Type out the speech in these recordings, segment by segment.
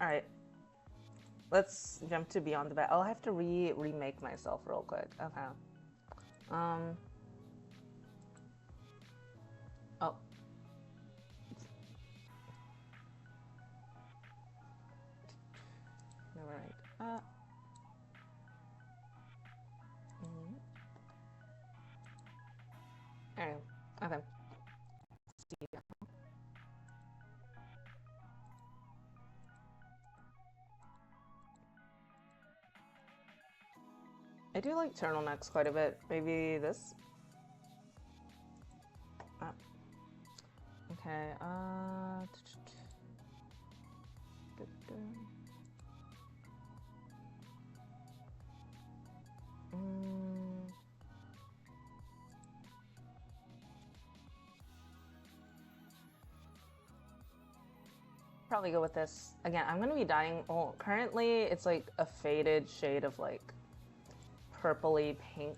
Alright. Let's jump to Beyond the Bed. I'll have to remake myself real quick. Okay. Oh. Never mind. Alright. Okay. I do like turtlenecks quite a bit. Maybe this? Okay, probably go with this. Again, I'm gonna be dyeing. Well, currently it's like a faded shade of like purpley pink.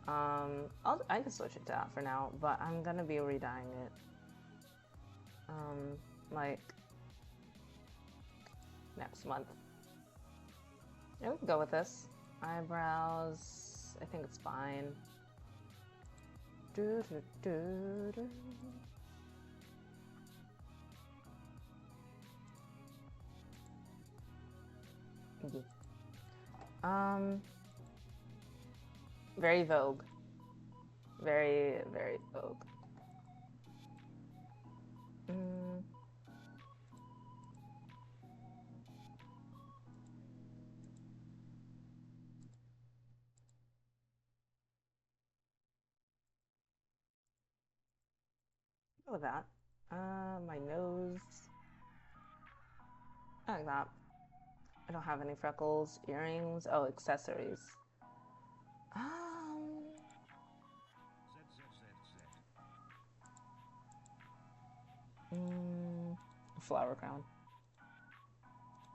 I can switch it to that for now, but I'm gonna be redying it. Like next month. Yeah, we can go with this. Eyebrows, I think it's fine. Very Vogue. Very, very Vogue. Go with that. My nose. I like that. I don't have any freckles. Earrings. Oh, accessories. Flower crown.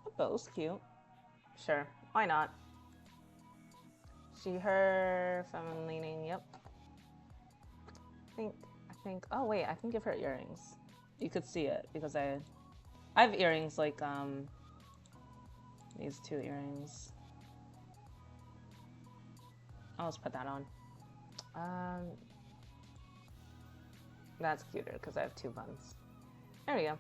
The bow's cute. Sure, why not? She, her, feminine leaning. Yep. I think. Oh wait, I can give her earrings. You could see it because I have earrings like these two earrings. I'll just put that on. That's cuter because I have two buns. There we go.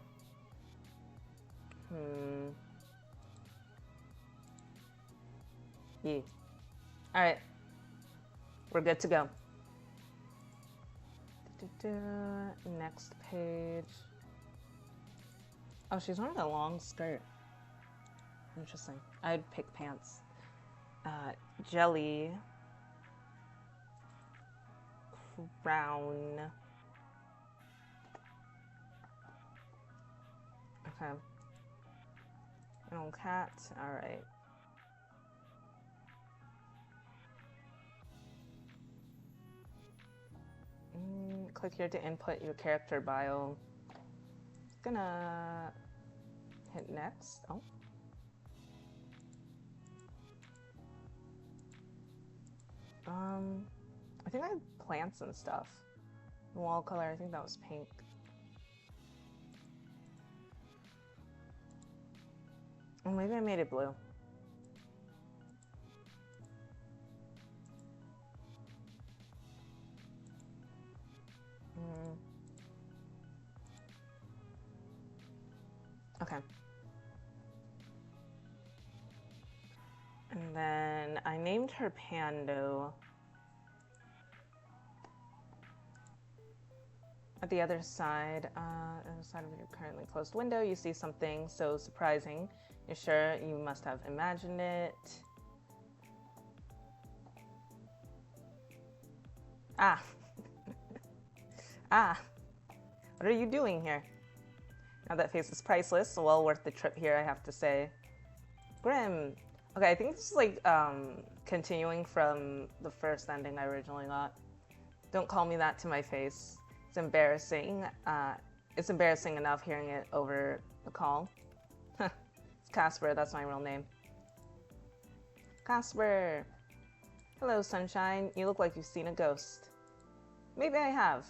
Yeah. All right. We're good to go. Next page. Oh, she's wearing a long skirt. Interesting. I'd pick pants. Jelly. Crown. Okay. No cat. All right. Click here to input your character bio. Gonna hit next. Oh. I think I had plants and stuff. Wall color, I think that was pink. Oh, maybe I made it blue. Okay. And then I named her Pando. At the other side, on the side of your currently closed window, you see something so surprising. You're sure you must have imagined it. Ah. Ah. What are you doing here? Now that face is priceless, so well worth the trip here, I have to say. Grim. Okay, I think this is like continuing from the first ending I originally got. Don't call me that to my face. It's embarrassing. It's embarrassing enough hearing it over the call. It's Casper, that's my real name. Casper! Hello, sunshine. You look like you've seen a ghost. Maybe I have.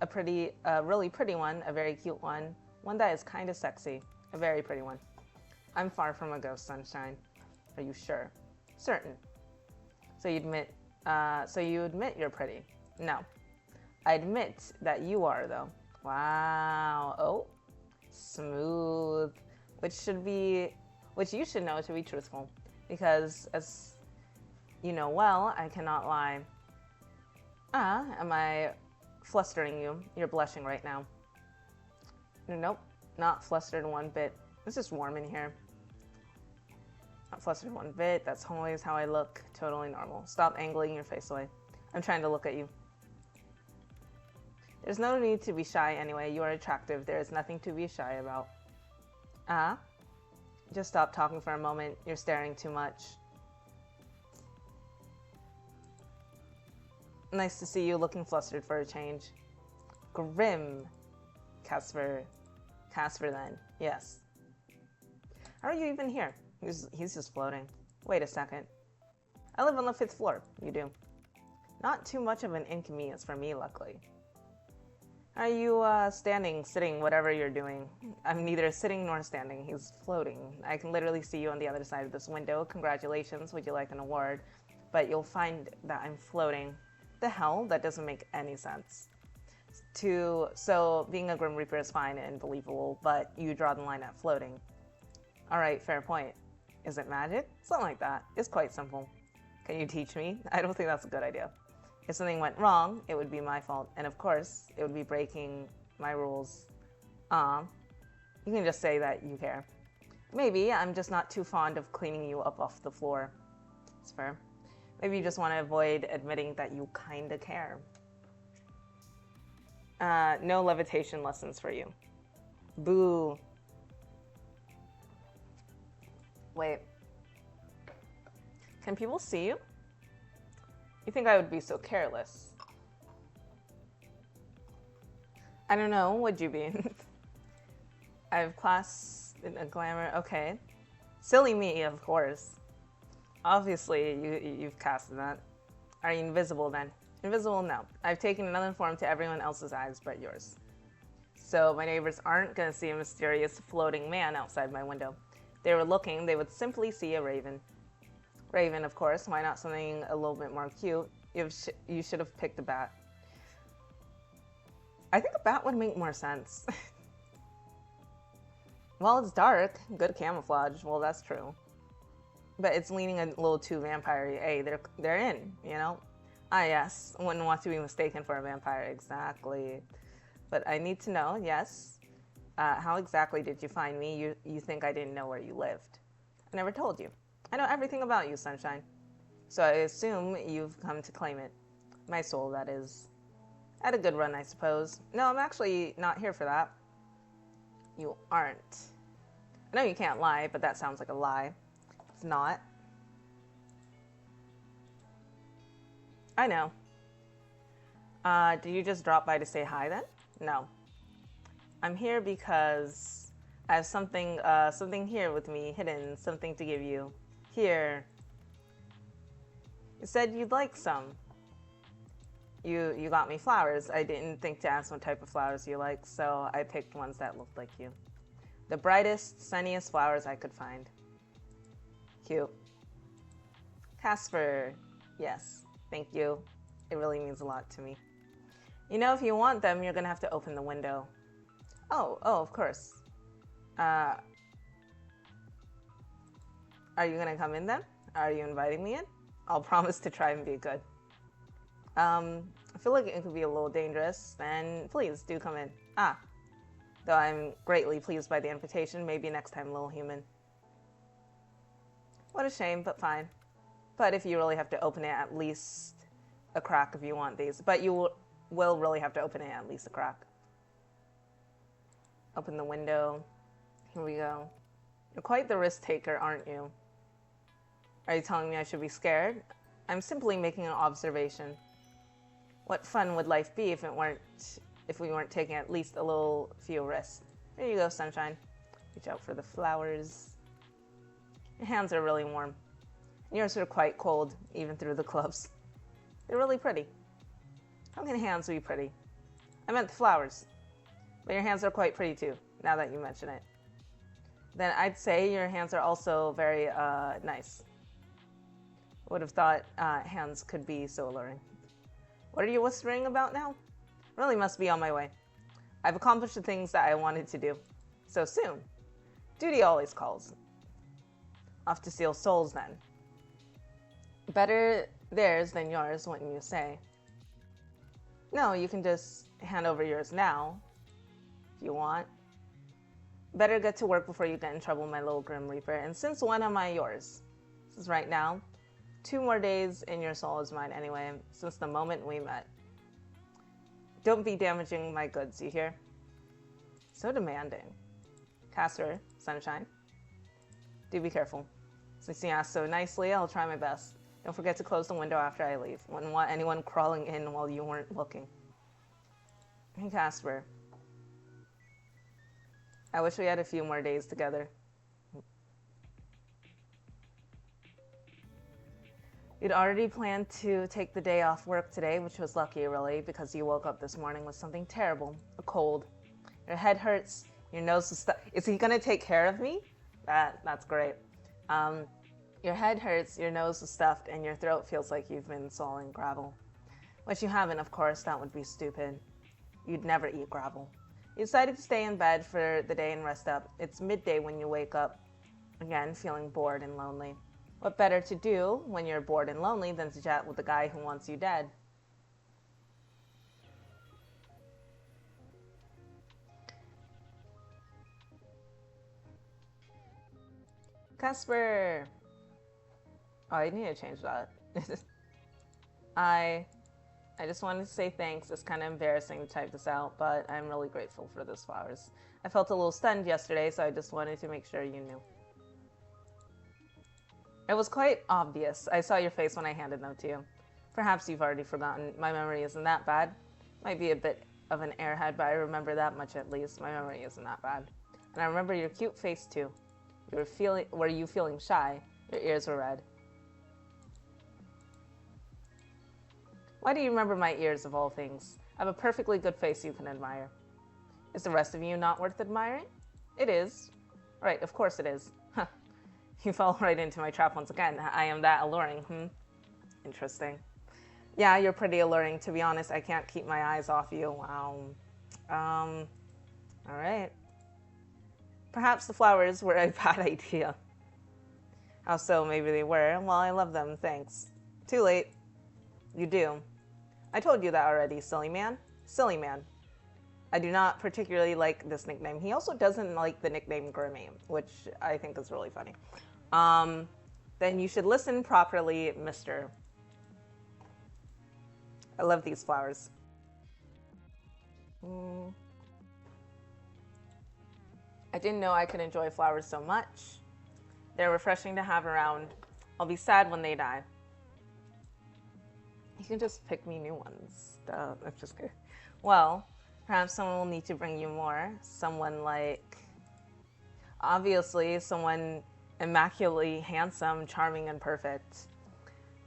A really pretty one, a very cute one. One that is kind of sexy. A very pretty one. I'm far from a ghost, Sunshine. Are you sure? Certain. So you admit you're pretty? No. I admit that you are, though. Wow. Oh. Smooth. Which you should know to be truthful. Because, as you know well, I cannot lie. Am I flustering you? You're blushing right now. Nope. Not flustered one bit. It's just warm in here. Not flustered one bit. That's always how I look. Totally normal. Stop angling your face away. I'm trying to look at you. There's no need to be shy anyway. You are attractive. There is nothing to be shy about. Just stop talking for a moment. You're staring too much. Nice to see you looking flustered for a change. Grim. Casper then. Yes. How are you even here? He's just floating. Wait a second. I live on the 5th floor. You do. Not too much of an inconvenience for me, luckily. Are you standing, sitting, whatever you're doing? I'm neither sitting nor standing. He's floating. I can literally see you on the other side of this window. Congratulations. Would you like an award? But you'll find that I'm floating. The hell? That doesn't make any sense. So being a Grim Reaper is fine and believable, but you draw the line at floating. Alright, fair point. Is it magic? Something like that. It's quite simple. Can you teach me? I don't think that's a good idea. If something went wrong, it would be my fault. And of course, it would be breaking my rules. You can just say that you care. Maybe I'm just not too fond of cleaning you up off the floor. It's fair. Maybe you just want to avoid admitting that you kinda care. No levitation lessons for you. Boo. Wait. Can people see you? You think I would be so careless? I don't know. Would you be? I have class in a glamour. Okay. Silly me, of course. Obviously, you've casted that. Are you invisible then? Invisible? No. I've taken another form to everyone else's eyes but yours. So my neighbors aren't going to see a mysterious floating man outside my window. If they were looking, they would simply see a raven. Raven, of course. Why not something a little bit more cute? You should have picked a bat. I think a bat would make more sense. Well, it's dark. Good camouflage. Well, that's true. But it's leaning a little too vampire-y. Hey, they're in, you know? Ah, yes. Wouldn't want to be mistaken for a vampire. Exactly. But I need to know, yes. How exactly did you find me? You think I didn't know where you lived. I never told you. I know everything about you, Sunshine. So I assume you've come to claim it. My soul, that is. I had a good run, I suppose. No, I'm actually not here for that. You aren't. I know you can't lie, but that sounds like a lie. It's not. I know. Did you just drop by to say hi then? No. I'm here because I have something here with me, hidden, something to give you. Here. You said you'd like some. You got me flowers. I didn't think to ask what type of flowers you like, so I picked ones that looked like you. The brightest, sunniest flowers I could find. Cute. Casper. Yes. Thank you. It really means a lot to me. You know, if you want them, you're gonna have to open the window. Oh, of course. Are you gonna come in then? Are you inviting me in? I'll promise to try and be good. I feel like it could be a little dangerous, then please do come in. Though I'm greatly pleased by the invitation, maybe next time, little human. What a shame, but fine. But if you really have to open it, at least a crack if you want these. But you will really have to open it at least a crack. Open the window. Here we go. You're quite the risk taker, aren't you? Are you telling me I should be scared? I'm simply making an observation. What fun would life be if we weren't taking at least a little few risks? There you go, Sunshine. Reach out for the flowers. Your hands are really warm. Yours are quite cold, even through the gloves. They're really pretty. How can hands be pretty? I meant the flowers. But your hands are quite pretty too, now that you mention it. then I'd say your hands are also very nice. Would have thought hands could be so alluring. What are you whispering about now? Really must be on my way. I've accomplished the things that I wanted to do. So soon. Duty always calls. Off to steal souls then. Better theirs than yours, wouldn't you say? No, you can just hand over yours now, if you want. Better get to work before you get in trouble, my little Grim Reaper. And since when am I yours? This is right now. 2 more days and your soul is mine anyway, since the moment we met. Don't be damaging my goods, you hear? So demanding. Casper, Sunshine. Do be careful. Since you asked so nicely, I'll try my best. Don't forget to close the window after I leave. Wouldn't want anyone crawling in while you weren't looking. Hey, Casper. I wish we had a few more days together. You'd already planned to take the day off work today, which was lucky, really, because you woke up this morning with something terrible. A cold. Your head hurts. Your nose is stuck. Is he going to take care of me? That's great. Your head hurts, your nose is stuffed, and your throat feels like you've been swallowing gravel. Which you haven't, of course. That would be stupid. You'd never eat gravel. You decided to stay in bed for the day and rest up. It's midday when you wake up, again, feeling bored and lonely. What better to do when you're bored and lonely than to chat with the guy who wants you dead? Casper! Oh, I need to change that. I just wanted to say thanks. It's kind of embarrassing to type this out, but I'm really grateful for those flowers. I felt a little stunned yesterday, so I just wanted to make sure you knew. It was quite obvious. I saw your face when I handed them to you. Perhaps you've already forgotten. My memory isn't that bad. Might be a bit of an airhead, but I remember that much at least. My memory isn't that bad. And I remember your cute face too. Were you feeling shy? Your ears were red. Why do you remember my ears of all things? I have a perfectly good face you can admire. Is the rest of you not worth admiring? It is. Right, of course it is. Huh. You fell right into my trap once again. I am that alluring, Interesting. Yeah, you're pretty alluring. To be honest, I can't keep my eyes off you. Wow. Alright. Perhaps the flowers were a bad idea. How so? Maybe they were. Well, I love them, thanks. Too late. You do. I told you that already, silly man. Silly man. I do not particularly like this nickname. He also doesn't like the nickname Grimmy, which I think is really funny. Then you should listen properly, mister. I love these flowers. I didn't know I could enjoy flowers so much. They're refreshing to have around. I'll be sad when they die. You can just pick me new ones. That's just good. Well, perhaps someone will need to bring you more. Someone like... Obviously, someone immaculately handsome, charming, and perfect.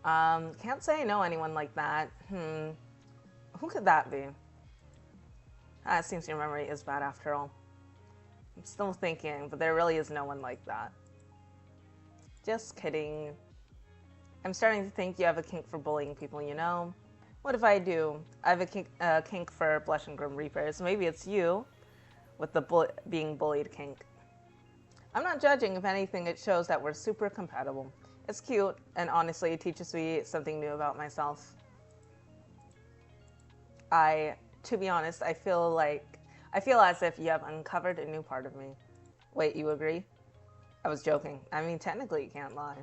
Can't say I know anyone like that. Who could that be? It seems your memory is bad after all. I'm still thinking, but there really is no one like that. Just kidding. I'm starting to think you have a kink for bullying people, you know? What if I do? I have a kink for blush and Grim Reapers. Maybe it's you with the being bullied kink. I'm not judging. If anything, it shows that we're super compatible. It's cute, and honestly, it teaches me something new about myself. To be honest, I feel as if you have uncovered a new part of me. Wait, you agree? I was joking. I mean, technically, you can't lie.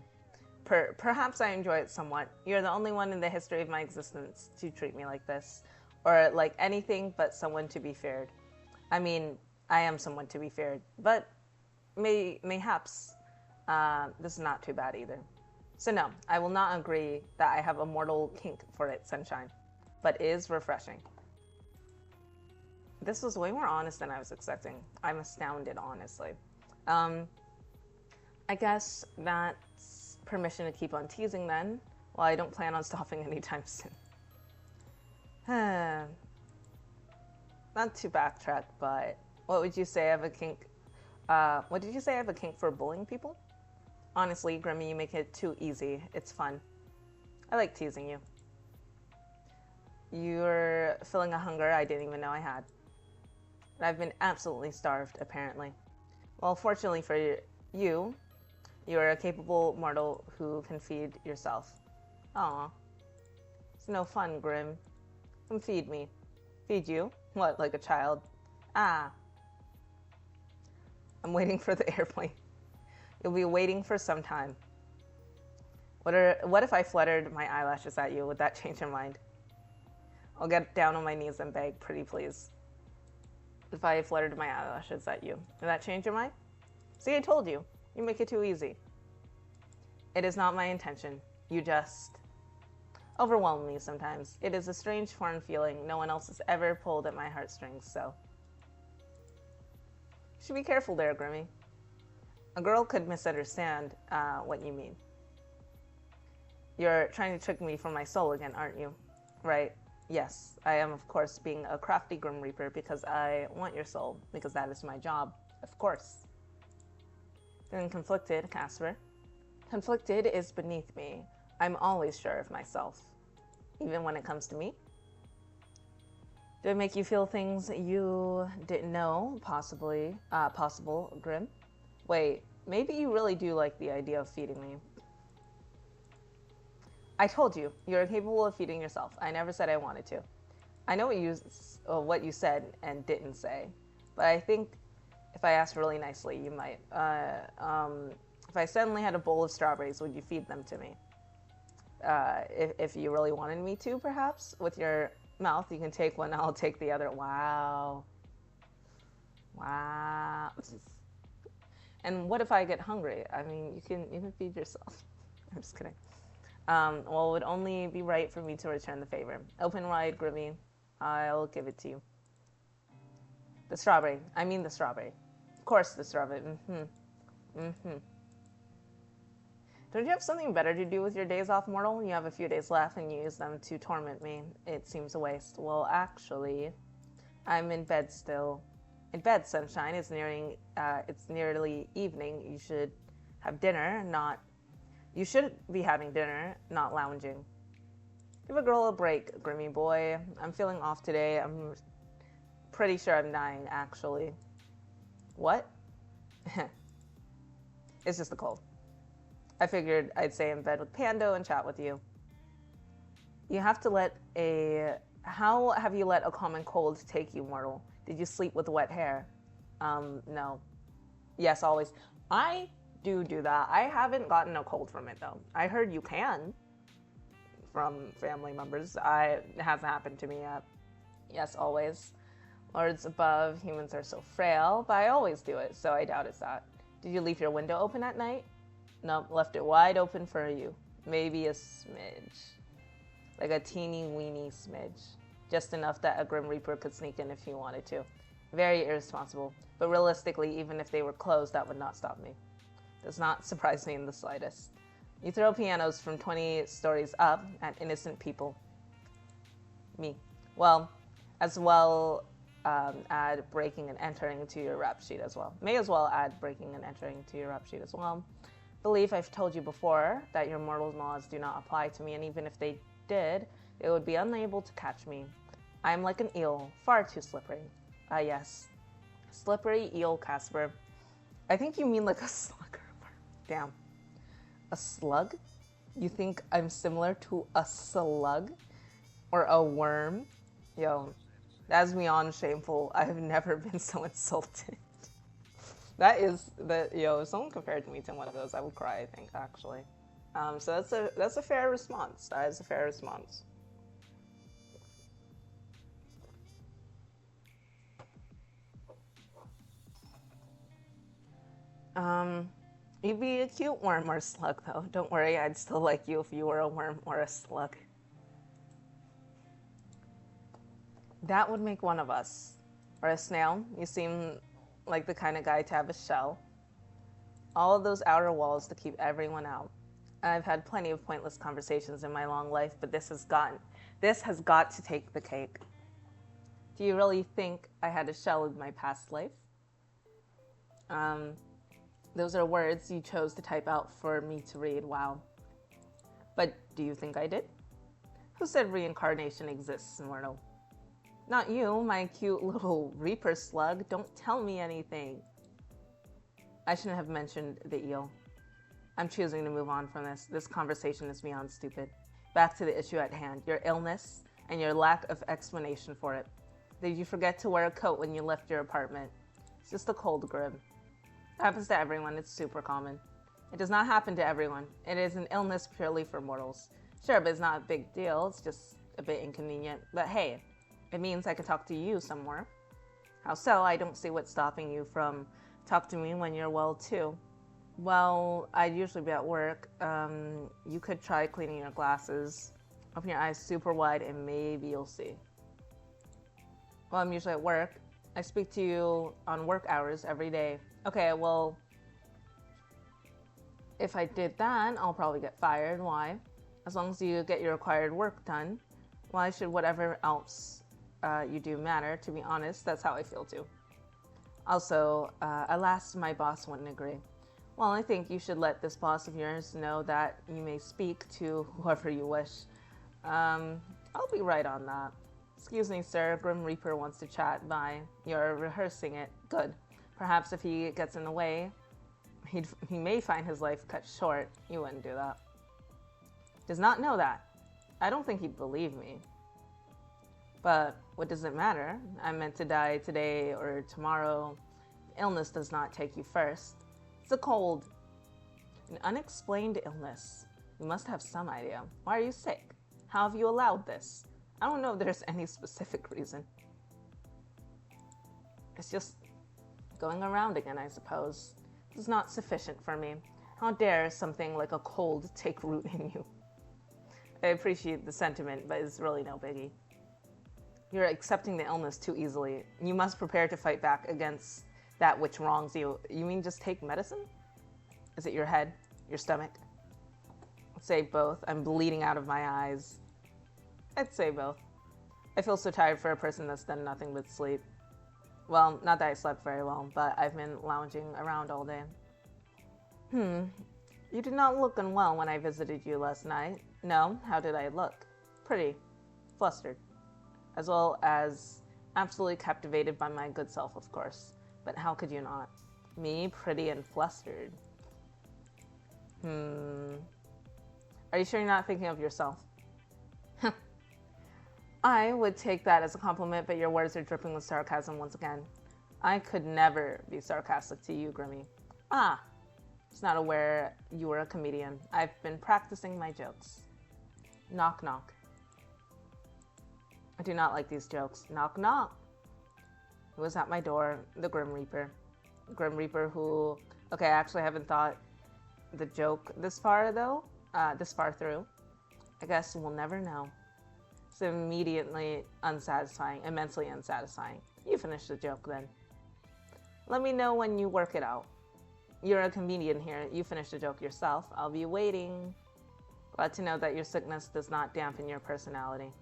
Perhaps I enjoy it somewhat. You're the only one in the history of my existence to treat me like this, or like anything but someone to be feared. I mean, I am someone to be feared, but mayhaps this is not too bad either. So no, I will not agree that I have a mortal kink for it, Sunshine, but is refreshing. This was way more honest than I was expecting. I'm astounded, honestly. I guess that's permission to keep on teasing then. Well, I don't plan on stopping anytime soon. Not to backtrack, but what would you say? I have a kink What did you say? I have a kink for bullying people? Honestly, Grimmy, you make it too easy. It's fun. I like teasing you. You're filling a hunger I didn't even know I had. I've been absolutely starved, apparently. Well, fortunately for you, you're a capable mortal who can feed yourself. Aw. It's no fun, Grim. Come feed me. Feed you? What, like a child? Ah. I'm waiting for the airplane. You'll be waiting for some time. What if I fluttered my eyelashes at you? Would that change your mind? I'll get down on my knees and beg, pretty please. If I fluttered my eyelashes at you, would that change your mind? See, I told you. You make it too easy. It is not my intention. You just overwhelm me sometimes. It is a strange foreign feeling. No one else has ever pulled at my heartstrings, so. You should be careful there, Grimmy. A girl could misunderstand what you mean. You're trying to trick me for my soul again, aren't you? Right. Yes, I am, of course, being a crafty Grim Reaper because I want your soul, because that is my job, of course. Feeling conflicted, Casper. Conflicted is beneath me. I'm always sure of myself, even when it comes to me. Do I make you feel things you didn't know possible, Grim? Wait, maybe you really do like the idea of feeding me. I told you, you're capable of feeding yourself. I never said I wanted to. I know what you said and didn't say, but I think if I asked really nicely, you might. If I suddenly had a bowl of strawberries, would you feed them to me? If you really wanted me to, perhaps? With your mouth, you can take one, I'll take the other. Wow. Wow. And what if I get hungry? I mean, you can feed yourself. I'm just kidding. Well, it would only be right for me to return the favor. Open wide, Grimmy. I'll give it to you. The strawberry. I mean the strawberry. Of course, the strawberry. Don't you have something better to do with your days off, mortal? You have a few days left and you use them to torment me. It seems a waste. Well, actually, I'm in bed still. In bed, sunshine. It's nearly evening. You should have dinner, You should be having dinner, not lounging. Give a girl a break, Grimmy boy. I'm feeling off today. I'm pretty sure I'm dying, actually. What? It's just a cold. I figured I'd stay in bed with Pando and chat with you. How have you let a common cold take you, mortal? Did you sleep with wet hair? No. Yes, always. I do that. I haven't gotten a cold from it, though. I heard you can from family members. It hasn't happened to me yet. Yes, always. Lords above, humans are so frail, but I always do it, so I doubt it's that. Did you leave your window open at night? Nope, left it wide open for you. Maybe a smidge. Like a teeny weeny smidge. Just enough that a Grim Reaper could sneak in if he wanted to. Very irresponsible. But realistically, even if they were closed, that would not stop me. Does not surprise me in the slightest. You throw pianos from 20 stories up at innocent people. Me. Well, add breaking and entering to your rap sheet as well. May as well add breaking and entering to your rap sheet as well. Believe I've told you before that your mortal laws do not apply to me, and even if they did, they would be unable to catch me. I am like an eel, far too slippery. Ah, yes. Slippery eel, Casper. I think you mean like a slugger. Damn. A slug? You think I'm similar to a slug? Or a worm? Yo, that's beyond shameful. I have never been so insulted. If someone compared me to one of those, I would cry, I think, actually. So that's a fair response. That is a fair response. You'd be a cute worm or a slug, though. Don't worry, I'd still like you if you were a worm or a slug. That would make one of us. Or a snail. You seem like the kind of guy to have a shell. All of those outer walls to keep everyone out. I've had plenty of pointless conversations in my long life, but this has got to take the cake. Do you really think I had a shell in my past life? Those are words you chose to type out for me to read. Wow. But do you think I did? Who said reincarnation exists, mortal? Not you, my cute little reaper slug. Don't tell me anything. I shouldn't have mentioned the eel. I'm choosing to move on from this. This conversation is beyond stupid. Back to the issue at hand, your illness and your lack of explanation for it. Did you forget to wear a coat when you left your apartment? It's just a cold, Grim. It happens to everyone. It's super common. It does not happen to everyone. It is an illness purely for mortals. Sure, but it's not a big deal. It's just a bit inconvenient. But hey, it means I can talk to you some more. How so? I don't see what's stopping you from talk to me when you're well too. Well, I'd usually be at work. You could try cleaning your glasses. Open your eyes super wide and maybe you'll see. Well, I'm usually at work. I speak to you on work hours every day. Okay, well, if I did that, I'll probably get fired. Why? As long as you get your required work done, why should whatever else you do matter? To be honest, that's how I feel too. Also, alas, my boss wouldn't agree. Well, I think you should let this boss of yours know that you may speak to whoever you wish. I'll be right on that. Excuse me, sir. Grim Reaper wants to chat. Bye. You're rehearsing it. Good. Perhaps if he gets in the way, he may find his life cut short. You wouldn't do that. Does not know that. I don't think he'd believe me. But what does it matter? I'm meant to die today or tomorrow. Illness does not take you first. It's a cold. An unexplained illness. You must have some idea. Why are you sick? How have you allowed this? I don't know if there's any specific reason. It's just going around again, I suppose. It's not sufficient for me. How dare something like a cold take root in you? I appreciate the sentiment, but it's really no biggie. You're accepting the illness too easily. You must prepare to fight back against that which wrongs you. You mean just take medicine? Is it your head? Your stomach? I'd say both. I'm bleeding out of my eyes. I'd say both. I feel so tired for a person that's done nothing but sleep. Well, not that I slept very well, but I've been lounging around all day. You did not look unwell when I visited you last night. No, how did I look? Pretty. Flustered. As well as absolutely captivated by my good self, of course. But how could you not? Me, pretty and flustered. Are you sure you're not thinking of yourself? I would take that as a compliment, but your words are dripping with sarcasm once again. I could never be sarcastic to you, Grimmy. Ah, I was not aware you were a comedian. I've been practicing my jokes. Knock, knock. I do not like these jokes. Knock, knock. Who was at my door? The Grim Reaper. Grim Reaper who... Okay, I actually haven't thought the joke this far, though. This far through. I guess we'll never know. It's immediately unsatisfying, immensely unsatisfying. You finish the joke then. Let me know when you work it out. You're a comedian here. You finish the joke yourself. I'll be waiting. Glad to know that your sickness does not dampen your personality.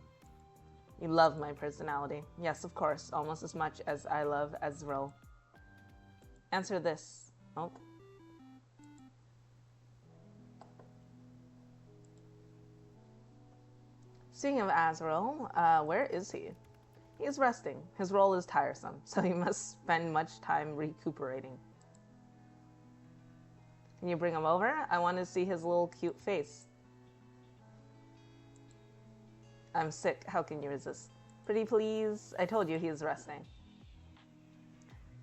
You love my personality. Yes, of course, almost as much as I love Ezreal. Answer this. Oh. Speaking of Ezreal, where is he? He's resting. His role is tiresome, so he must spend much time recuperating. Can you bring him over? I want to see his little cute face. I'm sick. How can you resist? Pretty please. I told you he is resting.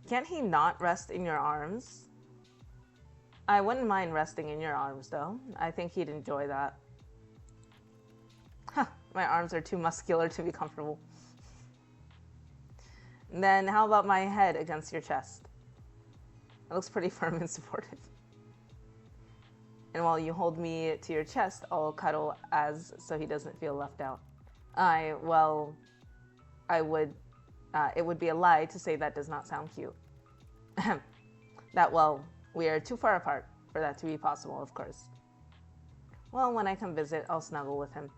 Can't he not rest in your arms? I wouldn't mind resting in your arms, though. I think he'd enjoy that. Huh, my arms are too muscular to be comfortable. And then how about my head against your chest? It looks pretty firm and supportive. And while you hold me to your chest, I'll cuddle Az so he doesn't feel left out. It would be a lie to say that does not sound cute. We are too far apart for that to be possible, of course. Well, when I come visit, I'll snuggle with him.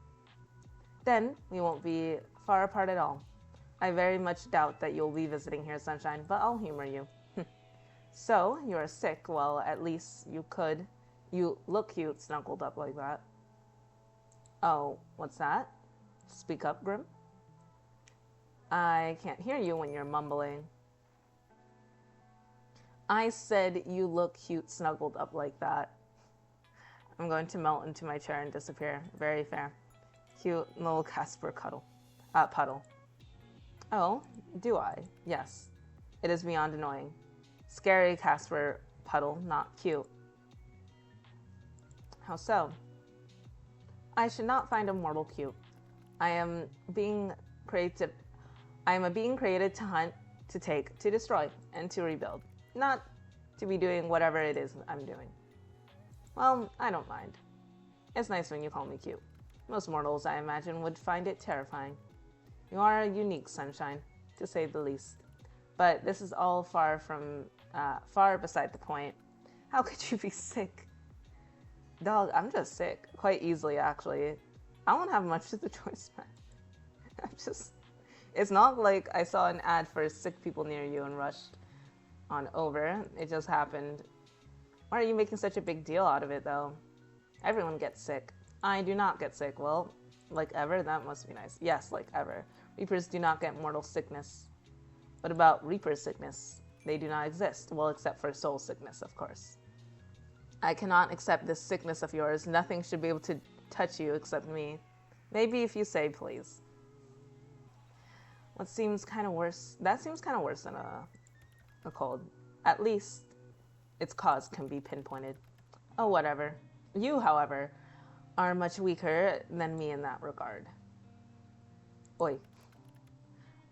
Then we won't be far apart at all. I very much doubt that you'll be visiting here, Sunshine, but I'll humor you. So, you're sick. Well, at least you could. You look cute snuggled up like that. Oh, what's that? Speak up, Grim. I can't hear you when you're mumbling. I said you look cute snuggled up like that. I'm going to melt into my chair and disappear. Very fair. Cute little Casper puddle. Oh, do I? Yes. It is beyond annoying. Scary Casper puddle, not cute. How so? I should not find a mortal cute. I am a being created to hunt, to take, to destroy, and to rebuild. Not to be doing whatever it is I'm doing. Well, I don't mind. It's nice when you call me cute. Most mortals, I imagine, would find it terrifying. You are a unique sunshine, to say the least. But this is all far beside the point. How could you be sick? Dog, I'm just sick. Quite easily, actually. I don't have much of the choice, man. It's not like I saw an ad for sick people near you and rushed on over. It just happened. Why are you making such a big deal out of it, though? Everyone gets sick. I do not get sick. Well, like ever? That must be nice. Yes, like ever. Reapers do not get mortal sickness. What about Reaper sickness? They do not exist. Well, except for soul sickness, of course. I cannot accept this sickness of yours. Nothing should be able to touch you except me. Maybe if you say please. What seems kind of worse? That seems kind of worse than a cold. At least its cause can be pinpointed. Oh, whatever. You, however, are much weaker than me in that regard. Oi.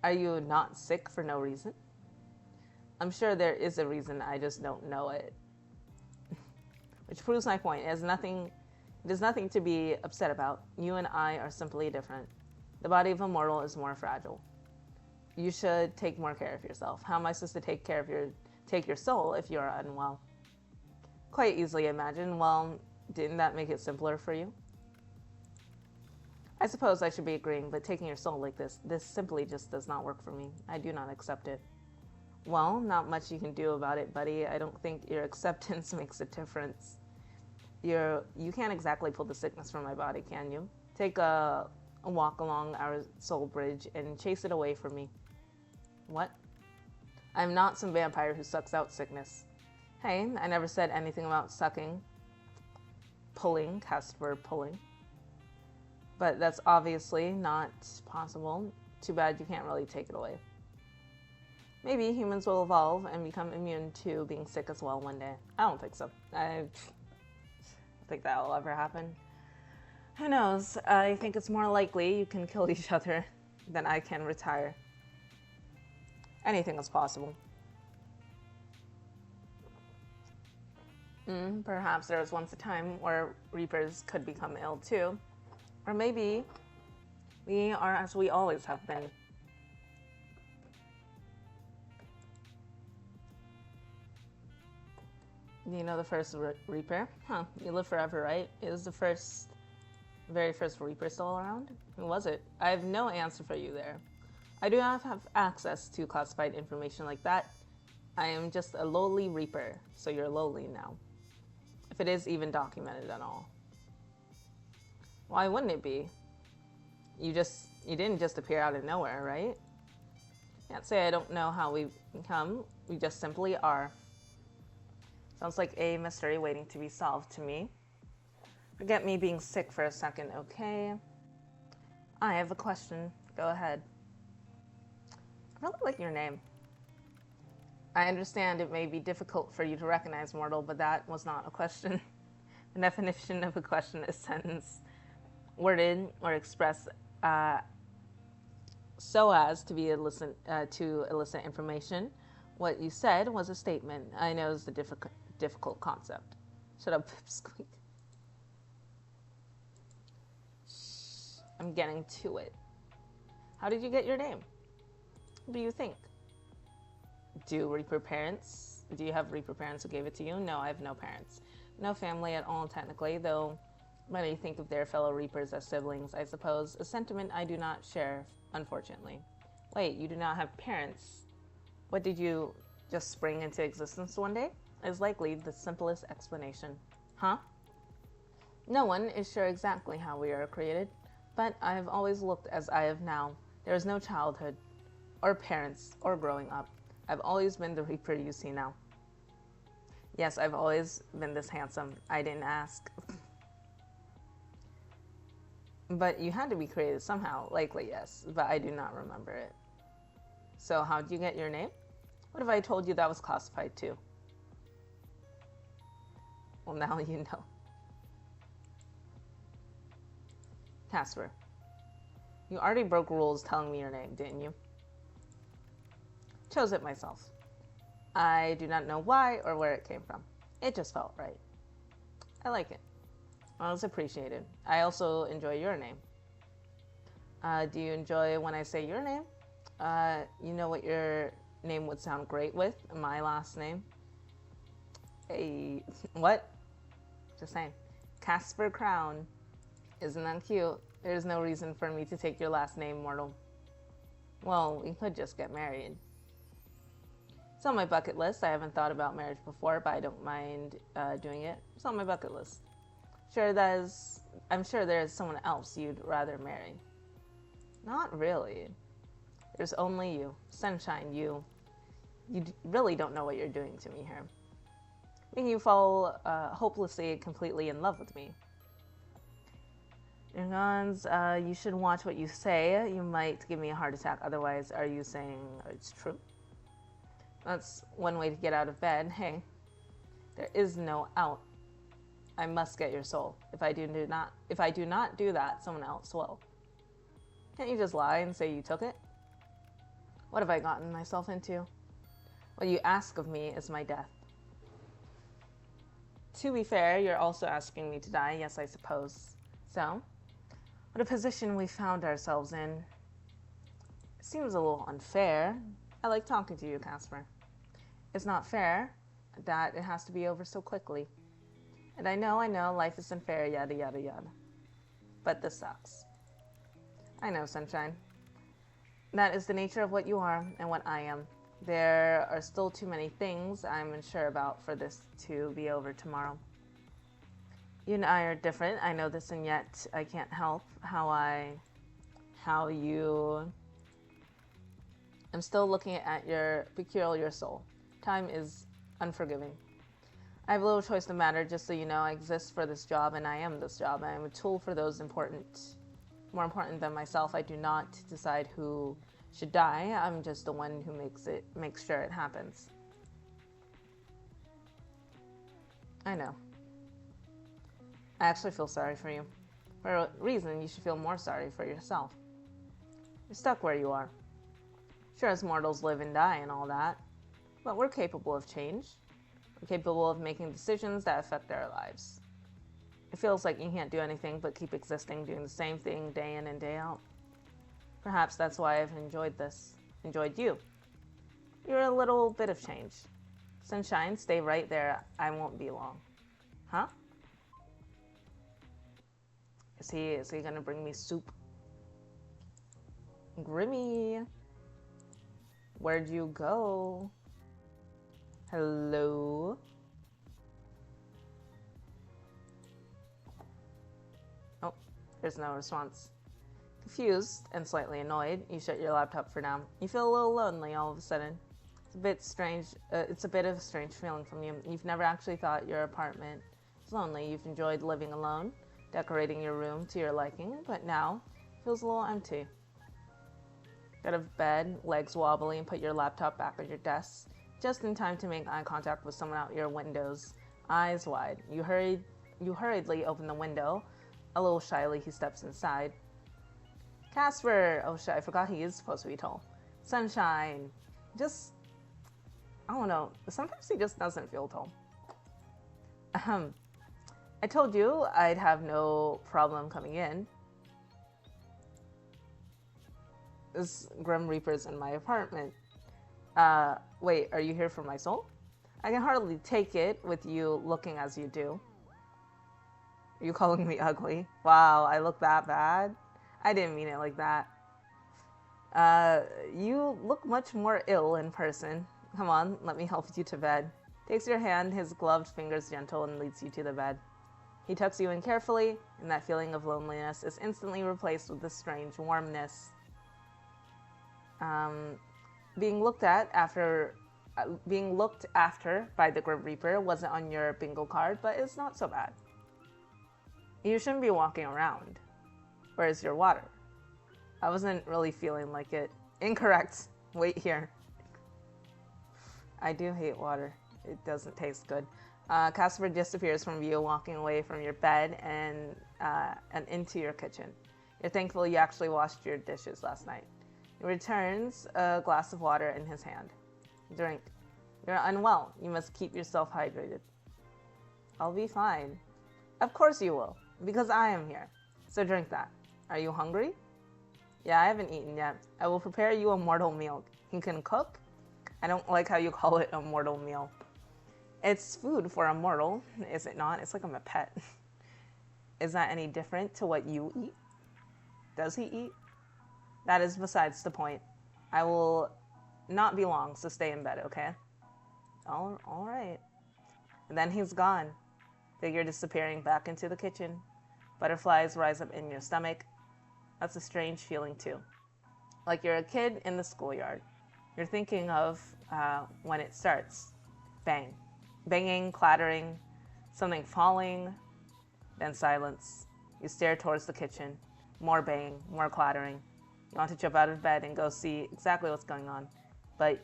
Are you not sick for no reason? I'm sure there is a reason, I just don't know it. Which proves my point. It is nothing to be upset about. You and I are simply different. The body of a mortal is more fragile. You should take more care of yourself. How am I supposed to take your soul if you're unwell? Quite easily imagine. Well, didn't that make it simpler for you? I suppose I should be agreeing, but taking your soul like this simply just does not work for me. I do not accept it. Well, not much you can do about it, buddy. I don't think your acceptance makes a difference. You can't exactly pull the sickness from my body, can you? Take a walk along our soul bridge and chase it away from me. What? I'm not some vampire who sucks out sickness. Hey, I never said anything about sucking. Pulling, Casper pulling. But that's obviously not possible. Too bad you can't really take it away. Maybe humans will evolve and become immune to being sick as well one day. I don't think so. I think that will ever happen. Who knows? I think it's more likely you can kill each other than I can retire. Anything is possible. Perhaps there was once a time where Reapers could become ill too. Or maybe we are as we always have been. Do you know the first Reaper? Huh, you live forever, right? Is the very first Reaper still around? Who was it? I have no answer for you there. I do not have access to classified information like that. I am just a lowly Reaper, so you're lowly now. If it is even documented at all. Why wouldn't it be? You didn't just appear out of nowhere, right? Can't say I don't know how we've come. We just simply are. Sounds like a mystery waiting to be solved to me. Forget me being sick for a second, okay? I have a question. Go ahead. I really like your name. I understand it may be difficult for you to recognize mortal, but that was not a question. The definition of a question is sentence worded or expressed so as to be to elicit information. What you said was a statement. I know it's a difficult concept. Shut up, Pipsqueak. Shh, I'm getting to it. How did you get your name? What do you think? Do you have Reaper parents who gave it to you? No, I have no parents. No family at all, technically, though many think of their fellow Reapers as siblings, I suppose. A sentiment I do not share, unfortunately. Wait, you do not have parents? What did you just spring into existence one day is likely the simplest explanation. Huh? No one is sure exactly how we are created, but I have always looked as I have now. There is no childhood, or parents, or growing up. I've always been the Reaper you see now. Yes, I've always been this handsome. I didn't ask. But you had to be created somehow. Likely, yes, but I do not remember it. So how'd you get your name? What if I told you that was classified too? Well, now you know. Casper, you already broke rules telling me your name, didn't you? Chose it myself. I do not know why or where it came from. It just felt right. I like it. Well, it's appreciated. I also enjoy your name. Do you enjoy when I say your name? You know what your name would sound great with? My last name? Hey, what? Just saying. Casper Crown. Isn't that cute? There's no reason for me to take your last name, mortal. Well, we could just get married. It's on my bucket list. I haven't thought about marriage before, but I don't mind doing it. It's on my bucket list. I'm sure there's someone else you'd rather marry. Not really. There's only you. Sunshine, you. You really don't know what you're doing to me here. Making you fall hopelessly, completely in love with me. Gons, you should watch what you say. You might give me a heart attack. Otherwise, are you saying it's true? That's one way to get out of bed. Hey, there is no out. I must get your soul. If I do not do that, someone else will. Can't you just lie and say you took it? What have I gotten myself into? What you ask of me is my death. To be fair, you're also asking me to die, yes, I suppose. So, what a position we found ourselves in. It seems a little unfair. I like talking to you, Casper. It's not fair that it has to be over so quickly. And I know, life isn't fair, yada, yada, yada. But this sucks. I know, Sunshine. That is the nature of what you are and what I am. There are still too many things I'm unsure about for this to be over tomorrow. You and I are different, I know this, and yet I can't help I'm still looking at your peculiar soul. Time is unforgiving. I have little choice in the matter, just so you know. I exist for this job, and I am this job. I am a tool for those more important than myself. I do not decide who should die. I'm just the one who makes sure it happens. I know. I actually feel sorry for you. For a reason, you should feel more sorry for yourself. You're stuck where you are. Sure, as mortals live and die and all that, but we're capable of change. We're capable of making decisions that affect our lives. It feels like you can't do anything but keep existing, doing the same thing day in and day out. Perhaps that's why I've enjoyed you. You're a little bit of change. Sunshine, stay right there. I won't be long. Huh? Is he gonna bring me soup? Grimmy, where'd you go? Hello? Oh, there's no response. Confused and slightly annoyed, you shut your laptop for now. You feel a little lonely all of a sudden. It's a bit strange. It's a bit of a strange feeling from you. You've never actually thought your apartment was lonely. You've enjoyed living alone, decorating your room to your liking, but now it feels a little empty. Get out of bed, legs wobbly, and put your laptop back on your desk, just in time to make eye contact with someone out your windows, eyes wide. You hurriedly open the window. A little shyly, he steps inside. Casper! Oh shit, I forgot he is supposed to be tall. Sunshine! I don't know, sometimes he just doesn't feel tall. I told you I'd have no problem coming in. This Grim Reaper's in my apartment. Wait, are you here for my soul? I can hardly take it with you looking as you do. Are you calling me ugly? Wow, I look that bad? I didn't mean it like that. You look much more ill in person. Come on, let me help you to bed. Takes your hand, his gloved fingers gentle, and leads you to the bed. He tucks you in carefully, and that feeling of loneliness is instantly replaced with a strange warmness. Being looked after by the Grim Reaper wasn't on your bingo card, but it's not so bad. You shouldn't be walking around. Where's your water? I wasn't really feeling like it. Incorrect. Wait here. I do hate water. It doesn't taste good. Casper disappears from view, walking away from your bed and into your kitchen. You're thankful you actually washed your dishes last night. He returns a glass of water in his hand. Drink. You're unwell. You must keep yourself hydrated. I'll be fine. Of course you will, because I am here. So drink that. Are you hungry? Yeah, I haven't eaten yet. I will prepare you a mortal meal. You can cook? I don't like how you call it a mortal meal. It's food for a mortal, is it not? It's like I'm a pet. Is that any different to what you eat? Does he eat? That is besides the point. I will not be long, so stay in bed, okay? All right. And then he's gone. Figure disappearing back into the kitchen. Butterflies rise up in your stomach. That's a strange feeling too. Like you're a kid in the schoolyard. You're thinking of when it starts. Bang. Banging, clattering, something falling, then silence. You stare towards the kitchen. More banging, more clattering. You want to jump out of bed and go see exactly what's going on, but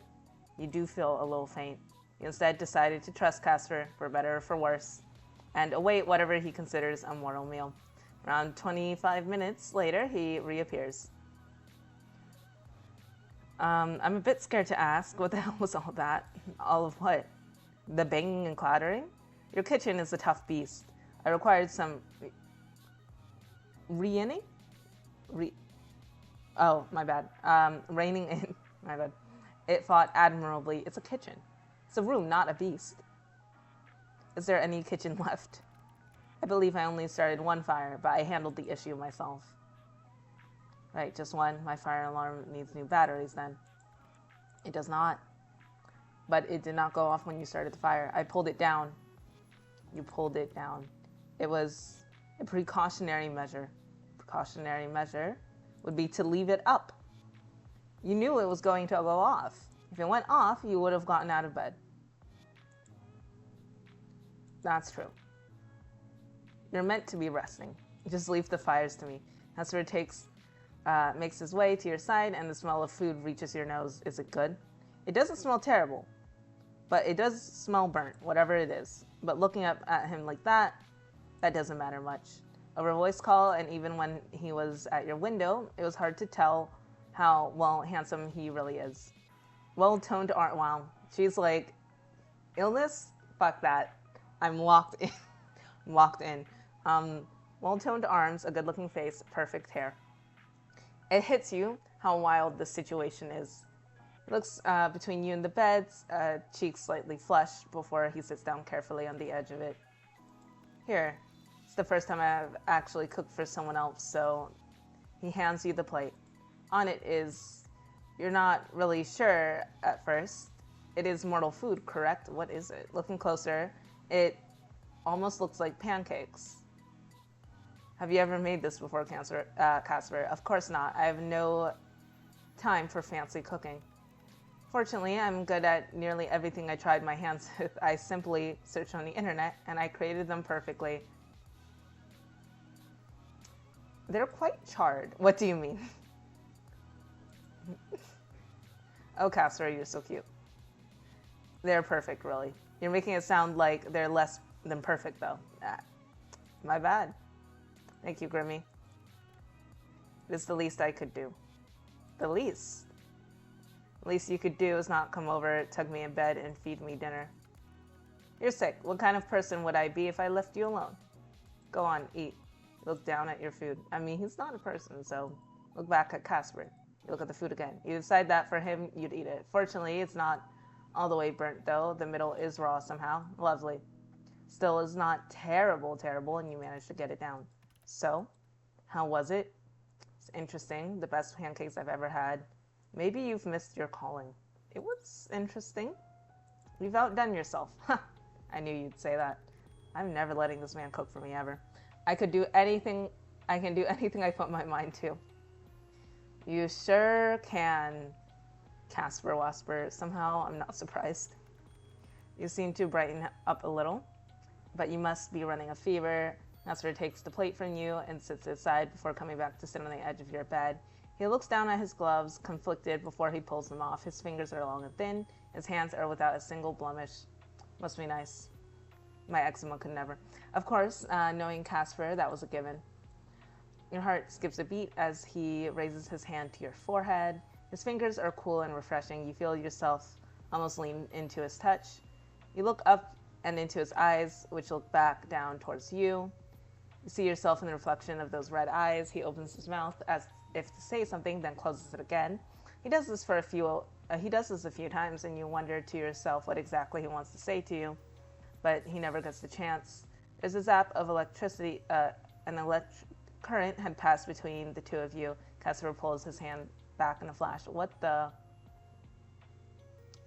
you do feel a little faint. You instead decided to trust Casper, for better or for worse, and await whatever he considers a mortal meal. Around 25 minutes later, he reappears. I'm a bit scared to ask, what the hell was all that? All of what? The banging and clattering? Your kitchen is a tough beast. I required some reining? Oh, my bad. Reining in. My bad. It fought admirably. It's a kitchen. It's a room, not a beast. Is there any kitchen left? I believe I only started one fire, but I handled the issue myself. Right, just one. My fire alarm needs new batteries then. It does not. But it did not go off when you started the fire. I pulled it down. You pulled it down. It was a precautionary measure. Precautionary measure would be to leave it up. You knew it was going to go off. If it went off, you would have gotten out of bed. That's true. You're meant to be resting. Just leave the fires to me. Casper makes his way to your side, and the smell of food reaches your nose. Is it good? It doesn't smell terrible, but it does smell burnt, whatever it is. But looking up at him like that doesn't matter much. Over a voice call, and even when he was at your window, it was hard to tell how, well, handsome he really is. Well-toned art. Wow. She's like, illness? Fuck that. I'm locked in. Locked in. Well-toned arms, a good-looking face, perfect hair. It hits you how wild this situation is. He looks between you and the beds, cheeks slightly flushed before he sits down carefully on the edge of it. Here, it's the first time I've actually cooked for someone else, so he hands you the plate. On it is, you're not really sure at first. It is mortal food, correct? What is it? Looking closer, it almost looks like pancakes. Have you ever made this before, Casper? Of course not. I have no time for fancy cooking. Fortunately, I'm good at nearly everything I tried my hands with. I simply searched on the internet, and I created them perfectly. They're quite charred. What do you mean? Oh, Casper, you're so cute. They're perfect, really. You're making it sound like they're less than perfect, though. My bad. Thank you, Grimmy. It's the least I could do. The least? The least you could do is not come over, tuck me in bed, and feed me dinner. You're sick. What kind of person would I be if I left you alone? Go on, eat. Look down at your food. I mean, he's not a person, so look back at Casper. You look at the food again. You decide that for him, you'd eat it. Fortunately, it's not all the way burnt, though. The middle is raw somehow. Lovely. Still is not terrible, and you managed to get it down. So, how was it? It's interesting. The best pancakes I've ever had. Maybe you've missed your calling. It was interesting. You've outdone yourself. I knew you'd say that. I'm never letting this man cook for me ever. I could do anything. I can do anything I put my mind to. You sure can, Casper whispered. Somehow, I'm not surprised. You seem to brighten up a little, but you must be running a fever. Casper takes the plate from you and sits aside before coming back to sit on the edge of your bed. He looks down at his gloves, conflicted, before he pulls them off. His fingers are long and thin. His hands are without a single blemish. Must be nice. My eczema could never. Of course, knowing Casper, that was a given. Your heart skips a beat as he raises his hand to your forehead. His fingers are cool and refreshing. You feel yourself almost lean into his touch. You look up and into his eyes, which look back down towards you. You see yourself in the reflection of those red eyes. He opens his mouth as if to say something, then closes it again. He does this a few times, and you wonder to yourself what exactly he wants to say to you, but he never gets the chance. There's a zap of electricity. An electric current had passed between the two of you. Casper pulls his hand back in a flash. What the?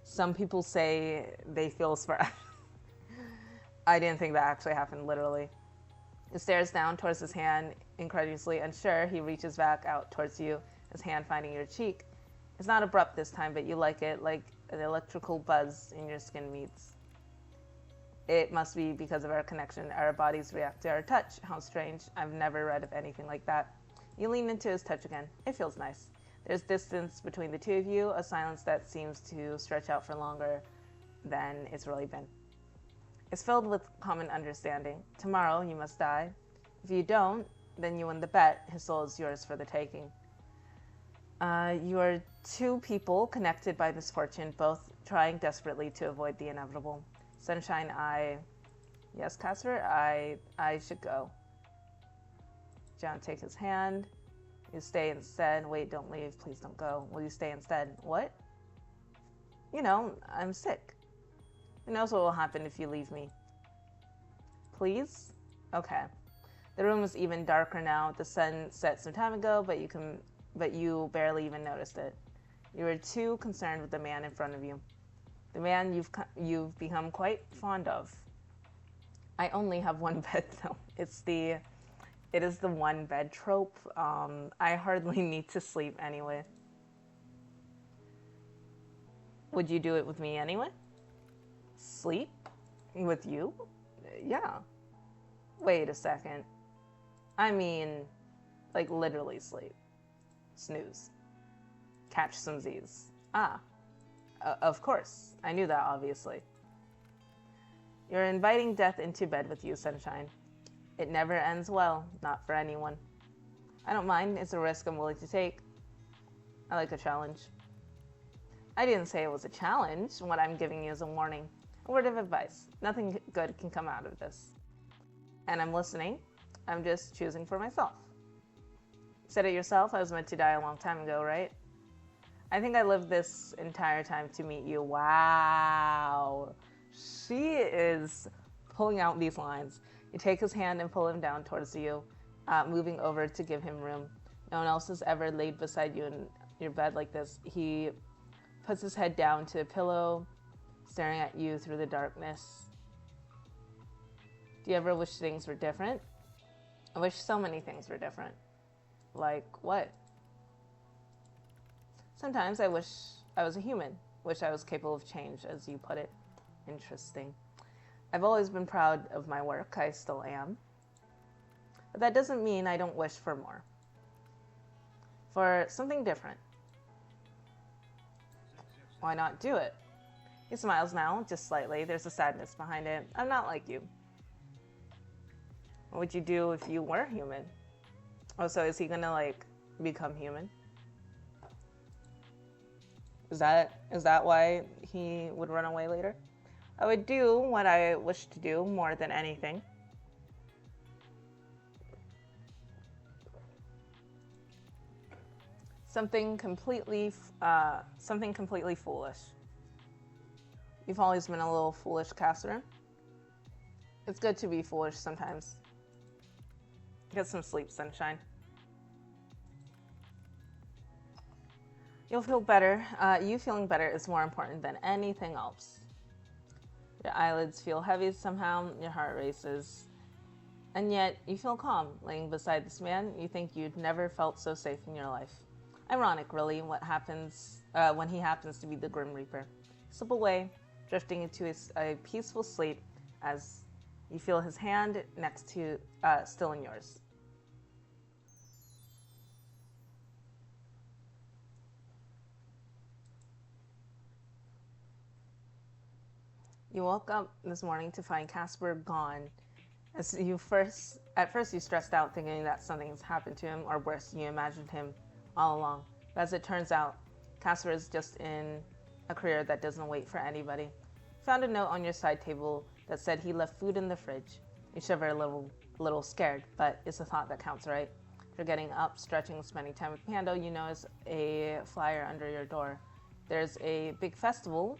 Some people say they feel spread. I didn't think that actually happened, literally. He stares down towards his hand, incredulously unsure. He reaches back out towards you, his hand finding your cheek. It's not abrupt this time, but you like it, like an electrical buzz in your skin meets. It must be because of our connection. Our bodies react to our touch. How strange. I've never read of anything like that. You lean into his touch again. It feels nice. There's distance between the two of you, a silence that seems to stretch out for longer than it's really been. It's filled with common understanding. Tomorrow you must die. If you don't, then you win the bet. His soul is yours for the taking. You are two people connected by misfortune, both trying desperately to avoid the inevitable. Sunshine, yes, Casper, I should go. John, take his hand. You stay instead. Wait, don't leave. Please don't go. Will you stay instead? What? You know, I'm sick. Who knows what will happen if you leave me? Please? Okay. The room is even darker now. The sun set some time ago, but you barely even noticed it. You were too concerned with the man in front of you. The man you've become quite fond of. I only have one bed though. It is the one bed trope. I hardly need to sleep anyway. Would you do it with me anyway? Sleep? With you? Yeah. Wait a second. I mean, like literally sleep. Snooze. Catch some Z's. Of course. I knew that, obviously. You're inviting death into bed with you, Sunshine. It never ends well, not for anyone. I don't mind. It's a risk I'm willing to take. I like a challenge. I didn't say it was a challenge. What I'm giving you is a warning. A word of advice. Nothing good can come out of this. And I'm listening. I'm just choosing for myself. You said it yourself. I was meant to die a long time ago, right? I think I lived this entire time to meet you. Wow. She is pulling out these lines. You take his hand and pull him down towards you, moving over to give him room. No one else has ever laid beside you in your bed like this. He puts his head down to a pillow, staring at you through the darkness. Do you ever wish things were different? I wish so many things were different. Like what? Sometimes I wish I was a human. Wish I was capable of change, as you put it. Interesting. I've always been proud of my work. I still am. But that doesn't mean I don't wish for more. For something different. Why not do it? He smiles now, just slightly. There's a sadness behind it. I'm not like you. What would you do if you were human? Oh, so is he gonna, like, become human? Is that why he would run away later? I would do what I wish to do more than anything. Something completely foolish. You've always been a little foolish, Casper. It's good to be foolish sometimes. Get some sleep, Sunshine. You'll feel better. You feeling better is more important than anything else. Your eyelids feel heavy somehow, your heart races. And yet, you feel calm, laying beside this man you think you'd never felt so safe in your life. Ironic, really, what happens when he happens to be the Grim Reaper. Slip away, drifting into a peaceful sleep as you feel his hand next to, still in yours. You woke up this morning to find Casper gone. At first you stressed out thinking that something has happened to him, or worse, you imagined him all along. But as it turns out, Casper is just in a career that doesn't wait for anybody. You found a note on your side table that said he left food in the fridge. You shiver a little scared, but it's a thought that counts, right? After getting up, stretching, spending time with Pando, you notice a flyer under your door. There's a big festival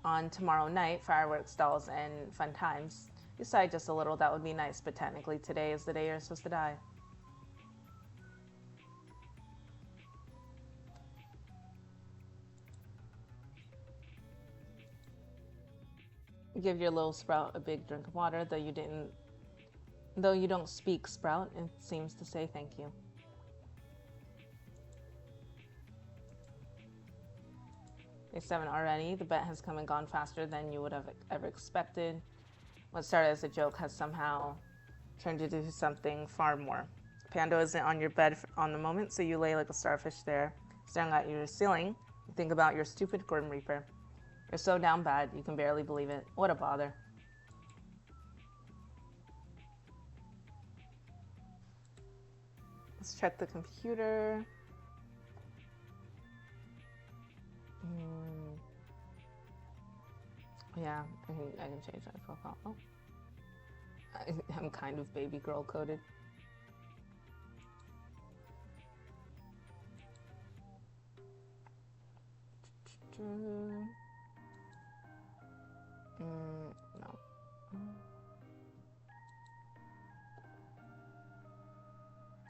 on tomorrow night, fireworks, dolls, and fun times. You sigh just a little, that would be nice, but technically today is the day you're supposed to die. You give your little Sprout a big drink of water, though you don't speak Sprout, it seems to say thank you. Day 7 already, the bet has come and gone faster than you would have ever expected. What started as a joke has somehow turned into something far more. Pando isn't on your bed on the moment, so you lay like a starfish there, staring at your ceiling. You think about your stupid Grim Reaper. You're so down bad, you can barely believe it. What a bother. Let's check the computer. Yeah, I can change my profile. Oh. I'm kind of Babygurl coded. No.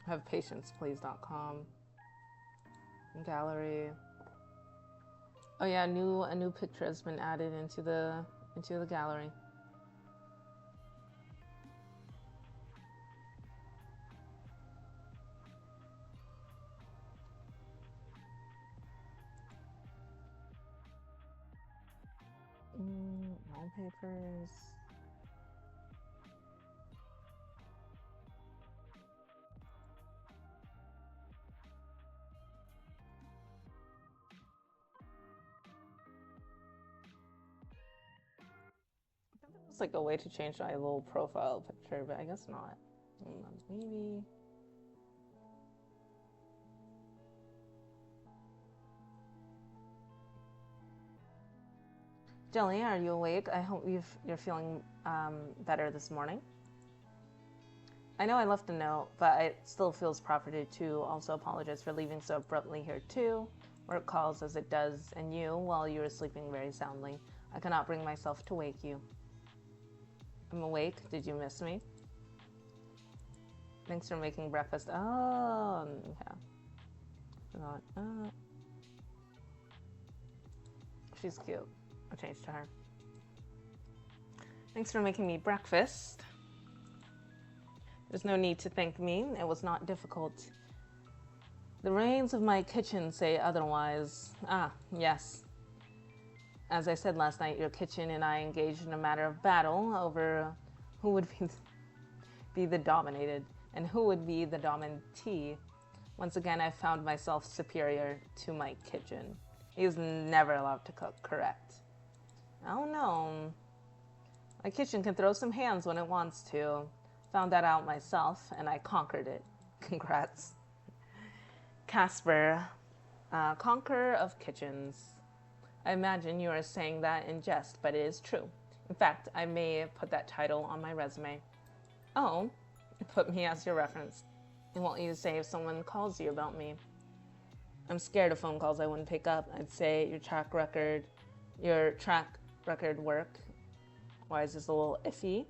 Have patience, please.com. Gallery. Oh yeah, a new picture has been added into the gallery. Wallpapers. It's like a way to change my little profile picture, but I guess not. Maybe. Jelly, are you awake? I hope you're feeling better this morning. I know I left a note, but it still feels proper to also apologize for leaving so abruptly here too. Work calls as it does, and you, while you were sleeping very soundly. I cannot bring myself to wake you. I'm awake. Did you miss me? Thanks for making breakfast. Oh, yeah. Forgot. She's cute. I'll change to her. Thanks for making me breakfast. There's no need to thank me. It was not difficult. The reins of my kitchen say otherwise. Ah, yes. As I said last night, your kitchen and I engaged in a matter of battle over who would be the dominated and who would be the dominantee. Once again, I found myself superior to my kitchen. He's never allowed to cook, correct? Oh no. My kitchen can throw some hands when it wants to. Found that out myself, and I conquered it. Congrats. Casper, conqueror of kitchens. I imagine you are saying that in jest, but it is true. In fact, I may put that title on my resume. Oh, put me as your reference. And what will you say if someone calls you about me? I'm scared of phone calls I wouldn't pick up. I'd say your track record work. Why is this a little iffy?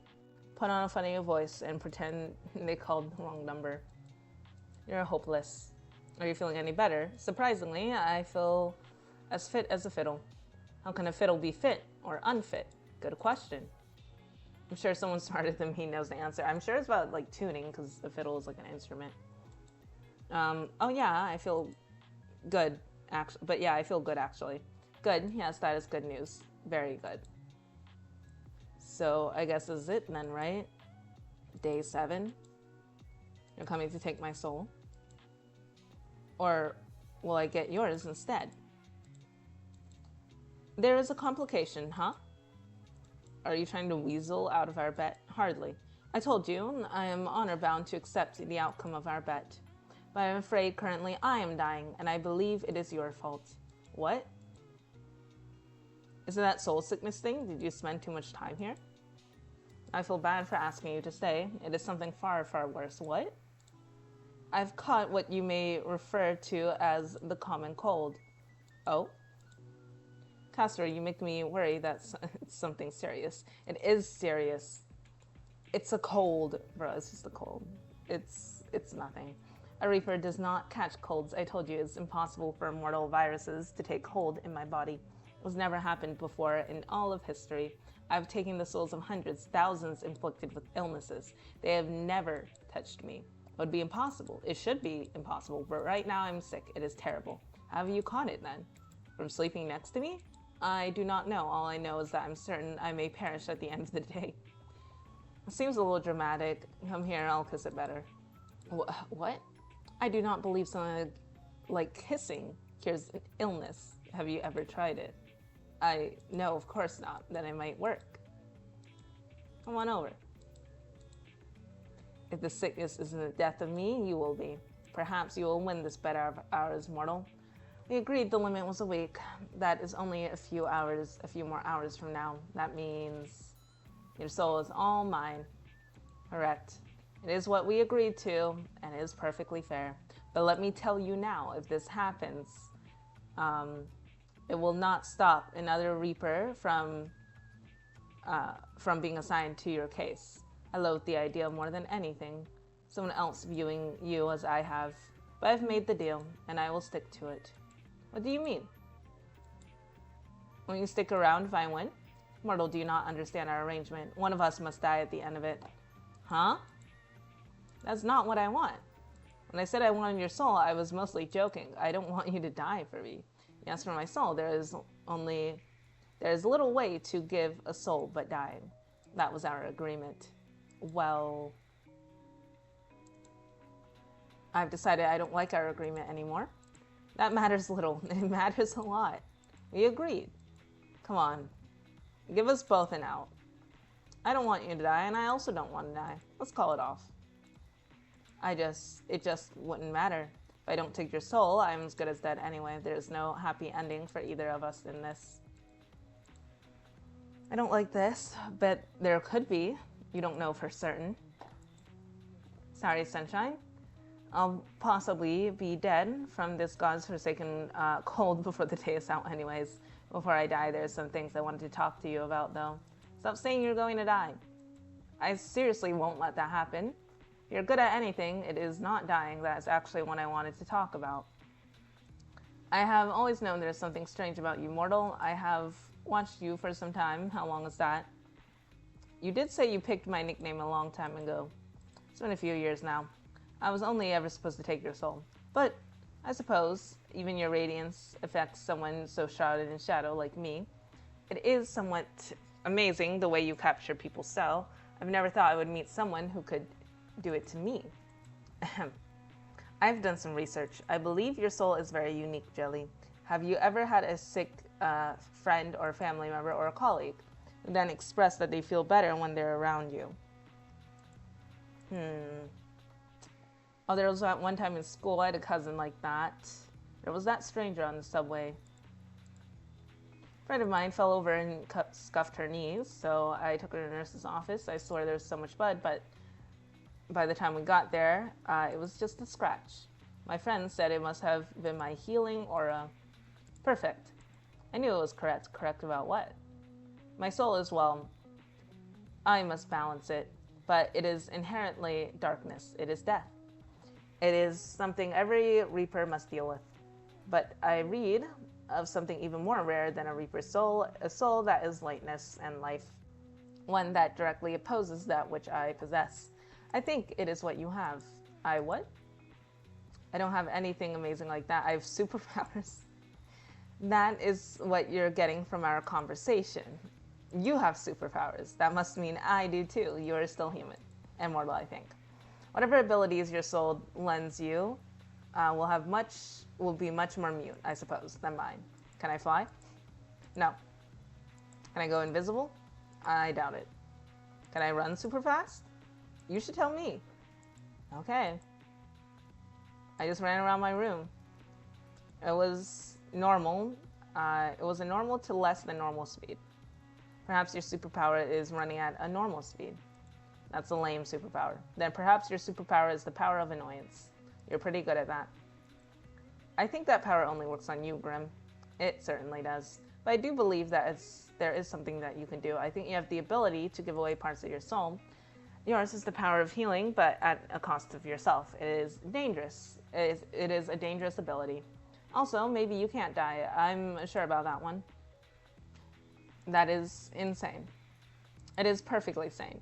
Put on a funny voice and pretend they called the wrong number. You're hopeless. Are you feeling any better? Surprisingly, I feel as fit as a fiddle. How can a fiddle be fit or unfit? Good question. I'm sure someone smarter than me knows the answer. I'm sure it's about like tuning, because a fiddle is like an instrument. Oh yeah, I feel good, actually. But yeah, I feel good, actually. Good, yes, that is good news. Very good. So I guess this is it then, right? Day 7. You're coming to take my soul? Or will I get yours instead? There is a complication, huh? Are you trying to weasel out of our bet? Hardly. I told you, I am honor-bound to accept the outcome of our bet. But I'm afraid currently I am dying, and I believe it is your fault. What? Is it that soul sickness thing? Did you spend too much time here? I feel bad for asking you to stay. It is something far, far worse. What? I've caught what you may refer to as the common cold. Oh? Castor, you make me worry that it's something serious. It is serious. It's a cold, bro. It's just a cold. It's nothing. A Reaper does not catch colds. I told you it's impossible for mortal viruses to take hold in my body. It was never happened before in all of history. I've taken the souls of hundreds, thousands inflicted with illnesses. They have never touched me. It would be impossible. It should be impossible, but right now I'm sick. It is terrible. How have you caught it then? From sleeping next to me? I do not know. All I know is that I'm certain I may perish at the end of the day. It seems a little dramatic. Come here, I'll kiss it better. What? I do not believe something like kissing cures an illness. Have you ever tried it? No, of course not. Then it might work. Come on over. If the sickness isn't the death of me, you will be. Perhaps you will win this bet of ours, mortal. We agreed the limit was a week. That is only a few more hours from now. That means your soul is all mine. Correct. It is what we agreed to, and it is perfectly fair. But let me tell you now, if this happens, it will not stop another Reaper from being assigned to your case. I loathe the idea more than anything. Someone else viewing you as I have. But I've made the deal, and I will stick to it. What do you mean? Will you stick around if I win? Mortal, do you not understand our arrangement? One of us must die at the end of it. Huh? That's not what I want. When I said I wanted your soul, I was mostly joking. I don't want you to die for me. Yes, for my soul, there is little way to give a soul but dying. That was our agreement. Well, I've decided I don't like our agreement anymore. That matters little. It matters a lot. We agreed. Come on. Give us both an out. I don't want you to die, and I also don't want to die. Let's call it off. It just wouldn't matter. If I don't take your soul, I'm as good as dead anyway. There's no happy ending for either of us in this. I don't like this, but there could be. You don't know for certain. Sorry, Sunshine. I'll possibly be dead from this God's forsaken cold before the day is out anyways. Before I die, there's some things I wanted to talk to you about, though. Stop saying you're going to die. I seriously won't let that happen. If you're good at anything, it is not dying. That's actually what I wanted to talk about. I have always known there's something strange about you, mortal. I have watched you for some time. How long is that? You did say you picked my nickname a long time ago. It's been a few years now. I was only ever supposed to take your soul. But I suppose even your radiance affects someone so shrouded in shadow like me. It is somewhat amazing the way you capture people's cell. I've never thought I would meet someone who could do it to me. I've done some research. I believe your soul is very unique, Jelly. Have you ever had a sick friend or family member or a colleague who then express that they feel better when they're around you? Oh, there was that one time in school, I had a cousin like that. There was that stranger on the subway. A friend of mine fell over and scuffed her knees, so I took her to the nurse's office. I swore there was so much blood, but by the time we got there, it was just a scratch. My friend said it must have been my healing aura. Perfect. I knew it was correct. Correct about what? My soul is, well, I must balance it, but it is inherently darkness. It is death. It is something every Reaper must deal with. But I read of something even more rare than a Reaper's soul, a soul that is lightness and life, one that directly opposes that which I possess. I think it is what you have. I what? I don't have anything amazing like that. I have superpowers. That is what you're getting from our conversation. You have superpowers. That must mean I do too. You are still human and mortal, I think. Whatever abilities your soul lends you will be much more mute, I suppose, than mine. Can I fly? No. Can I go invisible? I doubt it. Can I run super fast? You should tell me. Okay. I just ran around my room. It was normal. It was a normal to less than normal speed. Perhaps your superpower is running at a normal speed. That's a lame superpower. Then perhaps your superpower is the power of annoyance. You're pretty good at that. I think that power only works on you, Grim. It certainly does. But I do believe that there is something that you can do. I think you have the ability to give away parts of your soul. Yours is the power of healing, but at a cost of yourself. It is dangerous. It is a dangerous ability. Also, maybe you can't die. I'm sure about that one. That is insane. It is perfectly sane.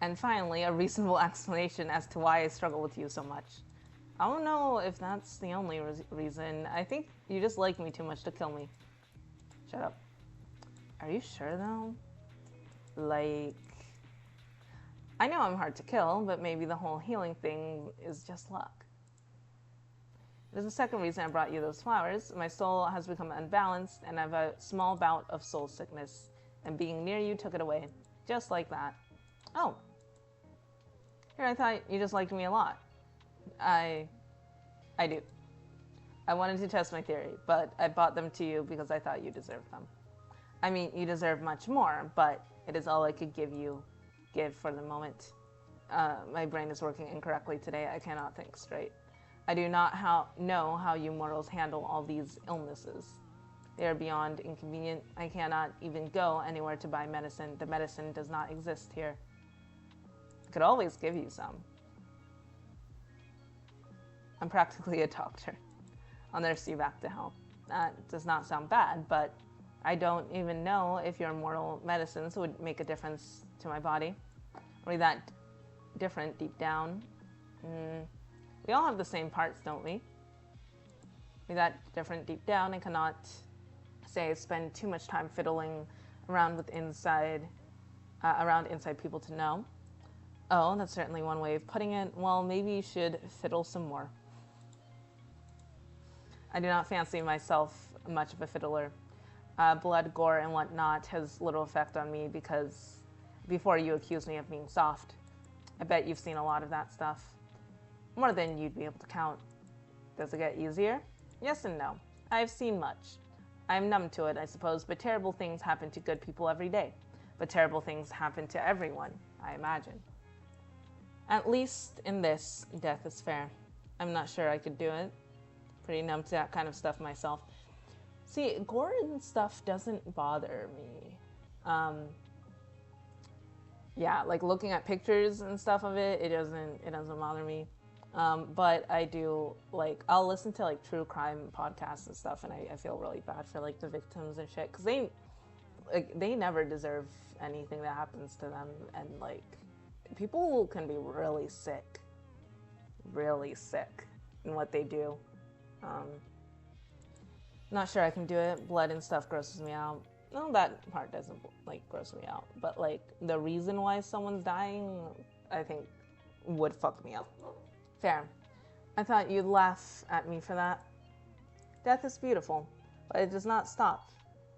And finally, a reasonable explanation as to why I struggle with you so much. I don't know if that's the only reason. I think you just like me too much to kill me. Shut up. Are you sure, though? Like... I know I'm hard to kill, but maybe the whole healing thing is just luck. It is the second reason I brought you those flowers. My soul has become unbalanced, and I have a small bout of soul sickness. And being near you took it away. Just like that. Oh. Here, I thought you just liked me a lot. I do. I wanted to test my theory, but I bought them to you because I thought you deserved them. I mean, you deserve much more, but it is all I could give for the moment. My brain is working incorrectly today. I cannot think straight. I do not know how you mortals handle all these illnesses. They are beyond inconvenient. I cannot even go anywhere to buy medicine. The medicine does not exist here. I could always give you some. I'm practically a doctor. I'll nurse you back to health. That does not sound bad, but I don't even know if your mortal medicines would make a difference to my body. Are we that different deep down? We all have the same parts, don't we? Are we that different deep down? I cannot say I spend too much time fiddling around with inside people to know. Oh, that's certainly one way of putting it. Well, maybe you should fiddle some more. I do not fancy myself much of a fiddler. Blood, gore, and whatnot has little effect on me because before you accuse me of being soft. I bet you've seen a lot of that stuff. More than you'd be able to count. Does it get easier? Yes and no. I've seen much. I'm numb to it, I suppose, but terrible things happen to good people every day. But terrible things happen to everyone, I imagine. At least in this, death is fair. I'm not sure I could do it. Pretty numb to that kind of stuff myself. See, gore and stuff doesn't bother me. Yeah, like looking at pictures and stuff of it, it doesn't bother me. But I do, like, I'll listen to like true crime podcasts and stuff, and I feel really bad for like the victims and shit, because they never deserve anything that happens to them, and like people can be really sick in what they do. Not sure I can do it. Blood and stuff grosses me out. No, that part doesn't like gross me out, but like the reason why someone's dying, I think would fuck me up. Fair. I thought you'd laugh at me for that. Death is beautiful, but it does not stop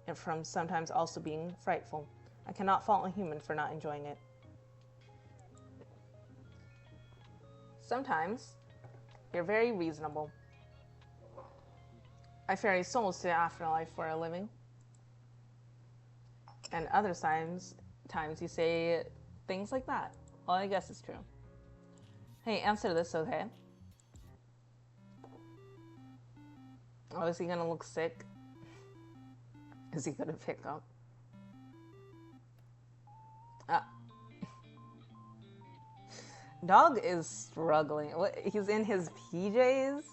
it from sometimes also being frightful. I cannot fault a human for not enjoying it. Sometimes you're very reasonable. I ferry souls to the afterlife for a living. And other times you say things like that. Well, I guess it's true. Hey, answer this, okay? Oh, is he gonna look sick? Is he gonna pick up? Dog is struggling. What? He's in his PJs?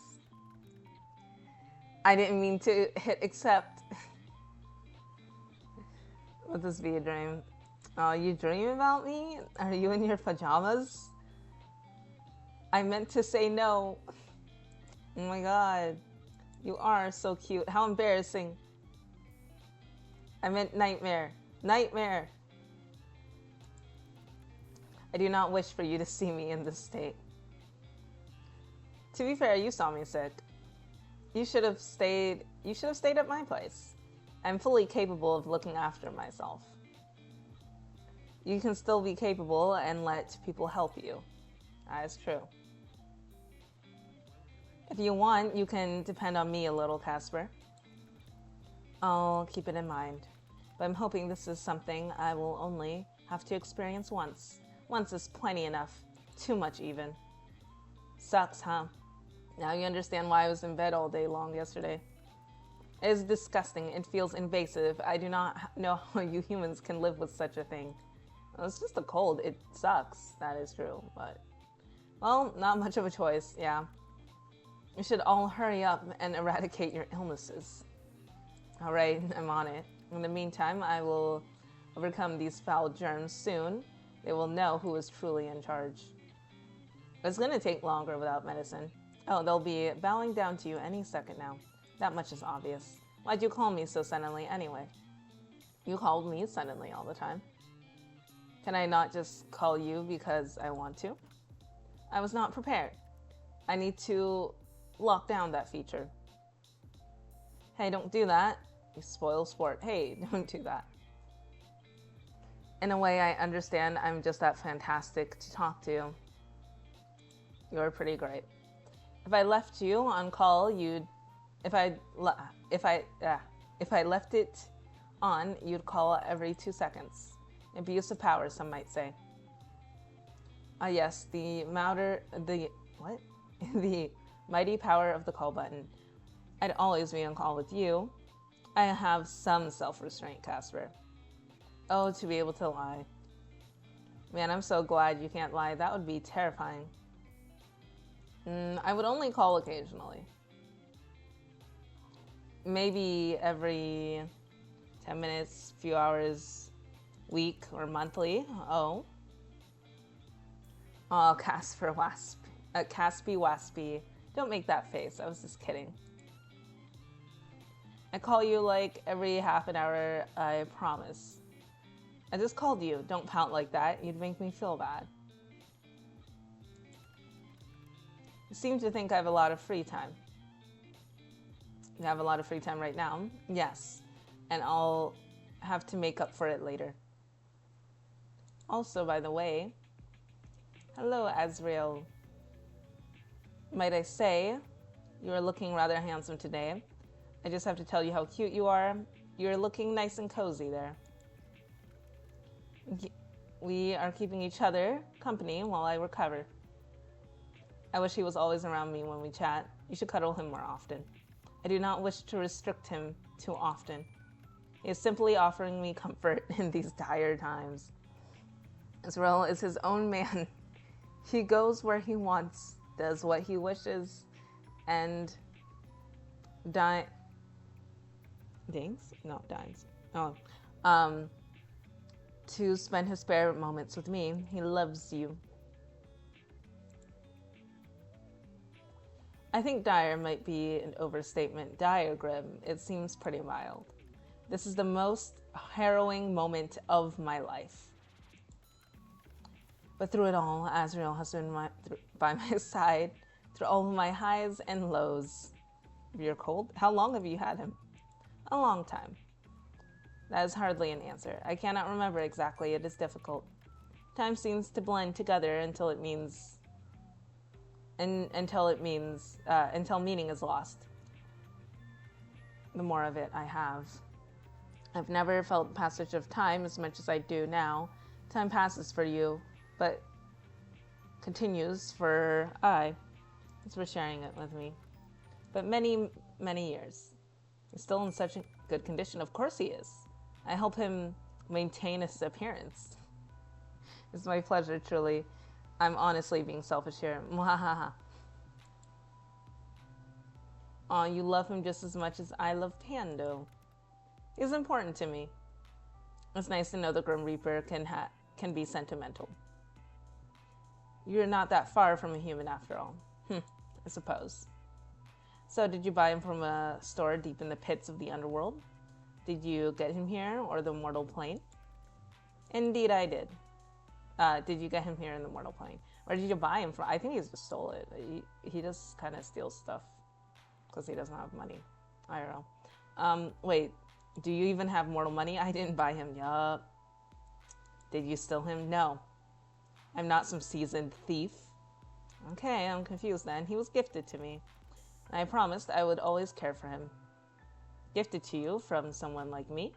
I didn't mean to hit accept. Would this be a dream? Oh, you dream about me? Are you in your pajamas? I meant to say no. Oh my god. You are so cute. How embarrassing. I meant nightmare. Nightmare. I do not wish for you to see me in this state. To be fair, you saw me sick. You should have stayed at my place. I'm fully capable of looking after myself. You can still be capable and let people help you. That is true. If you want, you can depend on me a little, Casper. I'll keep it in mind. But I'm hoping this is something I will only have to experience once. Once is plenty enough. Too much even. Sucks, huh? Now you understand why I was in bed all day long yesterday. It is disgusting. It feels invasive. I do not know how you humans can live with such a thing. Well, it's just a cold. It sucks. That is true. But, well, not much of a choice. Yeah. You should all hurry up and eradicate your illnesses. All right, I'm on it. In the meantime, I will overcome these foul germs soon. They will know who is truly in charge. It's going to take longer without medicine. Oh, they'll be bowing down to you any second now. That much is obvious. Why'd you call me so suddenly anyway? You called me suddenly all the time. Can I not just call you because I want to? I was not prepared. I need to lock down that feature. Hey, don't do that. You spoil sport. Hey, don't do that. In a way, I understand I'm just that fantastic to talk to. You're pretty great. If I left you on call, if I left it on, you'd call every 2 seconds. Abuse of power, some might say. Yes, the mighty power of the call button. I'd always be on call with you. I have some self-restraint, Casper. Oh, to be able to lie. Man, I'm so glad you can't lie. That would be terrifying. I would only call occasionally. Maybe every 10 minutes, few hours, week, or monthly. Oh. Oh, Casper Wasp. Caspy Waspy. Don't make that face. I was just kidding. I call you like every half an hour, I promise. I just called you. Don't pout like that. You'd make me feel bad. You seem to think I have a lot of free time. You have a lot of free time right now? Yes. And I'll have to make up for it later. Also, by the way, hello, Azrael. Might I say, you are looking rather handsome today. I just have to tell you how cute you are. You're looking nice and cozy there. We are keeping each other company while I recover. I wish he was always around me when we chat. You should cuddle him more often. I do not wish to restrict him too often. He is simply offering me comfort in these dire times. Azrael is his own man. He goes where he wants, does what he wishes, and to spend his spare moments with me. He loves you. I think dire might be an overstatement. Diagram, it seems pretty mild. This is the most harrowing moment of my life. But through it all, Azrael has been by my side through all of my highs and lows. You're cold? How long have you had him? A long time. That is hardly an answer. I cannot remember exactly. It is difficult. Time seems to blend together until meaning is lost. The more of it I have. I've never felt the passage of time as much as I do now. Time passes for you, but continues for I. Thanks for sharing it with me. But many, many years. He's still in such a good condition. Of course he is. I help him maintain his appearance. It's my pleasure, truly. I'm honestly being selfish here. Mwahaha. Aw, you love him just as much as I love Pando. He's important to me. It's nice to know the Grim Reaper can be sentimental. You're not that far from a human after all. I suppose. So did you buy him from a store deep in the pits of the underworld? Did you get him here, or the mortal plane? Indeed I did. Did you get him here in the mortal plane? Where did you buy him from? I think he's just stole it. He just kind of steals stuff because he doesn't have money. I don't know. Wait, do you even have mortal money? I didn't buy him. Yup. Did you steal him? No. I'm not some seasoned thief. Okay, I'm confused then. He was gifted to me. And I promised I would always care for him. Gifted to you from someone like me?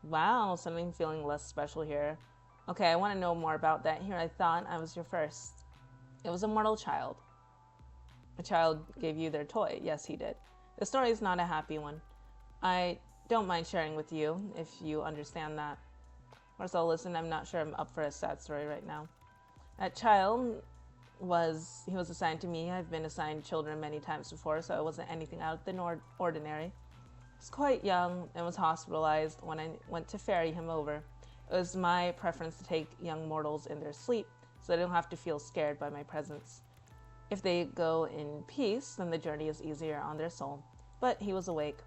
Wow, something feeling less special here. Okay, I want to know more about that. Here, I thought I was your first. It was a mortal child. A child gave you their toy. Yes, he did. The story is not a happy one. I don't mind sharing with you, if you understand that. Of course, I'll listen. I'm not sure I'm up for a sad story right now. That child he was assigned to me. I've been assigned children many times before, so it wasn't anything out of the ordinary. He was quite young and was hospitalized when I went to ferry him over. It was my preference to take young mortals in their sleep, so they don't have to feel scared by my presence. If they go in peace, then the journey is easier on their soul. But he was awake.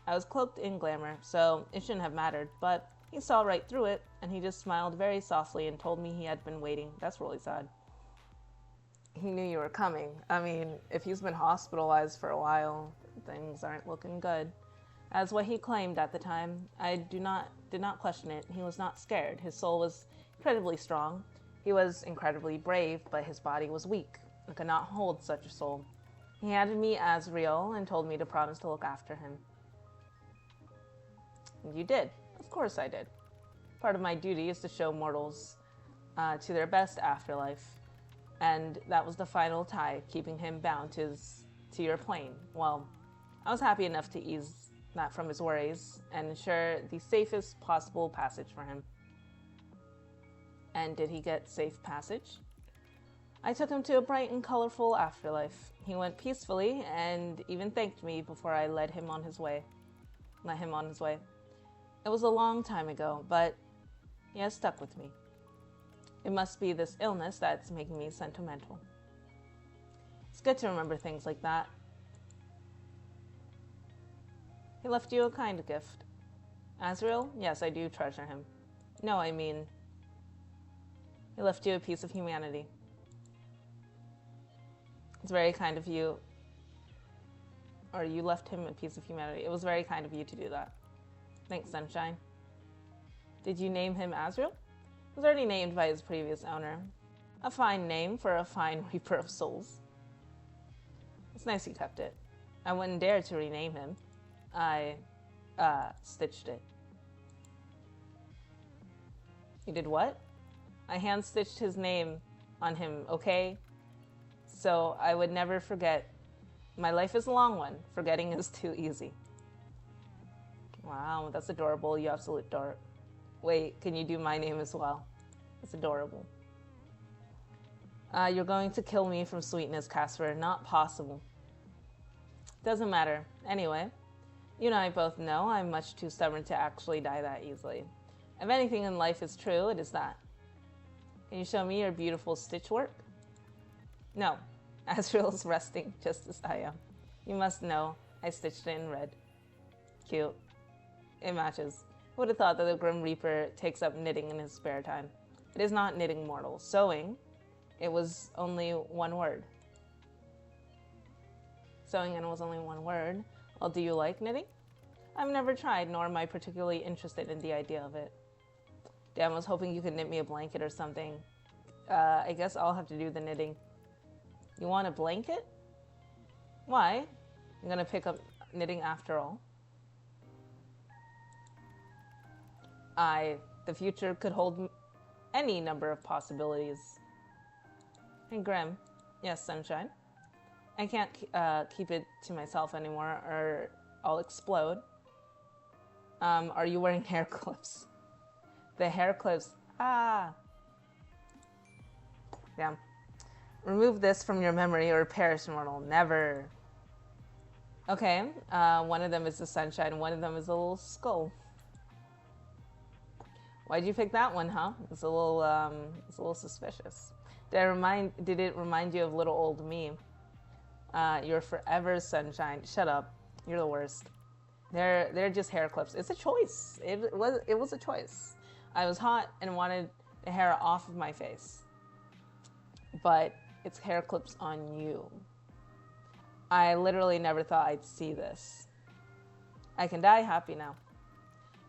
I was cloaked in glamour, so it shouldn't have mattered, but he saw right through it, and he just smiled very softly and told me he had been waiting. That's really sad. He knew you were coming. I mean, if he's been hospitalized for a while, things aren't looking good. As what he claimed at the time, I did not question it. He was not scared. His soul was incredibly strong. He was incredibly brave, but his body was weak and could not hold such a soul. He handed me Azrael and told me to promise to look after him. And you did. Of course I did. Part of my duty is to show mortals to their best afterlife. And that was the final tie, keeping him bound to your plane. Well, I was happy enough to ease that from his worries and ensure the safest possible passage for him. And did he get safe passage? I took him to a bright and colorful afterlife. He went peacefully and even thanked me before I let him on his way. It was a long time ago, but he has stuck with me. It must be this illness that's making me sentimental. It's good to remember things like that. He left you a kind gift. Azrael? Yes, I do treasure him. No, I mean, he left you a piece of humanity. It's very kind of you. Or you left him a piece of humanity. It was very kind of you to do that. Thanks, Sunshine. Did you name him Azrael? He was already named by his previous owner. A fine name for a fine Reaper of Souls. It's nice you kept it. I wouldn't dare to rename him. I, stitched it. You did what? I hand-stitched his name on him, okay? So I would never forget. My life is a long one. Forgetting is too easy. Wow, that's adorable, you absolute dork. Wait, can you do my name as well? It's adorable. You're going to kill me from sweetness, Casper. Not possible. Doesn't matter. Anyway, you and I both know I'm much too stubborn to actually die that easily. If anything in life is true, it is that. Can you show me your beautiful stitch work? No. Azrael's resting just as I am. You must know, I stitched it in red. Cute. It matches. Who would have thought that the Grim Reaper takes up knitting in his spare time? It is not knitting, mortal. Sewing, it was only one word. Sewing and it was only one word. Well, do you like knitting? I've never tried, nor am I particularly interested in the idea of it. Damn, I was hoping you could knit me a blanket or something. I guess I'll have to do the knitting. You want a blanket? Why? I'm gonna pick up knitting after all. The future could hold any number of possibilities. And Grim, yes, Sunshine. I can't keep it to myself anymore, or I'll explode. Are you wearing hair clips? The hair clips. Ah. Damn. Remove this from your memory or perish mortal. Never. Okay, one of them is the sunshine, one of them is a little skull. Why'd you pick that one, huh? It's a little suspicious. Did it remind you of little old me? You're forever sunshine. Shut up. You're the worst. They're just hair clips. It's a choice. It was a choice. I was hot and wanted the hair off of my face. But it's hair clips on you. I literally never thought I'd see this. I can die happy now.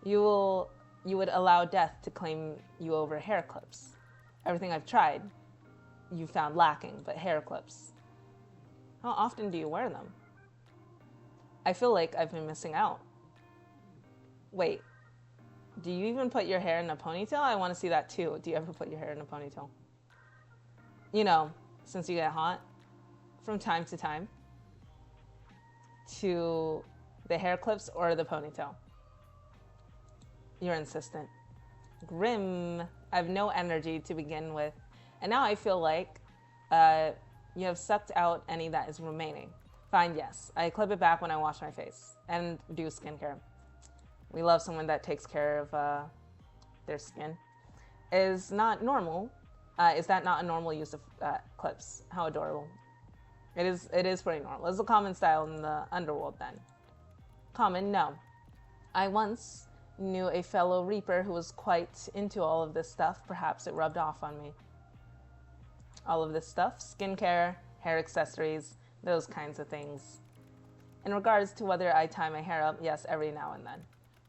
You would allow death to claim you over hair clips. Everything I've tried, you found lacking, but hair clips. How often do you wear them? I feel like I've been missing out. Wait, do you even put your hair in a ponytail? I want to see that too. Do you ever put your hair in a ponytail? You know, since you get hot, from time to time, to the hair clips or the ponytail. You're insistent. Grim. I have no energy to begin with. And now I feel like you have sucked out any that is remaining. Fine, yes. I clip it back when I wash my face and do skincare. We love someone that takes care of their skin. Is not normal. Is that not a normal use of clips? How adorable. It is pretty normal. It's a common style in the underworld then. Common? No. I once knew a fellow reaper who was quite into all of this stuff. Perhaps it rubbed off on me. All of this stuff, skincare, hair accessories, those kinds of things. In regards to whether I tie my hair up, yes, every now and then.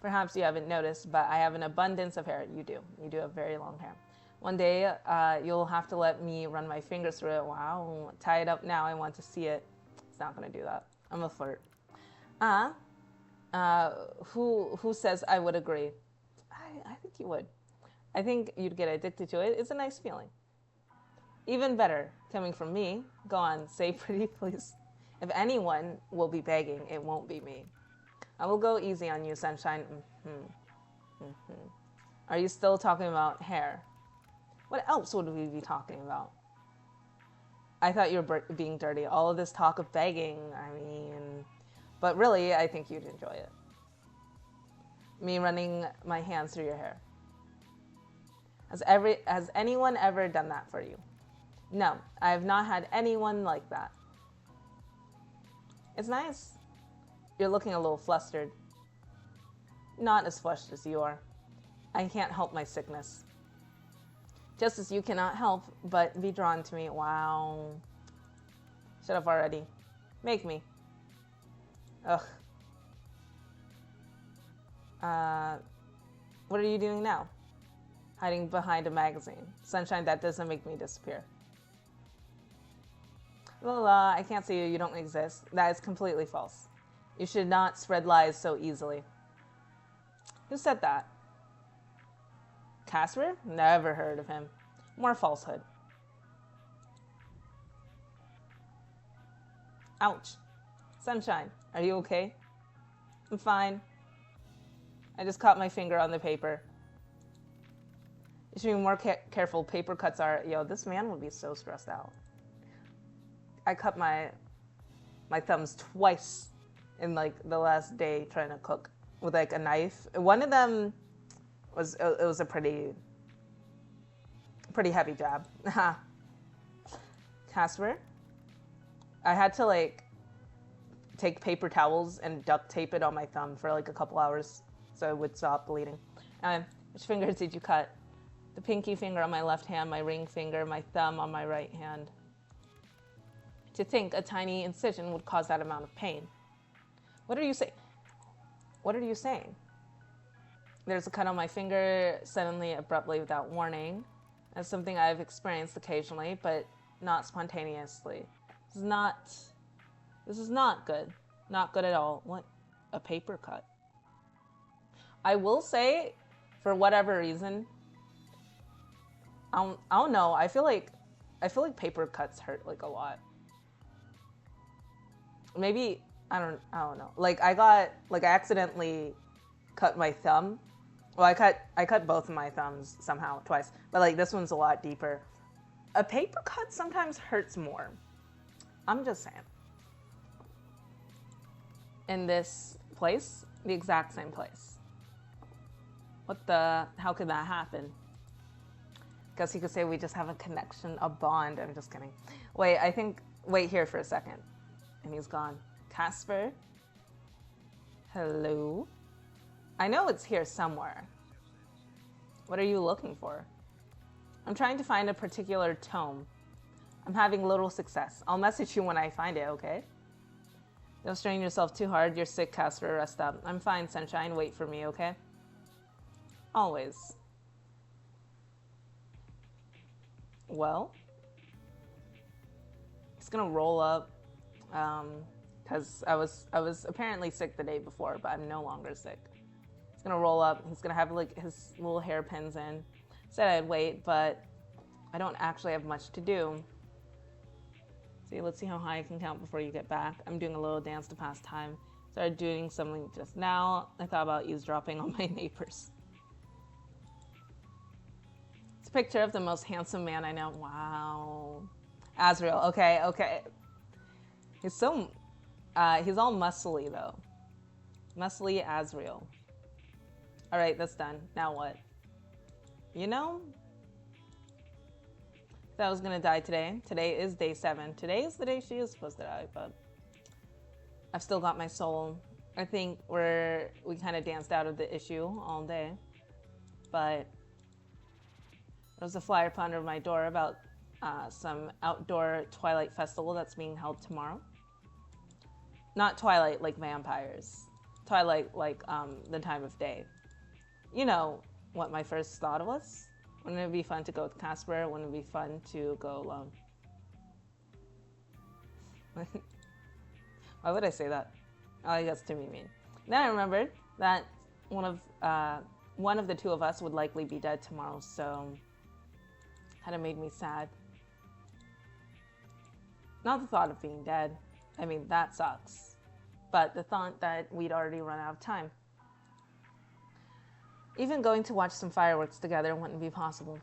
Perhaps you haven't noticed, but I have an abundance of hair. You do. You do have very long hair. One day, you'll have to let me run my fingers through it. Wow, tie it up now. I want to see it. It's not going to do that. I'm a flirt. Who says I would agree? I think you would. I think you'd get addicted to it. It's a nice feeling. Even better, coming from me. Go on, say pretty please. If anyone will be begging, it won't be me. I will go easy on you, sunshine. Are you still talking about hair? What else would we be talking about? I thought you were being dirty. All of this talk of begging, I mean... But really, I think you'd enjoy it. Me running my hands through your hair. Has anyone ever done that for you? No, I have not had anyone like that. It's nice. You're looking a little flustered. Not as flushed as you are. I can't help my sickness. Just as you cannot help but be drawn to me. Wow. Shut up already. Make me. Ugh. What are you doing now? Hiding behind a magazine. Sunshine, that doesn't make me disappear. Well, I can't see you. You don't exist. That is completely false. You should not spread lies so easily. Who said that? Casper? Never heard of him. More falsehood. Ouch. Sunshine, are you okay? I'm fine. I just caught my finger on the paper. You should be more careful. Paper cuts are... Yo, this man would be so stressed out. I cut my thumbs twice in like the last day trying to cook with like a knife. One of them was a pretty heavy jab. Casper, I had to like take paper towels and duct tape it on my thumb for like a couple hours so it would stop bleeding. Which fingers did you cut? The pinky finger on my left hand, my ring finger, my thumb on my right hand. To think a tiny incision would cause that amount of pain. What are you saying? What are you saying? There's a cut on my finger suddenly, abruptly, without warning. That's something I've experienced occasionally, but not spontaneously. This is not good. Not good at all. What? A paper cut. I will say, for whatever reason, I don't know. I feel like paper cuts hurt like a lot. Maybe I don't know. Like I accidentally cut my thumb. Well, I cut both of my thumbs somehow twice, but like this one's a lot deeper. A paper cut sometimes hurts more. I'm just saying. In this place, the exact same place. How could that happen? Guess you could say we just have a connection, a bond. I'm just kidding. Wait here for a second. And he's gone. Casper? Hello? I know it's here somewhere. What are you looking for? I'm trying to find a particular tome. I'm having little success. I'll message you when I find it, okay? Don't strain yourself too hard. You're sick, Casper. Rest up. I'm fine, Sunshine. Wait for me, okay? Always. Well, he's gonna roll up, because I was apparently sick the day before, but I'm no longer sick. He's gonna roll up. He's gonna have like his little hairpins in. Said I'd wait, but I don't actually have much to do. See, let's see how high I can count before you get back. I'm doing a little dance to pass time. Started doing something just now. I thought about eavesdropping on my neighbors. It's a picture of the most handsome man I know. Wow. Azrael. Okay. He's so, he's all muscly though. Muscly Azrael. All right, that's done. Now what? You know, that I was gonna die today. Today is day 7. Today is the day she is supposed to die, but I've still got my soul. I think we kind of danced out of the issue all day, but there was a flyer put under my door about some outdoor Twilight festival that's being held tomorrow. Not Twilight like vampires. Twilight like the time of day. You know what my first thought was? Wouldn't it be fun to go with Casper? Wouldn't it be fun to go alone? Why would I say that? Oh, I guess to be mean. Then I remembered that one of the two of us would likely be dead tomorrow, so kind of made me sad. Not the thought of being dead. I mean, that sucks. But the thought that we'd already run out of time. Even going to watch some fireworks together wouldn't be possible.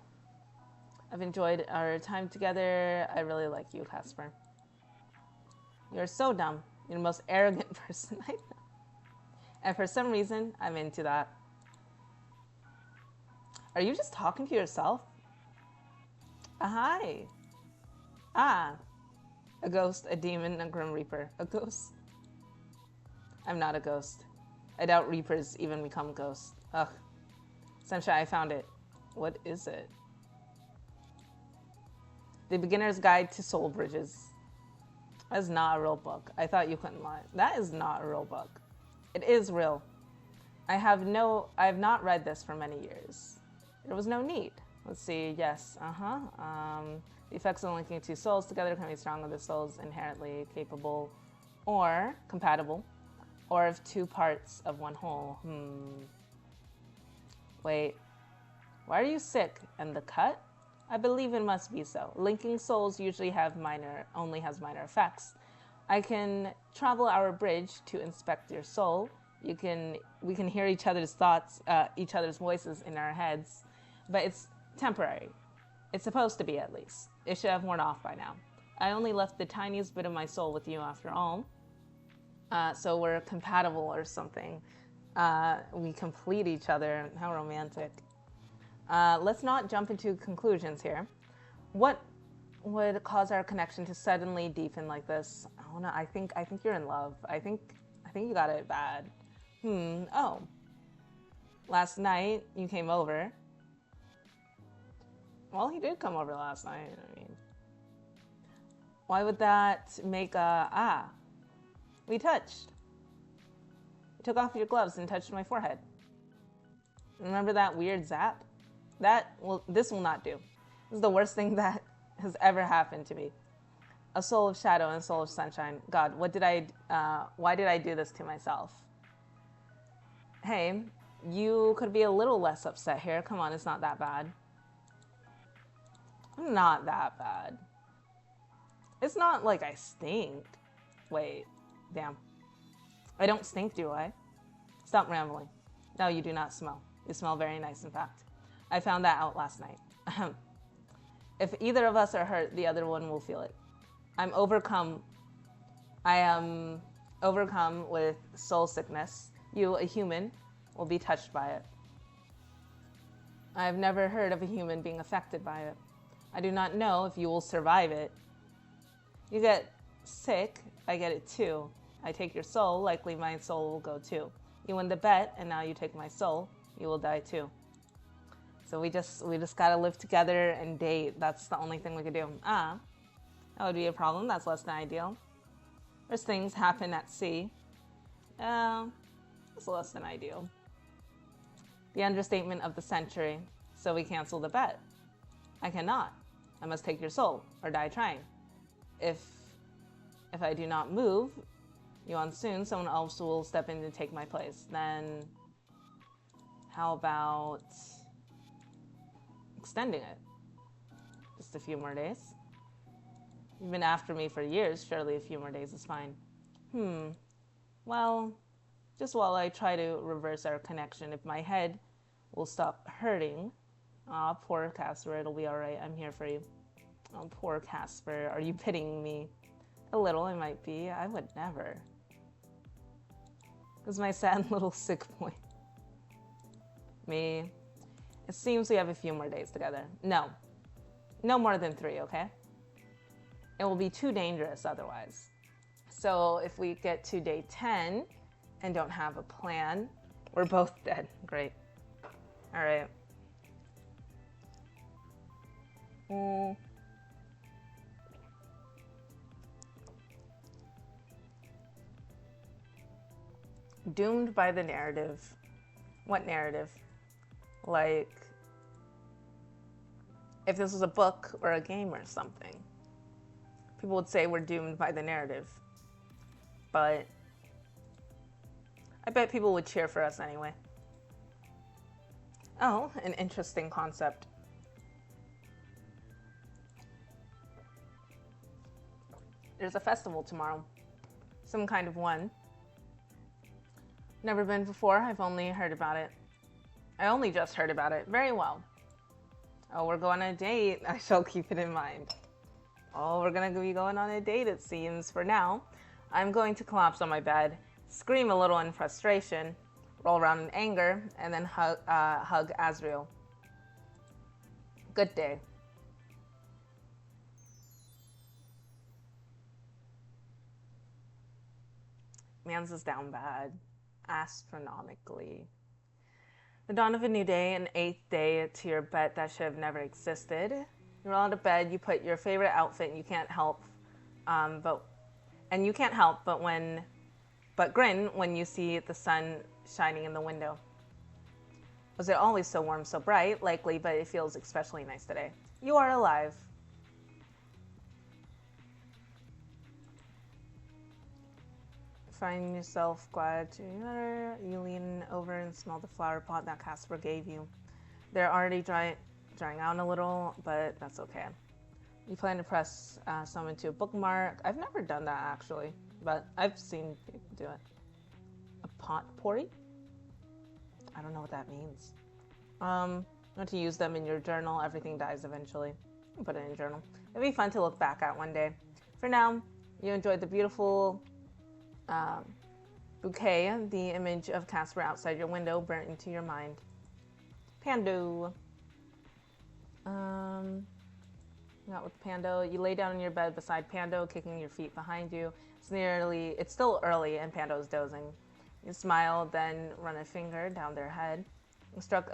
I've enjoyed our time together. I really like you, Casper. You're so dumb. You're the most arrogant person I know. And for some reason, I'm into that. Are you just talking to yourself? Hi. Ah. A ghost, a demon, a grim reaper. A ghost? I'm not a ghost. I doubt reapers even become ghosts. Ugh. Sunshine, I found it. What is it? The Beginner's Guide to Soul Bridges. That is not a real book. I thought you couldn't lie. That is not a real book. It is real. I have not read this for many years. There was no need. Let's see. Yes. The effects of linking two souls together can be strong with the souls inherently capable or compatible, or of two parts of one whole. Wait, why are you sick? And the cut? I believe it must be so. Linking souls usually only has minor effects. I can travel our bridge to inspect your soul. We can hear each other's thoughts, each other's voices in our heads, but it's temporary. It's supposed to be, at least. It should have worn off by now. I only left the tiniest bit of my soul with you after all. So we're compatible or something. We complete each other. How romantic. Let's not jump into conclusions here. What would cause our connection to suddenly deepen like this? Oh no, I think you're in love. I think you got it bad. Oh. Last night you came over. Well, he did come over last night. I mean, why would that make we touched. You took off your gloves and touched my forehead. Remember that weird zap? This will not do. This is the worst thing that has ever happened to me. A soul of shadow and a soul of sunshine. God, why did I do this to myself? Hey, you could be a little less upset here. Come on, it's not that bad. I'm not that bad. It's not like I stink. Wait, damn. I don't stink, do I? Stop rambling. No, you do not smell. You smell very nice, in fact. I found that out last night. If either of us are hurt, the other one will feel it. I am overcome with soul sickness. You, a human, will be touched by it. I have never heard of a human being affected by it. I do not know if you will survive it. You get sick, I get it too. I take your soul, likely my soul will go too. You win the bet, and now you take my soul, you will die too. So we just gotta live together and date. That's the only thing we could do. That would be a problem. That's less than ideal. There's things happen at sea. That's less than ideal. The understatement of the century. So we cancel the bet. I cannot. I must take your soul or die trying. If I do not move you on soon, someone else will step in to take my place. Then how about extending it? Just a few more days. You've been after me for years. Surely a few more days is fine. Well, just while I try to reverse our connection, if my head will stop hurting. Aw, poor Casper, it'll be alright. I'm here for you. Oh, poor Casper. Are you pitying me? A little, I might be. I would never. This is my sad little sick boy. Me. It seems we have a few more days together. No. No more than 3, okay? It will be too dangerous otherwise. So if we get to day 10 and don't have a plan, we're both dead. Great. All right. Doomed by the narrative. What narrative? Like, if this was a book or a game or something, people would say we're doomed by the narrative. But I bet people would cheer for us anyway. Oh, an interesting concept. There's a festival tomorrow. Some kind of one. Never been before. I've only heard about it. I only just heard about it. Very well. Oh, we're going on a date. I shall keep it in mind. Oh, we're gonna be going on a date, it seems. For now, I'm going to collapse on my bed, scream a little in frustration, roll around in anger, and then hug Azrael. Good day. Mans is down bad. Astronomically. The dawn of a new day, an 8th day to your bet that should have never existed. You roll out of bed, you put your favorite outfit, and you can't help but grin when you see the sun shining in the window. Was it always so warm, so bright? Likely, but it feels especially nice today. You are alive. Find yourself glad to you lean over and smell the flower pot that Casper gave you. They're already drying out a little, but that's okay. You plan to press some into a bookmark. I've never done that actually, but I've seen people do it. A potpourri? I don't know what that means. Want to use them in your journal. Everything dies eventually. You put it in your journal. It'd be fun to look back at one day. For now, you enjoyed the beautiful bouquet, the image of Casper outside your window burnt into your mind. Pando. Not with Pando. You lay down in your bed beside Pando, kicking your feet behind you. It's still early and Pando's dozing. You smile, then run a finger down their head. You're struck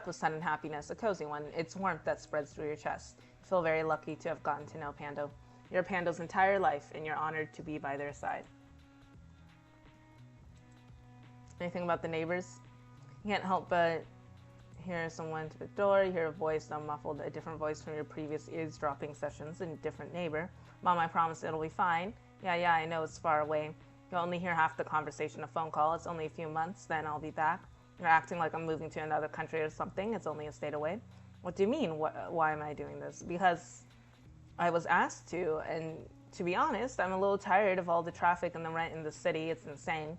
with sudden happiness, a cozy one. It's warmth that spreads through your chest. You feel very lucky to have gotten to know Pando. You're Pando's entire life, and you're honored to be by their side. Anything about the neighbors? You can't help but hear someone to the door. You hear a voice, muffled, a different voice from your previous eavesdropping sessions, and a different neighbor. Mom, I promise it'll be fine. Yeah, I know it's far away. You'll only hear half the conversation, a phone call. It's only a few months, then I'll be back. You're acting like I'm moving to another country or something. It's only a state away. What do you mean? Why am I doing this? Because I was asked to, and to be honest, I'm a little tired of all the traffic and the rent in the city. It's insane.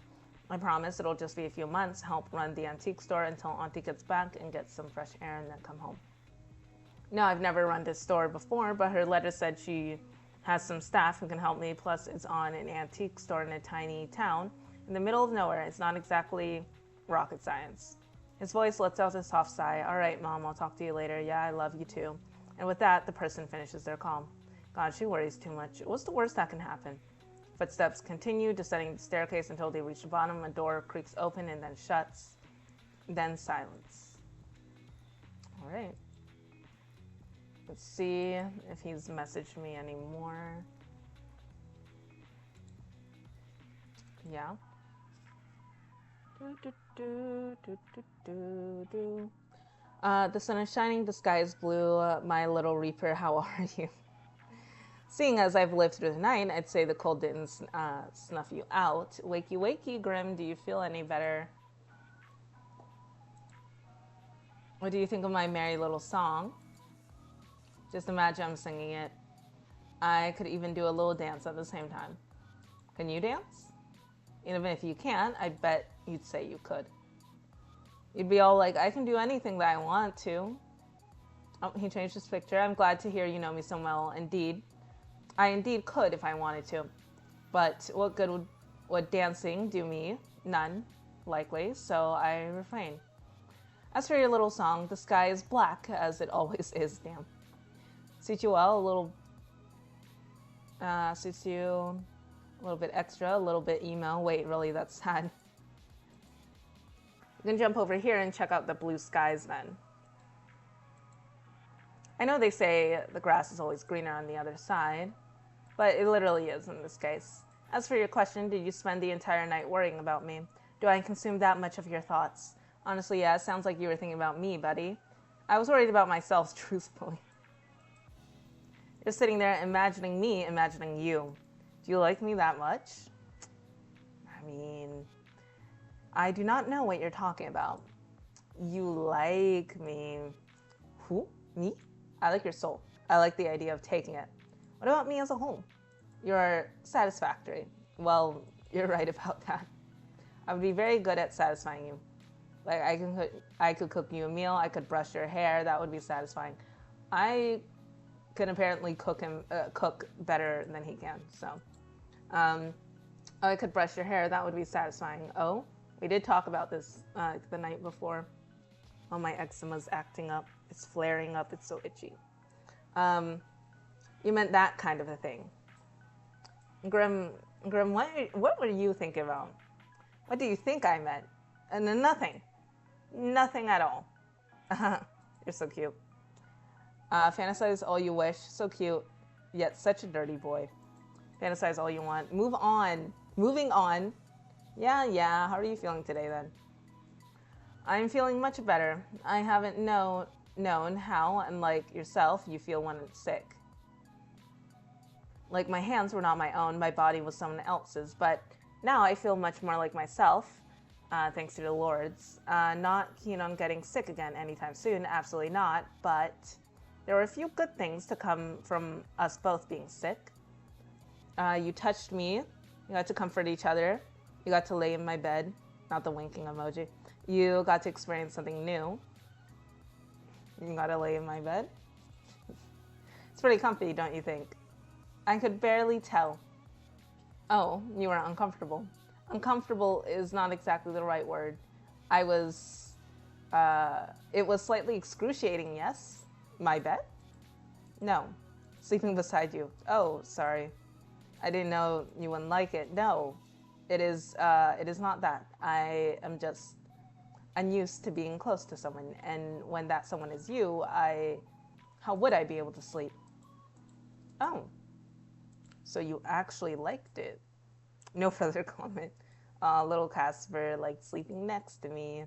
I promise it'll just be a few months, help run the antique store until Auntie gets back and gets some fresh air and then come home. No, I've never run this store before, but her letter said she has some staff who can help me, plus it's on an antique store in a tiny town in the middle of nowhere. It's not exactly rocket science. His voice lets out a soft sigh. All right, Mom, I'll talk to you later. Yeah, I love you too. And with that, the person finishes their call. God, she worries too much. What's the worst that can happen? Footsteps continue, descending the staircase until they reach the bottom. A door creaks open and then shuts. Then silence. All right. Let's see if he's messaged me anymore. Yeah. The sun is shining, the sky is blue. My little reaper, how are you? Seeing as I've lived through the night, I'd say the cold didn't snuff you out. Wakey, wakey, Grim, do you feel any better? What do you think of my merry little song? Just imagine I'm singing it. I could even do a little dance at the same time. Can you dance? Even if you can't, I bet you'd say you could. You'd be all like, I can do anything that I want to. Oh, he changed his picture. I'm glad to hear you know me so well. Indeed. I indeed could if I wanted to. But what good would dancing do me? None, likely, so I refrain. As for your little song, the sky is black, as it always is, damn. Suits you well, suits you a little bit extra, a little bit emo. Wait, really, that's sad. You can jump over here and check out the blue skies then. I know they say the grass is always greener on the other side, but it literally is in this case. As for your question, did you spend the entire night worrying about me? Do I consume that much of your thoughts? Honestly, yeah, it sounds like you were thinking about me, buddy. I was worried about myself, truthfully. You're sitting there imagining me, imagining you. Do you like me that much? I mean, I do not know what you're talking about. You like me. Who? Me? I like your soul. I like the idea of taking it. What about me as a whole? You're satisfactory. Well, you're right about that. I would be very good at satisfying you. Like, I could cook you a meal. I could brush your hair. That would be satisfying. I can apparently cook better than he can. So, I could brush your hair. That would be satisfying. Oh, we did talk about this the night before. Oh, my eczema's acting up. It's flaring up. It's so itchy. You meant that kind of a thing. Grim, what were you thinking about? What do you think I meant? And then nothing. Nothing at all. You're so cute. Fantasize all you wish. So cute, yet such a dirty boy. Fantasize all you want. Move on. Moving on. Yeah. How are you feeling today then? I'm feeling much better. I haven't known how, unlike yourself, you feel when it's sick. Like my hands were not my own, my body was someone else's, but now I feel much more like myself, thanks to the Lord's. Not keen on getting sick again anytime soon, absolutely not, but there were a few good things to come from us both being sick. You touched me, you got to comfort each other, you got to lay in my bed, not the winking emoji. You got to experience something new. You got to lay in my bed. It's pretty comfy, don't you think? I could barely tell. Oh, you were uncomfortable. Uncomfortable is not exactly the right word. It was slightly excruciating, yes? My bed? No. Sleeping beside you. Oh, sorry. I didn't know you wouldn't like it. No. It is not that. I am just unused to being close to someone, and when that someone is you, how would I be able to sleep? Oh. So you actually liked it. No further comment. Little Casper liked sleeping next to me.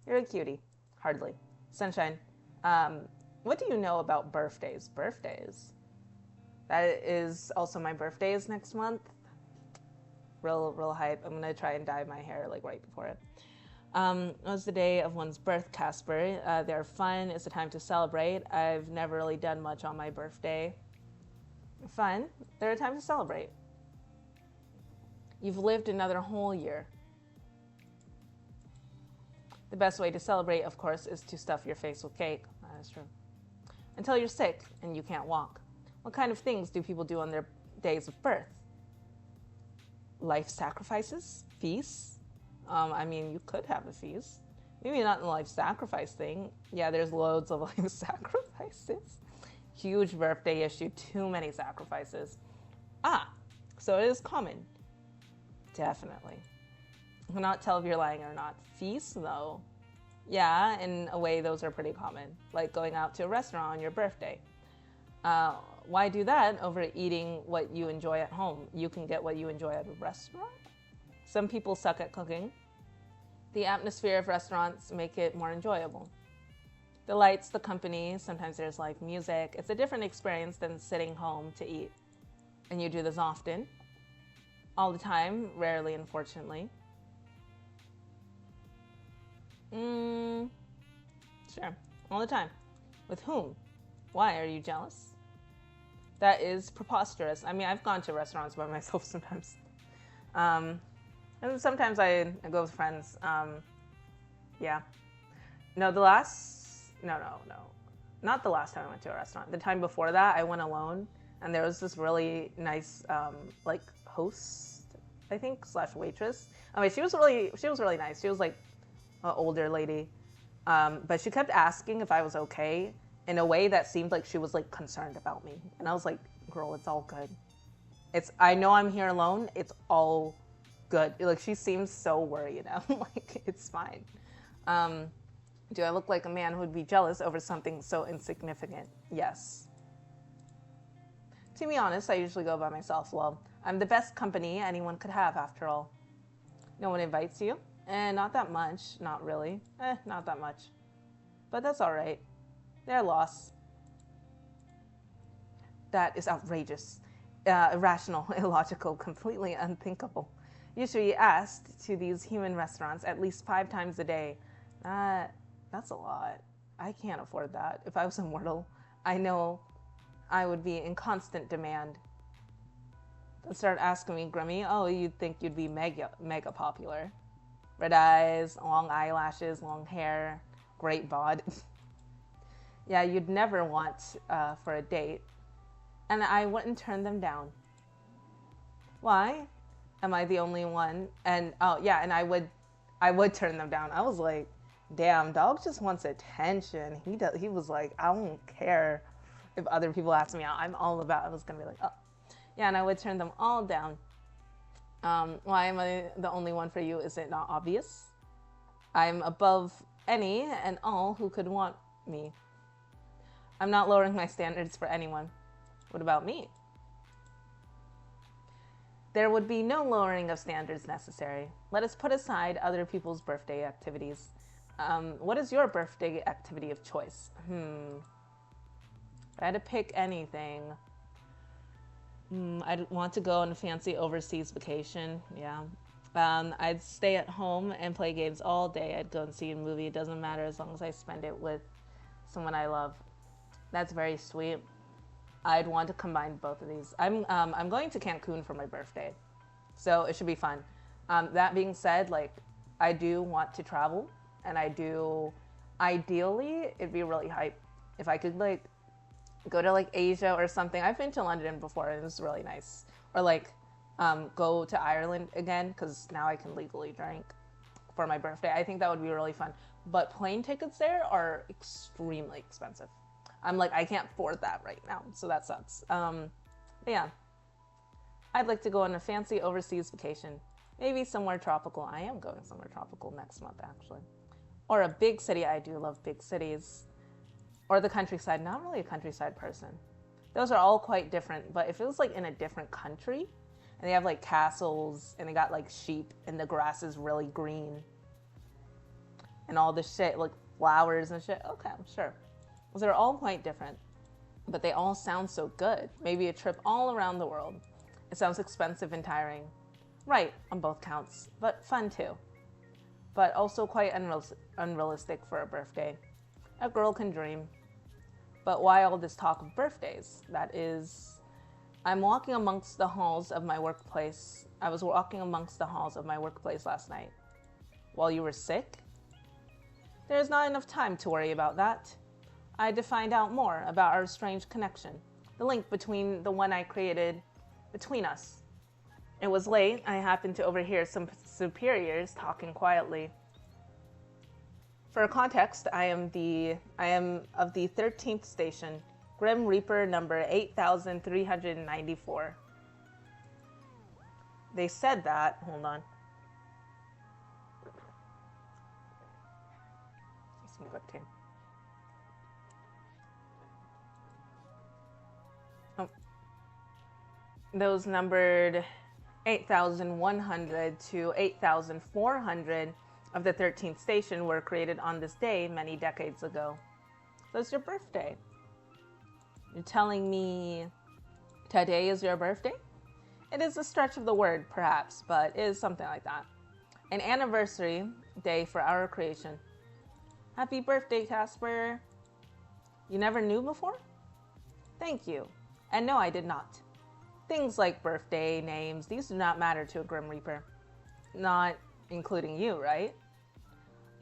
You're a cutie. Hardly. Sunshine. What do you know about birthdays? Birthdays? That is also my birthday is next month. Real hype. I'm gonna try and dye my hair like right before it. It was the day of one's birth, Casper. They're fun. It's a time to celebrate. I've never really done much on my birthday. Fun. They're a time to celebrate. You've lived another whole year. The best way to celebrate, of course, is to stuff your face with cake. That is true. until you're sick and you can't walk. What kind of things do people do on their days of birth? Life sacrifices? Feasts? I mean, you could have a feast. Maybe not the life sacrifice thing. Yeah, there's loads of life sacrifices. Huge birthday issue, too many sacrifices. So it is common. Definitely. I cannot tell if you're lying or not. Feasts, though. Yeah, in a way, those are pretty common. Like going out to a restaurant on your birthday. Why do that over eating what you enjoy at home? You can get what you enjoy at a restaurant? Some people suck at cooking. The atmosphere of restaurants make it more enjoyable. The lights, the company, sometimes there's live music. It's a different experience than sitting home to eat. And you do this often. All the time, rarely, unfortunately. Sure, all the time. With whom? Why, are you jealous? That is preposterous. I mean, I've gone to restaurants by myself sometimes. And sometimes I go with friends. Yeah. No, not the last time I went to a restaurant. The time before that, I went alone, and there was this really nice, like, host, I think, / waitress. I mean, she was really nice. She was like an older lady, but she kept asking if I was okay in a way that seemed like she was like concerned about me, and I was like, "Girl, it's all good. I know I'm here alone. It's all good." Like, she seems so worried, you know, like, it's fine. Do I look like a man who would be jealous over something so insignificant? Yes. To be honest, I usually go by myself. Well, I'm the best company anyone could have, after all. No one invites you? Not that much. Not really. Not that much. But that's all right. Their loss. That is outrageous. Irrational, illogical, completely unthinkable. You should be asked to these human restaurants at least 5 times a day. That's a lot. I can't afford that. If I was immortal, I know I would be in constant demand. They'll start asking me, Grimmy, oh, you'd think you'd be mega popular. Red eyes, long eyelashes, long hair, great bod. Yeah, you'd never want for a date. And I wouldn't turn them down. Why? Am I the only one? And oh yeah, and I would turn them down. I was like, damn, dog just wants attention. He was like, I don't care if other people ask me out. I was gonna be like, oh yeah, and I would turn them all down. Why am I the only one for you? Is it not obvious? I'm above any and all who could want me. I'm not lowering my standards for anyone. What about me? There would be no lowering of standards necessary. Let us put aside other people's birthday activities. What is your birthday activity of choice? If I had to pick anything, I'd want to go on a fancy overseas vacation. Yeah. I'd stay at home and play games all day. I'd go and see a movie. It doesn't matter as long as I spend it with someone I love. That's very sweet. I'd want to combine both of these. I'm going to Cancun for my birthday, so it should be fun. That being said, like, I do want to travel, and ideally, it'd be really hype if I could, like, go to, like, Asia or something. I've been to London before, and it was really nice. Or, like, go to Ireland again, because now I can legally drink for my birthday. I think that would be really fun. But plane tickets there are extremely expensive. I'm like, I can't afford that right now, so that sucks. But yeah, I'd like to go on a fancy overseas vacation. Maybe somewhere tropical. I am going somewhere tropical next month, actually. Or a big city. I do love big cities. Or the countryside. Not really a countryside person. Those are all quite different, but if it was like in a different country, and they have like castles, and they got like sheep, and the grass is really green, and all this shit, like flowers and shit, okay, sure. They're all quite different, but they all sound so good. Maybe a trip all around the world. It sounds expensive and tiring. Right, on both counts, but fun too. But also quite unrealistic for a birthday. A girl can dream. But why all this talk of birthdays? That is, I'm walking amongst the halls of my workplace. I was walking amongst the halls of my workplace last night. While you were sick? There's not enough time to worry about that. I had to find out more about our strange connection, the link between the one I created between us. It was late. I happened to overhear some superiors talking quietly. For context, I am of the 13th station, Grim Reaper number 8394. They said that, hold on. Some good tea. Oh. Those numbered 8,100 to 8,400 of the 13th station were created on this day many decades ago. So it's your birthday. You're telling me today is your birthday? It is a stretch of the word, perhaps, but it is something like that. An anniversary day for our creation. Happy birthday, Casper. You never knew before? Thank you. And no, I did not. Things like birthday, names, these do not matter to a Grim Reaper. Not including you, right?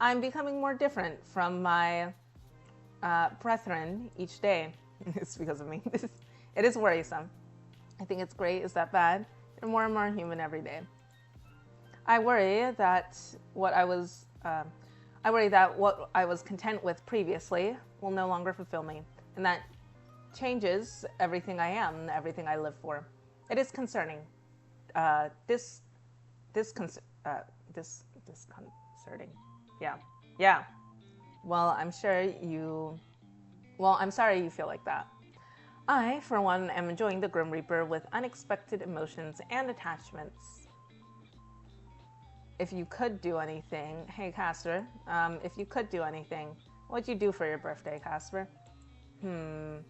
I'm becoming more different from my brethren each day. It's because of me. It is worrisome. I think it's great. Is that bad? You're more and more human every day. I worry that what I was content with previously will no longer fulfill me, and that changes everything I am and everything I live for. It is concerning. Disconcerting. Yeah. Well, I'm sorry you feel like that. I, for one, am enjoying the Grim Reaper with unexpected emotions and attachments. If you could do anything, hey Casper, if you could do anything, what'd you do for your birthday, Casper? I'm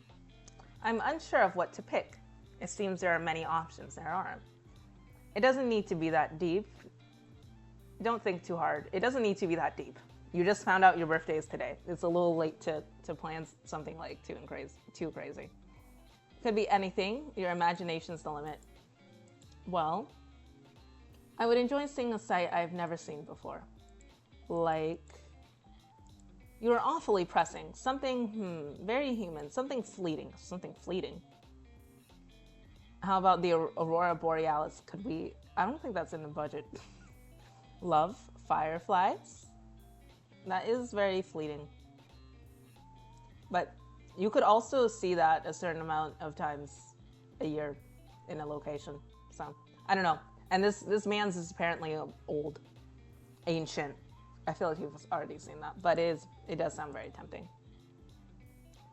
unsure of what to pick. It seems there are many options there aren't. It doesn't need to be that deep. Don't think too hard. It doesn't need to be that deep. You just found out your birthday is today. It's a little late to plan something like too crazy. Could be anything. Your imagination's the limit. Well, I would enjoy seeing a sight I've never seen before. Like, you are awfully pressing. Something, very human. Something fleeting. How about the Aurora Borealis? I don't think that's in the budget. Love, fireflies? That is very fleeting. But you could also see that a certain amount of times a year in a location. So, I don't know. And this man's is apparently old, ancient. I feel like you've already seen that, but it does sound very tempting.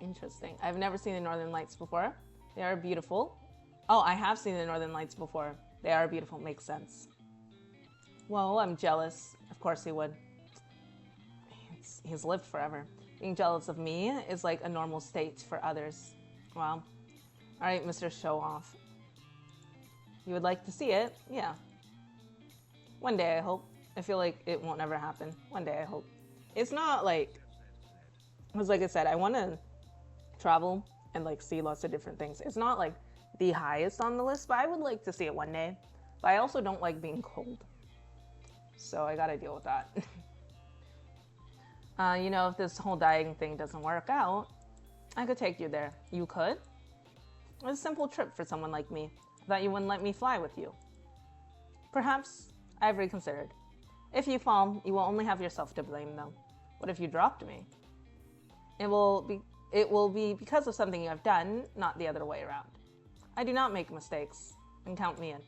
Interesting. I've never seen the Northern Lights before. They are beautiful. Oh, I have seen the Northern Lights before. They are beautiful. Makes sense. Well, I'm jealous. Of course he would. He's lived forever. Being jealous of me is like a normal state for others. Well, all right, Mr. Show Off. You would like to see it? Yeah. One day, I hope. I feel like it won't ever happen. One day, I hope. It's not like, because like I said, I want to travel and like see lots of different things. It's not like the highest on the list, but I would like to see it one day. But I also don't like being cold. So I gotta deal with that. If this whole dying thing doesn't work out, I could take you there. You could? It's a simple trip for someone like me. I thought you wouldn't let me fly with you. Perhaps I've reconsidered. If you fall, you will only have yourself to blame, though. What if you dropped me? It will be because of something you have done, not the other way around. I do not make mistakes, and count me in.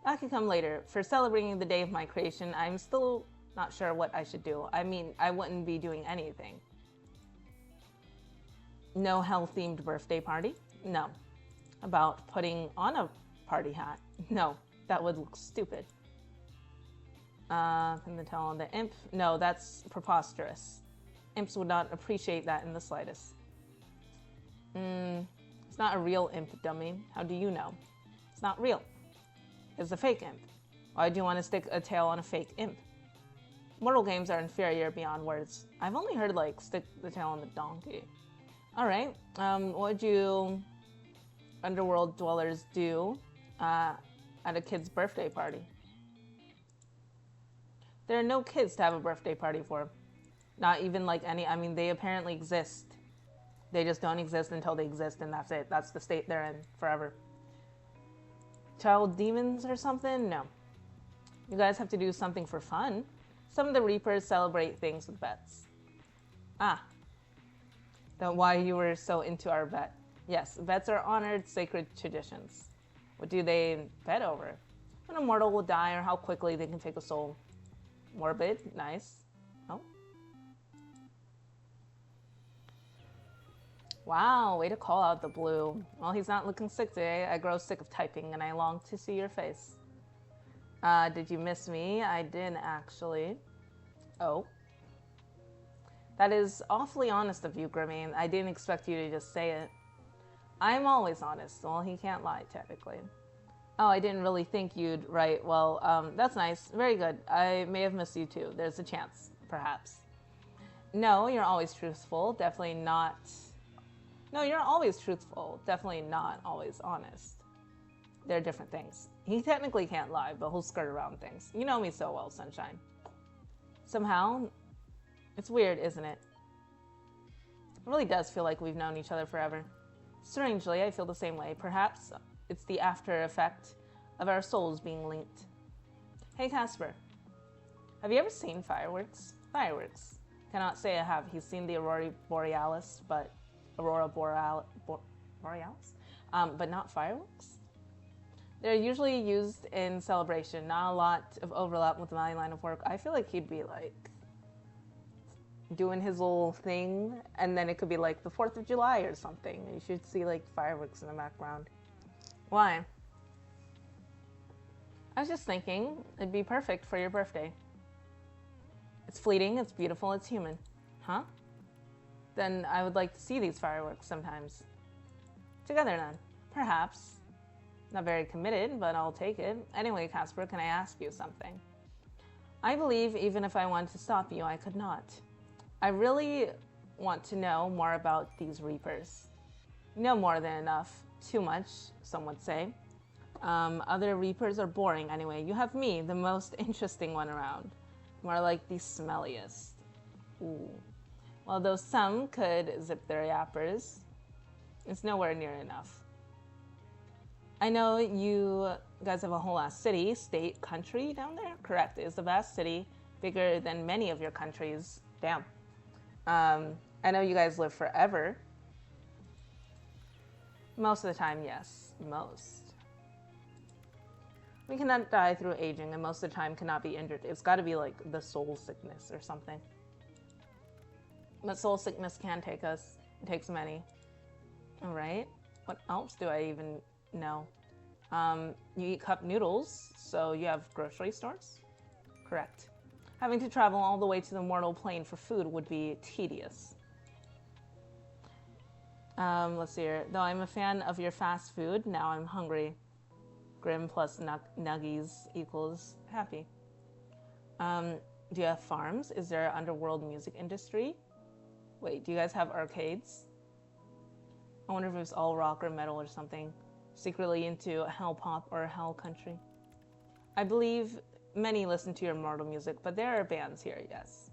That can come later. For celebrating the day of my creation, I'm still not sure what I should do. I mean, I wouldn't be doing anything. No hell-themed birthday party? No. About putting on a party hat? No, that would look stupid. Pin the towel on the imp? No, that's preposterous. Imps would not appreciate that in the slightest. It's not a real imp, dummy. How do you know? It's not real. It's a fake imp. Why do you want to stick a tail on a fake imp? Mortal games are inferior beyond words. I've only heard, like, stick the tail on the donkey. Alright, what would you underworld dwellers do at a kid's birthday party? There are no kids to have a birthday party for. Not even like any, I mean, they apparently exist They just don't exist until they exist, and that's it. That's the state they're in forever. Child demons or something? No. You guys have to do something for fun. Some of the Reapers celebrate things with bets. Ah. Then why you were so into our bet. Yes, bets are honored sacred traditions. What do they bet over? When a mortal will die or how quickly they can take a soul. Morbid, nice. Oh. Wow, way to call out the blue. Well, he's not looking sick today. I grow sick of typing and I long to see your face. Did you miss me? I did actually. Oh. That is awfully honest of you, Grimmy. I didn't expect you to just say it. I'm always honest. Well, he can't lie, technically. Oh, I didn't really think you'd write. Well, that's nice. Very good. I may have missed you too. There's a chance, perhaps. No, you're always truthful. Definitely not. No, you're always truthful. Definitely not always honest. They're different things. He technically can't lie, but he'll skirt around things. You know me so well, Sunshine. Somehow, it's weird, isn't it? It really does feel like we've known each other forever. Strangely, I feel the same way. Perhaps it's the after effect of our souls being linked. Hey, Casper. Have you ever seen fireworks? Fireworks. Cannot say I have. He's seen the Aurora Borealis, but Borealis? But not fireworks? They're usually used in celebration. Not a lot of overlap with my line of work. I feel like he'd be like doing his little thing, and then it could be like the 4th of July or something. You should see like fireworks in the background. Why? I was just thinking it'd be perfect for your birthday. It's fleeting, it's beautiful, it's human. Huh? Then I would like to see these fireworks sometimes. Together then. Perhaps. Not very committed, but I'll take it. Anyway, Casper, can I ask you something? I believe even if I wanted to stop you, I could not. I really want to know more about these Reapers. You know more than enough. Too much, some would say. Other Reapers are boring anyway. You have me, the most interesting one around. More like the smelliest. Ooh. Well, though some could zip their yappers, it's nowhere near enough. I know you guys have a whole ass city, state, country down there? Correct. It's a vast city, bigger than many of your countries. Damn. I know you guys live forever. Most of the time, yes. Most. We cannot die through aging, and most of the time cannot be injured. It's got to be like the soul sickness or something. But soul sickness can take us. It takes many. All right. What else do I even know? You eat cup noodles, so you have grocery stores? Correct. Having to travel all the way to the mortal plane for food would be tedious. Let's see here. Though I'm a fan of your fast food, now I'm hungry. Grim plus nuggies equals happy. Do you have farms? Is there an underworld music industry? Wait, do you guys have arcades? I wonder if it's all rock or metal or something. Secretly into hell pop or hell country. I believe many listen to your mortal music, but there are bands here, yes.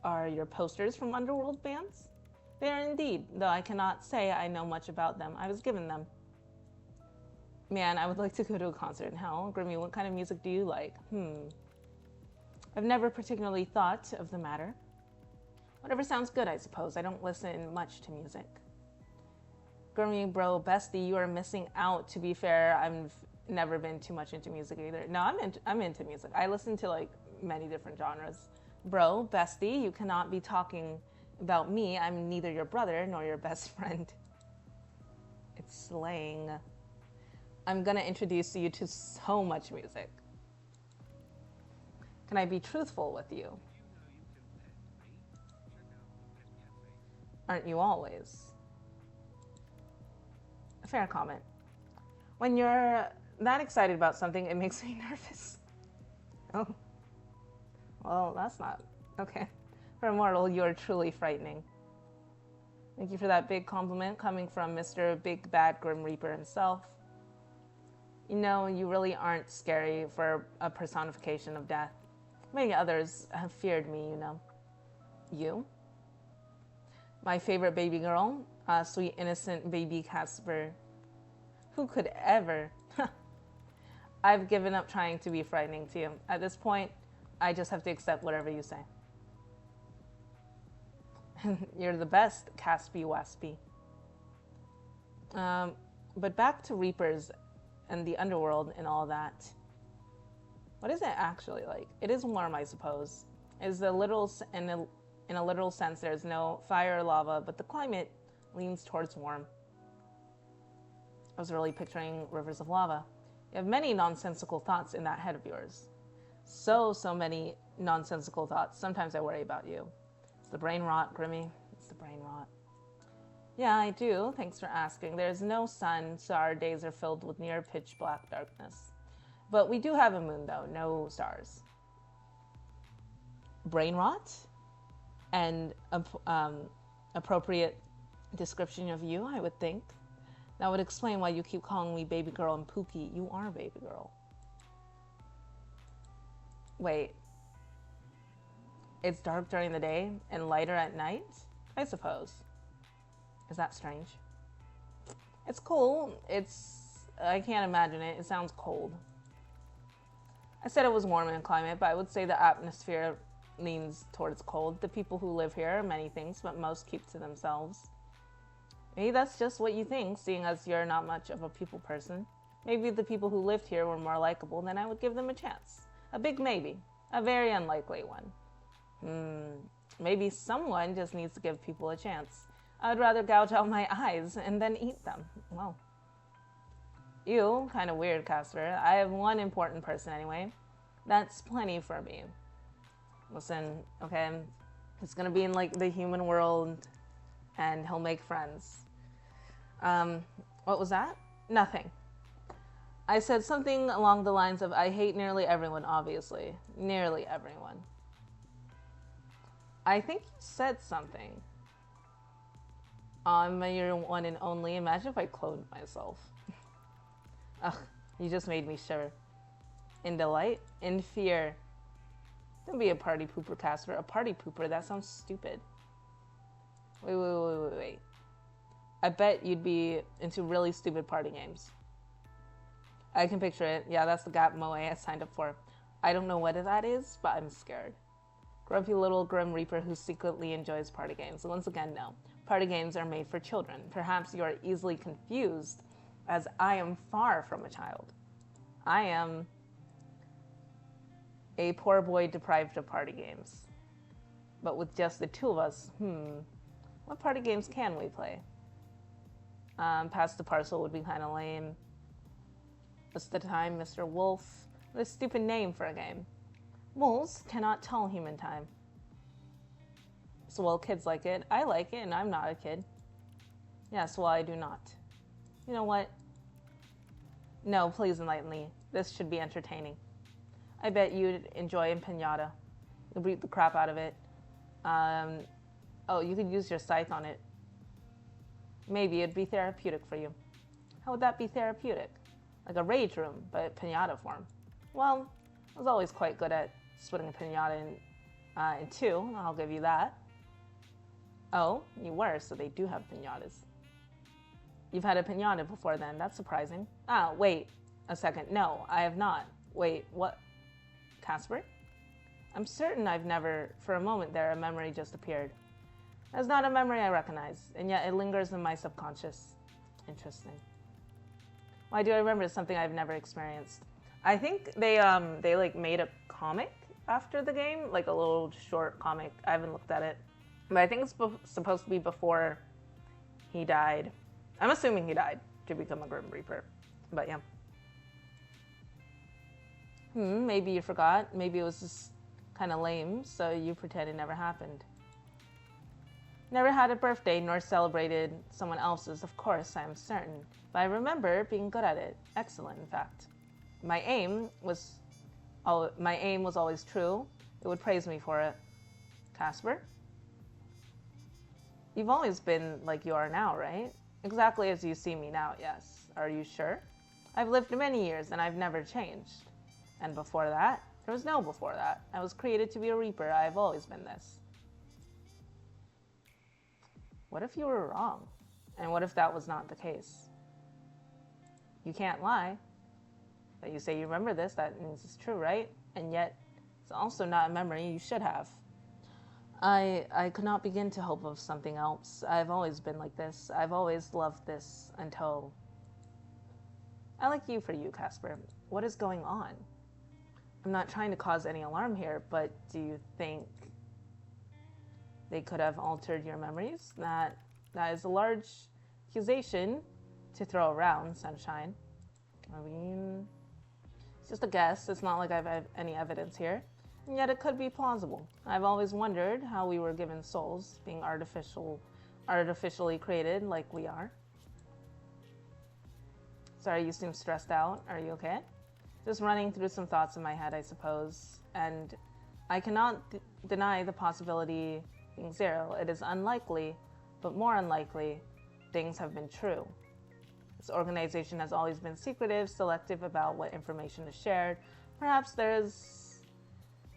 Are your posters from underworld bands? They are indeed, though I cannot say I know much about them. I was given them. Man, I would like to go to a concert in hell. Grimmy, what kind of music do you like? I've never particularly thought of the matter. Whatever sounds good, I suppose. I don't listen much to music. Grimmy, bro, bestie, you are missing out. To be fair, I've never been too much into music either. No, I'm into music. I listen to like many different genres. Bro, bestie, you cannot be talking about me. I'm neither your brother nor your best friend. It's slang. I'm gonna introduce you to so much music. Can I be truthful with you? Aren't you always? Fair comment. When you're that excited about something, it makes me nervous. Oh. Well, that's not okay. For a mortal, you're truly frightening. Thank you for that big compliment coming from Mr. Big Bad Grim Reaper himself. You know, you really aren't scary for a personification of death. Many others have feared me, you know. You? My favorite baby girl, sweet innocent baby Casper. Who could ever? I've given up trying to be frightening to you. At this point, I just have to accept whatever you say. You're the best, Caspy Waspy. But back to Reapers and the underworld and all that. What is it actually like? It is warm, I suppose. Is the literal in a literal sense, there is no fire or lava, but the climate leans towards warm. I was really picturing rivers of lava. You have many nonsensical thoughts in that head of yours. So many nonsensical thoughts. Sometimes I worry about you. It's the brain rot, Grimmy. It's the brain rot. Yeah, I do. Thanks for asking. There's no sun, so our days are filled with near pitch black darkness. But we do have a moon, though. No stars. Brain rot? And appropriate description of you, I would think. That would explain why you keep calling me baby girl and Pookie. You are baby girl. Wait. It's dark during the day and lighter at night? I suppose. Is that strange? It's cool. I can't imagine it. It sounds cold. I said it was warm in climate, but I would say the atmosphere leans towards cold. The people who live here are many things, but most keep to themselves. Maybe that's just what you think, seeing as you're not much of a people person. Maybe if the people who lived here were more likable, then I would give them a chance. A big maybe. A very unlikely one. Maybe someone just needs to give people a chance. I would rather gouge out my eyes and then eat them. Well. You, kind of weird, Casper. I have one important person anyway. That's plenty for me. Listen, okay, it's gonna be in like the human world and he'll make friends. What was that? Nothing. I said something along the lines of, I hate nearly everyone, obviously. Nearly everyone. I think you said something. I'm your one and only. Imagine if I cloned myself. Ugh, you just made me shiver. In delight? In fear. Don't be a party pooper, Casper. A party pooper? That sounds stupid. Wait. I bet you'd be into really stupid party games. I can picture it. Yeah, that's the gap Moe I signed up for. I don't know what that is, but I'm scared. Grumpy little Grim Reaper who secretly enjoys party games. Once again, no. Party games are made for children. Perhaps you are easily confused, as I am far from a child. I am a poor boy deprived of party games. But with just the two of us, what party games can we play? Pass the parcel would be kind of lame. What's the time, Mr. Wolf? What a stupid name for a game. Wolves cannot tell human time. So, well, kids like it. I like it, and I'm not a kid. Yes, well, I do not. You know what? No, please enlighten me. This should be entertaining. I bet you'd enjoy a pinata. You'll beat the crap out of it. Oh, you could use your scythe on it. Maybe it'd be therapeutic for you. How would that be therapeutic? Like a rage room, but pinata form. Well, I was always quite good at splitting a pinata in two, I'll give you that. Oh, you were, so they do have pinatas. You've had a pinata before then, that's surprising. Ah, wait a second. No, I have not. Wait, what? Casper? I'm certain I've never, for a moment there, a memory just appeared. That's not a memory I recognize, and yet it lingers in my subconscious. Interesting. Why do I remember something I've never experienced? I think they like made a comic after the game, like a little short comic. I haven't looked at it, but I think it's supposed to be before he died. I'm assuming he died to become a Grim Reaper, but yeah. Maybe you forgot. Maybe it was just kind of lame, so you pretend it never happened. Never had a birthday nor celebrated someone else's, of course, I am certain. But I remember being good at it. Excellent, in fact. My aim was always true. It would praise me for it. Casper? You've always been like you are now, right? Exactly as you see me now, yes. Are you sure? I've lived many years and I've never changed. And before that, there was no before that. I was created to be a Reaper. I have always been this. What if you were wrong? And what if that was not the case? You can't lie. But you say you remember this, that means it's true, right? And yet, it's also not a memory you should have. I could not begin to hope of something else. I've always been like this. I've always loved this until... I like you for you, Casper. What is going on? I'm not trying to cause any alarm here, but do you think they could have altered your memories? That is a large accusation to throw around, Sunshine. I mean, it's just a guess. It's not like I have any evidence here. And yet it could be plausible. I've always wondered how we were given souls, being artificially created like we are. Sorry, you seem stressed out. Are you okay? Just running through some thoughts in my head, I suppose. And I cannot deny the possibility being zero. It is unlikely, but more unlikely, things have been true. This organization has always been secretive, selective about what information is shared. Perhaps there is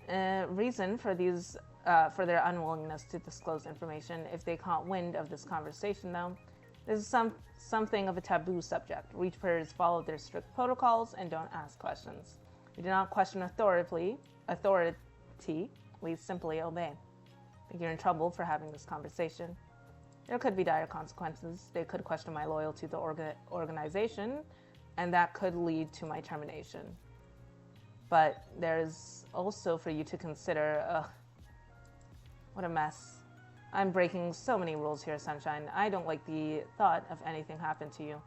a reason for their unwillingness to disclose information. If they caught wind of this conversation, though, this is something of a taboo subject. Reapers follow their strict protocols and don't ask questions. We do not question authority. We simply obey. I think you're in trouble for having this conversation. There could be dire consequences. They could question my loyalty to the organization, and that could lead to my termination. But there's also for you to consider, what a mess. I'm breaking so many rules here, Sunshine. I don't like the thought of anything happen to you.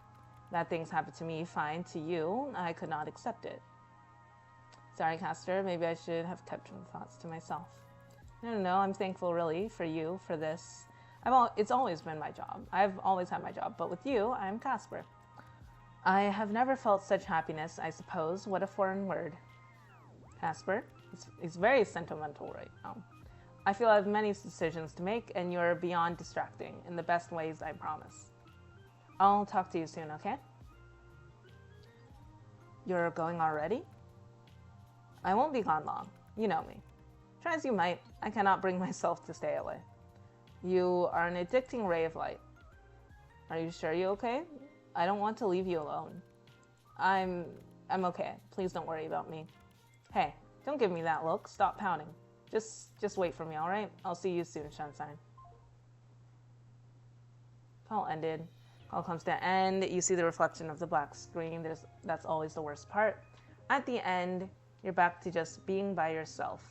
That things happen to me, fine. To you, I could not accept it. Sorry, Castor, maybe I should have kept my thoughts to myself. No, I'm thankful really for you, for this. It's always been my job. I've always had my job, but with you, I'm Casper. I have never felt such happiness, I suppose. What a foreign word. Casper, it's very sentimental right now. I feel I have many decisions to make, and you're beyond distracting, in the best ways, I promise. I'll talk to you soon, okay? You're going already? I won't be gone long. You know me. Try as you might, I cannot bring myself to stay away. You are an addicting ray of light. Are you sure you're okay? I don't want to leave you alone. I'm okay. Please don't worry about me. Hey, don't give me that look. Stop pounding. Just wait for me, all right? I'll see you soon, Sunshine. Call ended. Call comes to end. You see the reflection of the black screen. That's always the worst part. At the end, you're back to just being by yourself.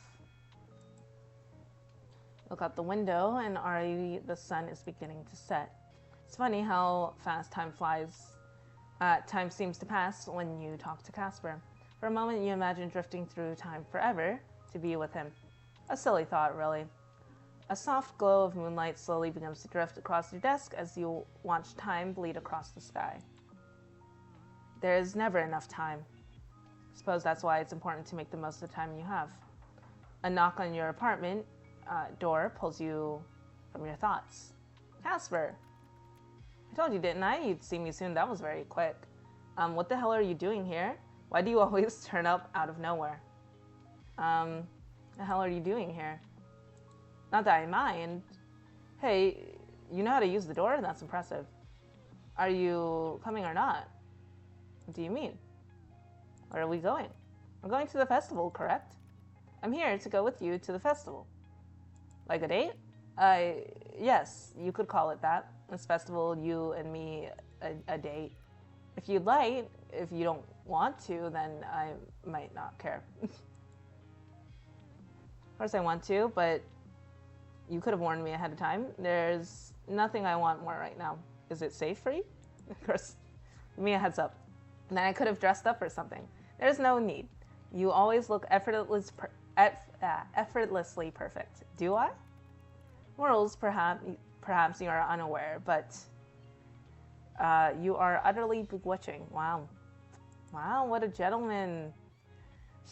Look out the window, and already the sun is beginning to set. It's funny how fast time flies. Time seems to pass when you talk to Casper. For a moment, you imagine drifting through time forever to be with him. A silly thought, really. A soft glow of moonlight slowly begins to drift across your desk as you watch time bleed across the sky. There is never enough time. I suppose that's why it's important to make the most of the time you have. A knock on your apartment door pulls you from your thoughts. Casper! I told you, didn't I? You'd see me soon. That was very quick. What the hell are you doing here? Why do you always turn up out of nowhere? The hell are you doing here? Not that I mind. Hey, you know how to use the door? That's impressive. Are you coming or not? What do you mean? Where are we going? We're going to the festival, correct? I'm here to go with you to the festival. Like a date? Yes, you could call it that. This festival, you and me, a date. If you'd like, if you don't want to, then I might not care. Of course I want to, but you could have warned me ahead of time. There's nothing I want more right now. Is it safe for you? Of course, give me a heads up. And then I could have dressed up or something. There's no need. You always look effortlessly perfect. Do I? Morals, perhaps you are unaware, but you are utterly bewitching. Wow. Wow, what a gentleman.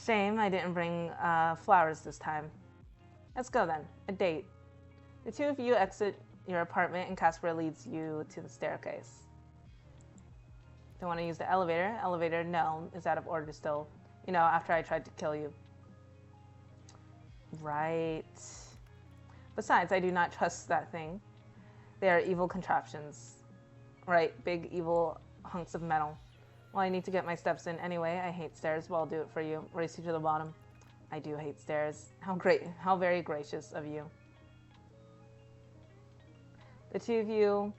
Shame I didn't bring flowers this time. Let's go then. A date. The two of you exit your apartment and Casper leads you to the staircase. Don't want to use the elevator. Elevator, no, is out of order still. You know, after I tried to kill you. Right. Besides, I do not trust that thing. They are evil contraptions. Right, big evil hunks of metal. Well, I need to get my steps in anyway. I hate stairs, but I'll do it for you. Race you to the bottom. I do hate stairs. How very gracious of you. The two of you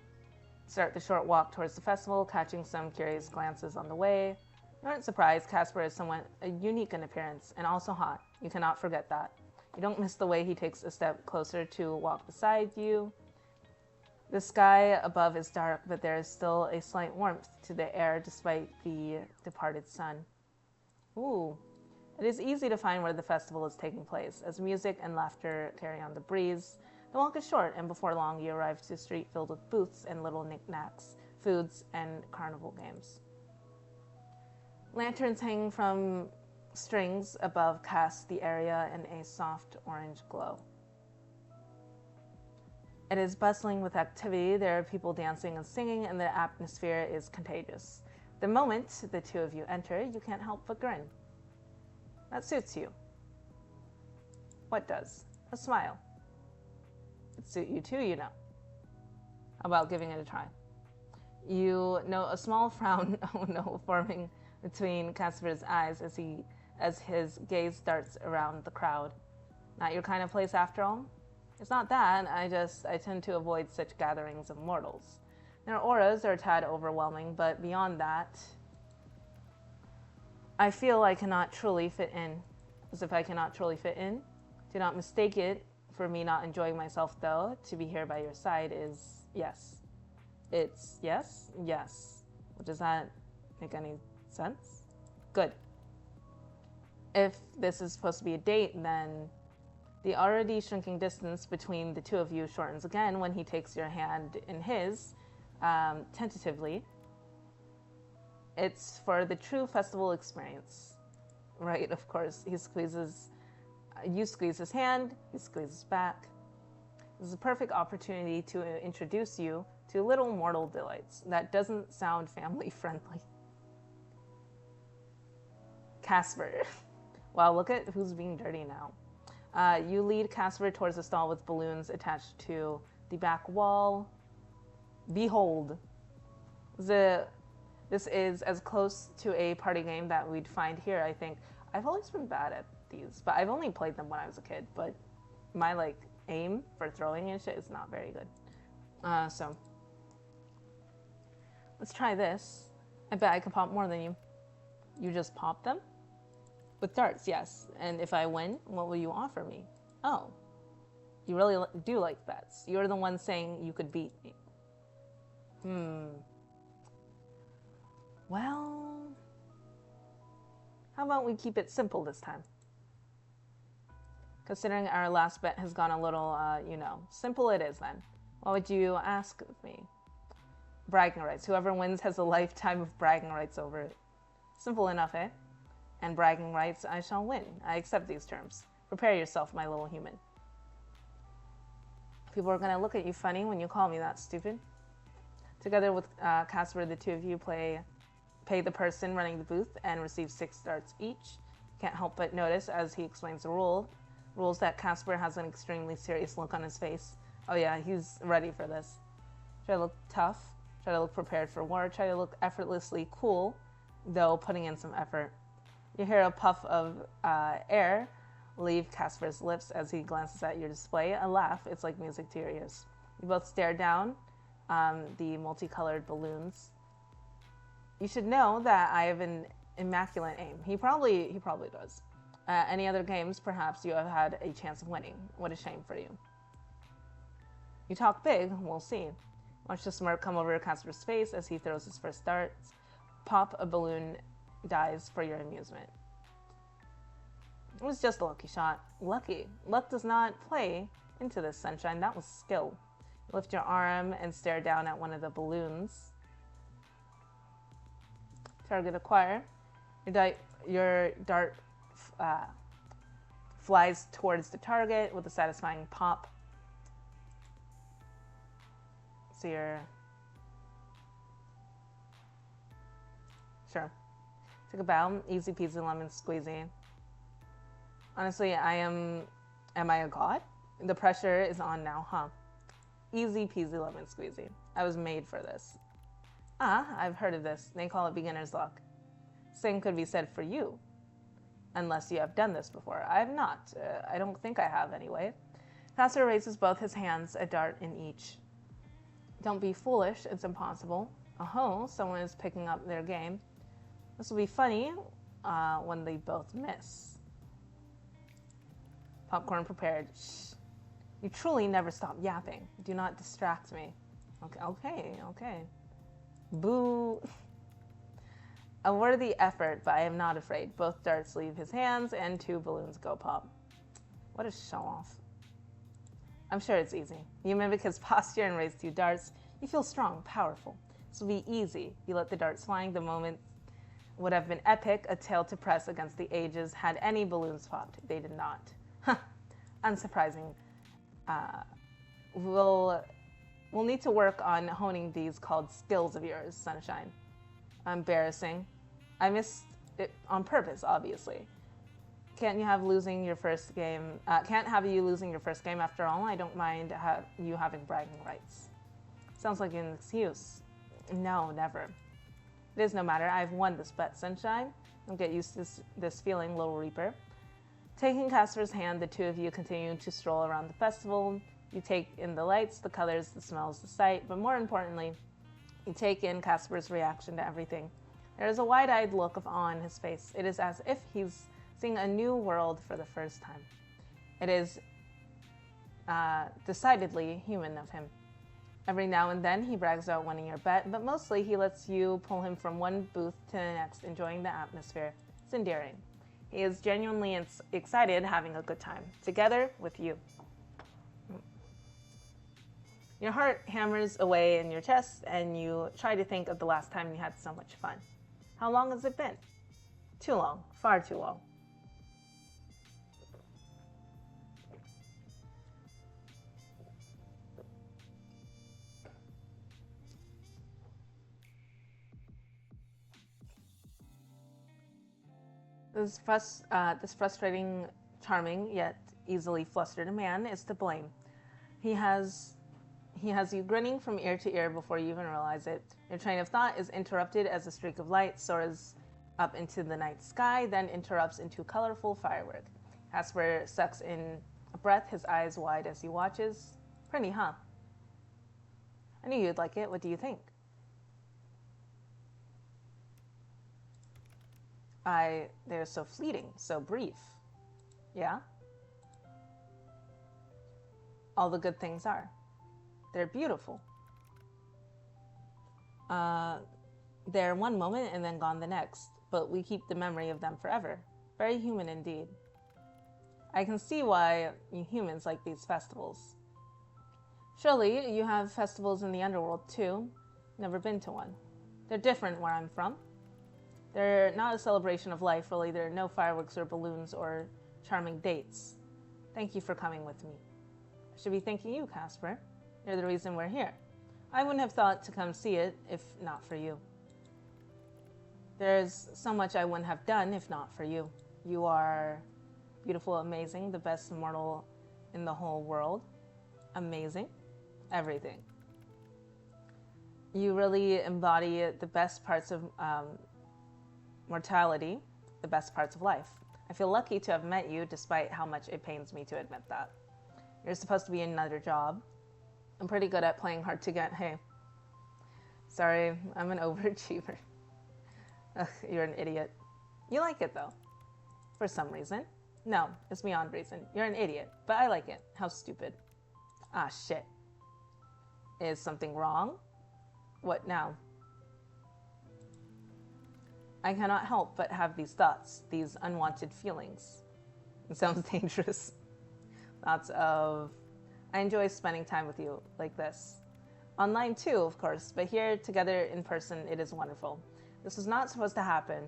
start the short walk towards the festival, catching some curious glances on the way. You aren't surprised. Casper is somewhat unique in appearance and also hot. You cannot forget that. You don't miss the way he takes a step closer to walk beside you. The sky above is dark, but there is still a slight warmth to the air despite the departed sun. Ooh. It is easy to find where the festival is taking place, as music and laughter carry on the breeze. The walk is short, and before long you arrive to a street filled with booths and little knickknacks, foods, and carnival games. Lanterns hanging from strings above cast the area in a soft orange glow. It is bustling with activity. There are people dancing and singing, and the atmosphere is contagious. The moment the two of you enter, you can't help but grin. That suits you. What does? A smile. It suits you too, you know. How about giving it a try? You know a small frown forming between Casper's eyes as his gaze darts around the crowd. Not your kind of place after all? It's not that, I tend to avoid such gatherings of mortals. Their auras are a tad overwhelming, but beyond that, I feel I cannot truly fit in. As if I cannot truly fit in. Do not mistake it for me not enjoying myself, though. To be here by your side is yes. It's yes? Yes. Does that make any sense? Good. If this is supposed to be a date, then the already shrinking distance between the two of you shortens again when he takes your hand in his, tentatively. It's for the true festival experience. Right, of course. You squeeze his hand, he squeezes back. This is a perfect opportunity to introduce you to little mortal delights. That doesn't sound family friendly. Casper. Wow, look at who's being dirty now. You lead Casper towards a stall with balloons attached to the back wall. Behold. This is as close to a party game that we'd find here, I think. I've always been bad at these, but I've only played them when I was a kid, but my, aim for throwing and shit is not very good. So, let's try this. I bet I can pop more than you. You just pop them? With darts, yes. And if I win, what will you offer me? Oh. You really do like bets. You're the one saying you could beat me. Well, how about we keep it simple this time? Considering our last bet has gone a little, simple it is then. What would you ask of me? Bragging rights. Whoever wins has a lifetime of bragging rights over it. Simple enough, eh? And bragging rights, I shall win. I accept these terms. Prepare yourself, my little human. People are gonna look at you funny when you call me that, stupid. Together with Casper, the two of you pay the person running the booth and receive 6 darts each. Can't help but notice as he explains the rules that Casper has an extremely serious look on his face. Oh yeah, he's ready for this. Try to look tough, try to look prepared for war, try to look effortlessly cool, though putting in some effort. You hear a puff of air leave Casper's lips as he glances at your display. A laugh, it's like music to your ears. You both stare down the multicolored balloons. You should know that I have an immaculate aim. He probably does. Any other games, perhaps you have had a chance of winning. What a shame for you. You talk big, we'll see. Watch the smirk come over Casper's face as he throws his first darts. Pop a balloon dies for your amusement. It was just a lucky shot. Lucky. Luck does not play into this, sunshine. That was skill. You lift your arm and stare down at one of the balloons. Target acquire. Your dart flies towards the target with a satisfying pop. So you're... Sure. Take a bow. Easy peasy lemon squeezy. Honestly, am I a god? The pressure is on now, huh? Easy peasy lemon squeezy. I was made for this. Ah, I've heard of this. They call it beginner's luck. Same could be said for you. Unless you have done this before. I have not. I don't think I have, anyway. Casper raises both his hands, a dart in each. Don't be foolish. It's impossible. Oh, someone is picking up their game. This will be funny when they both miss. Popcorn prepared. Shh. You truly never stop yapping. Do not distract me. Okay. Boo. A worthy effort, but I am not afraid. Both darts leave his hands, and 2 balloons go pop. What a show-off. I'm sure it's easy. You mimic his posture and raise 2 darts. You feel strong, powerful. This will be easy. You let the darts flying. The moment would have been epic, a tale to press against the ages had any balloons popped. They did not. Unsurprising. We'll need to work on honing these called skills of yours, Sunshine. Embarrassing. I missed it on purpose, obviously. Can't have you losing your first game after all. I don't mind you having bragging rights. Sounds like an excuse. No, never. It is no matter. I've won this bet, Sunshine. Don't get used to this feeling, Little Reaper. Taking Casper's hand, the 2 of you continue to stroll around the festival. You take in the lights, the colors, the smells, the sight, but more importantly, you take in Casper's reaction to everything. There is a wide-eyed look of awe on his face. It is as if he's seeing a new world for the first time. It is decidedly human of him. Every now and then he brags about winning your bet, but mostly he lets you pull him from one booth to the next, enjoying the atmosphere. It's endearing. He is genuinely excited, having a good time, together with you. Your heart hammers away in your chest, and you try to think of the last time you had so much fun. How long has it been? Too long. Far too long. This frustrating, charming, yet easily flustered man is to blame. He has you grinning from ear to ear before you even realize it. Your train of thought is interrupted as a streak of light soars up into the night sky, then interrupts into colorful firework. Casper sucks in a breath, his eyes wide as he watches. Pretty, huh? I knew you'd like it. What do you think? They're so fleeting, so brief. Yeah? All the good things are. They're beautiful. They're one moment and then gone the next, but we keep the memory of them forever. Very human indeed. I can see why you humans like these festivals. Surely you have festivals in the underworld too. Never been to one. They're different where I'm from. They're not a celebration of life, really. There are no fireworks or balloons or charming dates. Thank you for coming with me. I should be thanking you, Casper. You're the reason we're here. I wouldn't have thought to come see it if not for you. There's so much I wouldn't have done if not for you. You are beautiful, amazing, the best mortal in the whole world. Amazing. Everything. You really embody the best parts of mortality, the best parts of life. I feel lucky to have met you, despite how much it pains me to admit that. You're supposed to be in another job. I'm pretty good at playing hard to get. Hey. Sorry, I'm an overachiever. Ugh, you're an idiot. You like it, though. For some reason. No, it's beyond reason. You're an idiot, but I like it. How stupid. Ah, shit. Is something wrong? What now? I cannot help but have these thoughts, these unwanted feelings. It sounds dangerous. Thoughts of, I enjoy spending time with you like this. Online too, of course, but here together in person, it is wonderful. This was not supposed to happen.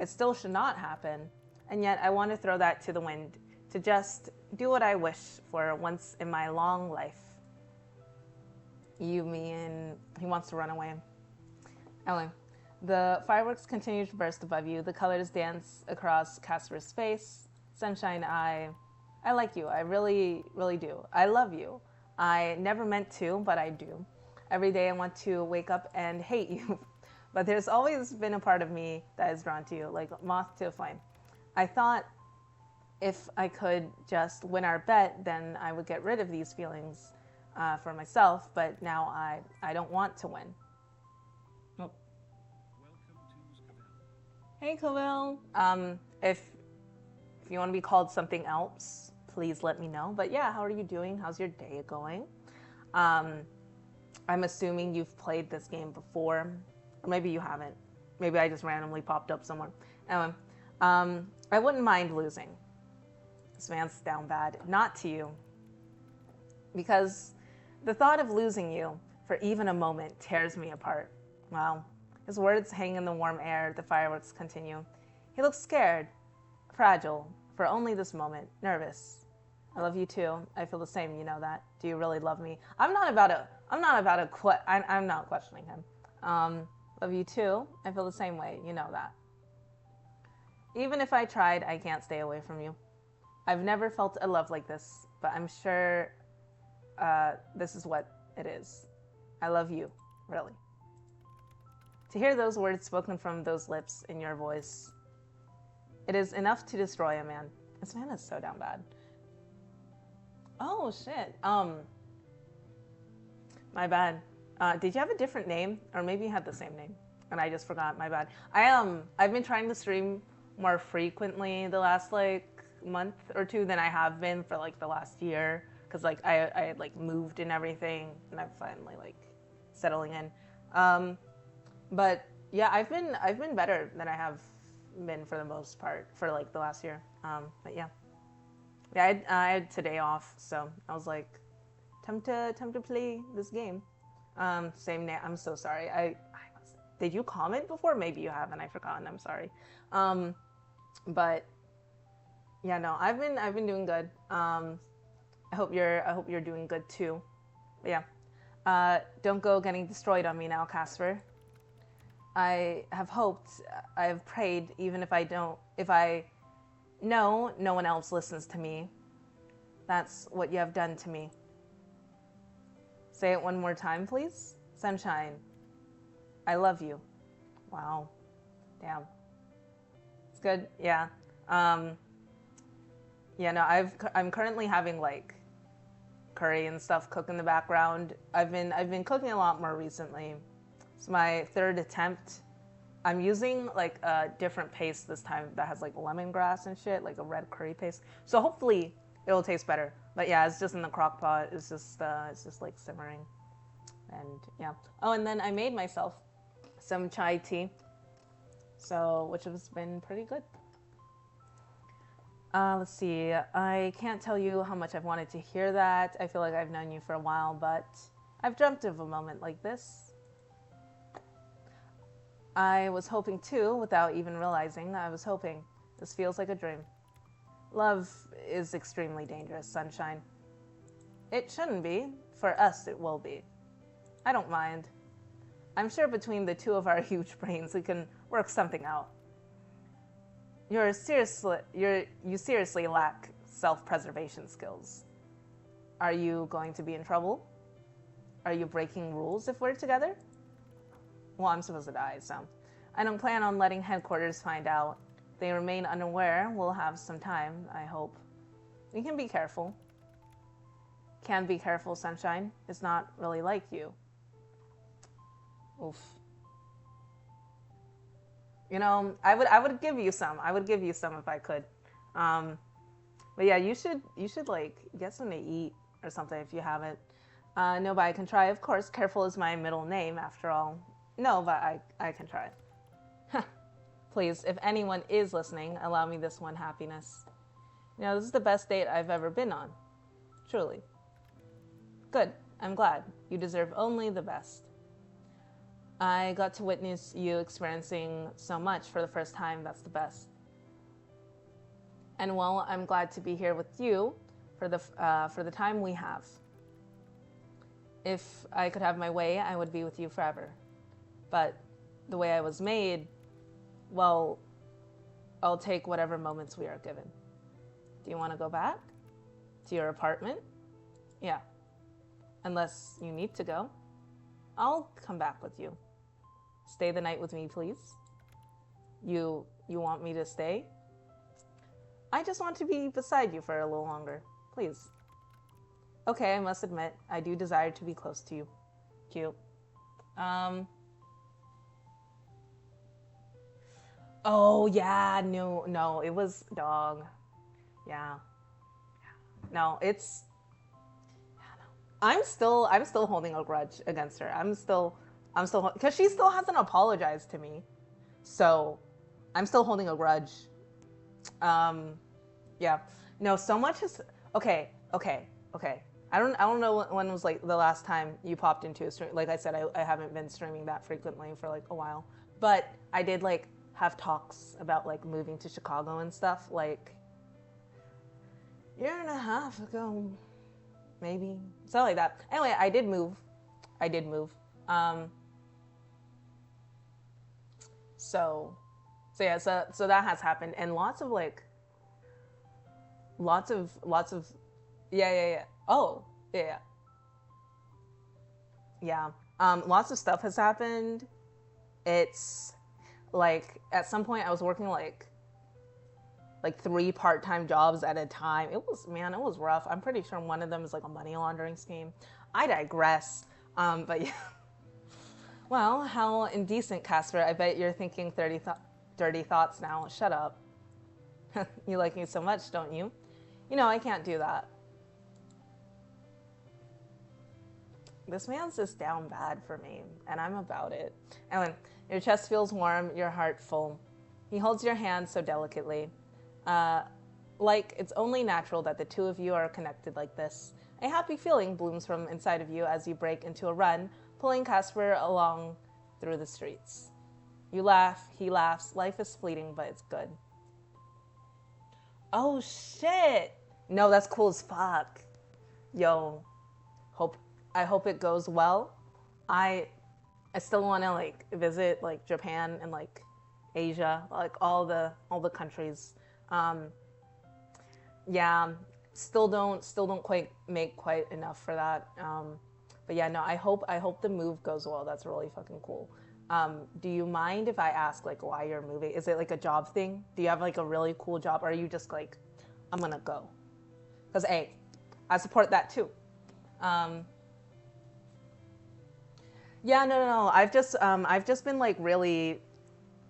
It still should not happen. And yet I want to throw that to the wind, to just do what I wish for once in my long life. You mean, he wants to run away. Anyway. The fireworks continue to burst above you. The colors dance across Casper's face. Sunshine, I like you. I really, really do. I love you. I never meant to, but I do. Every day I want to wake up and hate you. But there's always been a part of me that is drawn to you, like a moth to a flame. I thought if I could just win our bet, then I would get rid of these feelings for myself, but now I don't want to win. Oh. Hey, Covell. If you want to be called something else, please let me know. But yeah, how are you doing? How's your day going? I'm assuming you've played this game before, or maybe you haven't. Maybe I just randomly popped up somewhere. Anyway, I wouldn't mind losing. This man's down bad. Not to you. Because the thought of losing you for even a moment tears me apart. Wow. His words hang in the warm air. The fireworks continue. He looks scared, fragile, for only this moment, nervous. I love you too. I feel the same, you know that. Do you really love me? I'm not questioning him. Love you too. I feel the same way, you know that. Even if I tried, I can't stay away from you. I've never felt a love like this, but I'm sure this is what it is. I love you, really. To hear those words spoken from those lips in your voice, it is enough to destroy a man. This man is so down bad. Oh, shit. My bad. Did you have a different name? Or maybe you had the same name, and I just forgot. My bad. I've been trying to stream more frequently the last, like, month or two than I have been for, like, the last year. Because, like, I had, like, moved and everything, and I'm finally, like, settling in. But, yeah, I've been better than I have been for the most part for, like, the last year. But, yeah. Yeah, I had today off, so I was like, time to play this game. Same name. I'm so sorry. Did you comment before? Maybe you haven't. I've forgotten. I'm sorry. But yeah, no, I've been doing good. I hope you're doing good too. But yeah, don't go getting destroyed on me now, Casper. I have hoped, I have prayed, even if I know no one else listens to me. That's what you have done to me. Say it one more time, please. Sunshine, I love you. Wow. Damn. It's good. Yeah. Yeah, no, I'm currently having like curry and stuff cook in the background. I've been cooking a lot more recently. It's my third attempt. I'm using like a different paste this time that has like lemongrass and shit, like a red curry paste. So hopefully it'll taste better. But yeah, it's just in the crock pot. It's just like simmering. And yeah. Oh, and then I made myself some chai tea. So, which has been pretty good. Let's see. I can't tell you how much I've wanted to hear that. I feel like I've known you for a while, but I've dreamt of a moment like this. I was hoping too, without even realizing I was hoping. This feels like a dream. Love is extremely dangerous, Sunshine. It shouldn't be. For us, it will be. I don't mind. I'm sure between the two of our huge brains, we can work something out. You seriously lack self-preservation skills. Are you going to be in trouble? Are you breaking rules if we're together? Well, I'm supposed to die, so I don't plan on letting headquarters find out. If they remain unaware, we'll have some time, I hope. We can be careful. Can be careful, Sunshine. It's not really like you. Oof. You know, I would give you some. I would give you some if I could. But yeah, you should like get something to eat or something if you haven't. No, but I can try. Of course, Careful is my middle name after all. No, but I can try. Please, if anyone is listening, allow me this one happiness. You know, this is the best date I've ever been on. Truly. Good. I'm glad. You deserve only the best. I got to witness you experiencing so much for the first time. That's the best. And well, I'm glad to be here with you for the time we have. If I could have my way, I would be with you forever. But the way I was made, well, I'll take whatever moments we are given. Do you want to go back? To your apartment? Yeah. Unless you need to go. I'll come back with you. Stay the night with me, please. You want me to stay? I just want to be beside you for a little longer. Please. Okay, I must admit, I do desire to be close to you. Cute. Oh yeah, no, it was dog. Yeah. No, it's I'm still holding a grudge against her. I'm still because she still hasn't apologized to me. So, I'm still holding a grudge. Yeah. No, so much is okay. I don't know when was like the last time you popped into a stream. Like I said, I haven't been streaming that frequently for like a while. But I did like have talks about like moving to Chicago and stuff like a year and a half ago, maybe. Something like that. Anyway, I did move. So yeah, so that has happened, and lots of yeah. Oh, yeah. Lots of stuff has happened. It's like at some point I was working like 3 part-time jobs at a time. It was rough. I'm pretty sure one of them is like a money laundering scheme. I digress. But yeah. Well, how indecent, Casper. I bet you're thinking dirty thoughts now. Shut up. You like me so much, don't you? You know, I can't do that. This man's just down bad for me, and I'm about it. Ellen, your chest feels warm, your heart full. He holds your hand so delicately. Like it's only natural that the two of you are connected like this. A happy feeling blooms from inside of you as you break into a run, pulling Casper along through the streets. You laugh, he laughs. Life is fleeting, but it's good. Oh shit! No, that's cool as fuck. Yo, I hope it goes well. I still want to like visit like Japan and like Asia, like all the countries. Yeah, still don't quite make quite enough for that. But yeah, no, I hope the move goes well. That's really fucking cool. Do you mind if I ask like why you're moving? Is it like a job thing? Do you have like a really cool job, or are you just like, I'm gonna go? Because hey, I support that too. Yeah, no. I've just been like really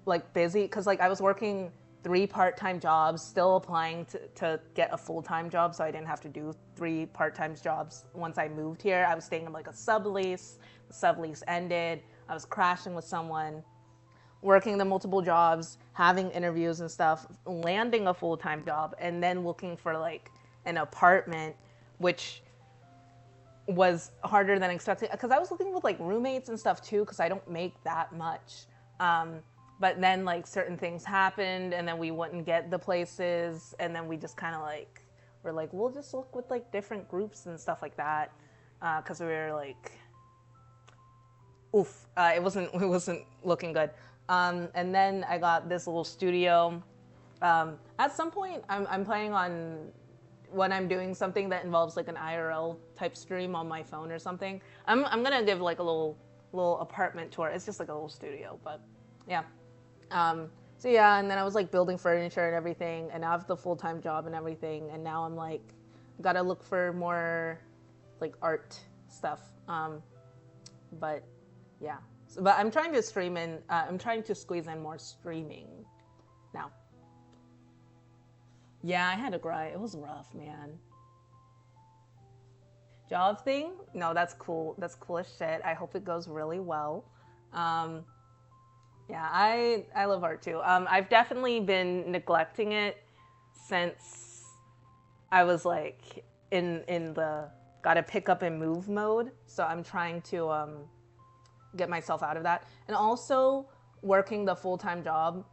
like busy because like I was working 3 part-time jobs, still applying to get a full-time job, so I didn't have to do 3 part-time jobs once I moved here. I was staying in like a sublease. The sublease ended. I was crashing with someone, working the multiple jobs, having interviews and stuff, landing a full-time job, and then looking for like an apartment, which was harder than expected because I was looking with like roommates and stuff too because I don't make that much. But then like certain things happened and then we wouldn't get the places and then we just kind of like were like we'll just look with like different groups and stuff like that because we were like it wasn't looking good. And then I got this little studio. At some point I'm planning on when I'm doing something that involves like an IRL type stream on my phone or something. I'm gonna give like a little apartment tour. It's just like a little studio, but yeah. So yeah, and then I was like building furniture and everything, and now I have the full-time job and everything, and now I'm like, gotta look for more like art stuff. But yeah, but I'm trying to stream in, I'm trying to squeeze in more streaming now. Yeah, I had to cry. It was rough, man. Job thing? No, that's cool. That's cool as shit. I hope it goes really well. Yeah, I love art too. I've definitely been neglecting it since I was like in the gotta pick up and move mode. So I'm trying to get myself out of that. And also working the full-time job.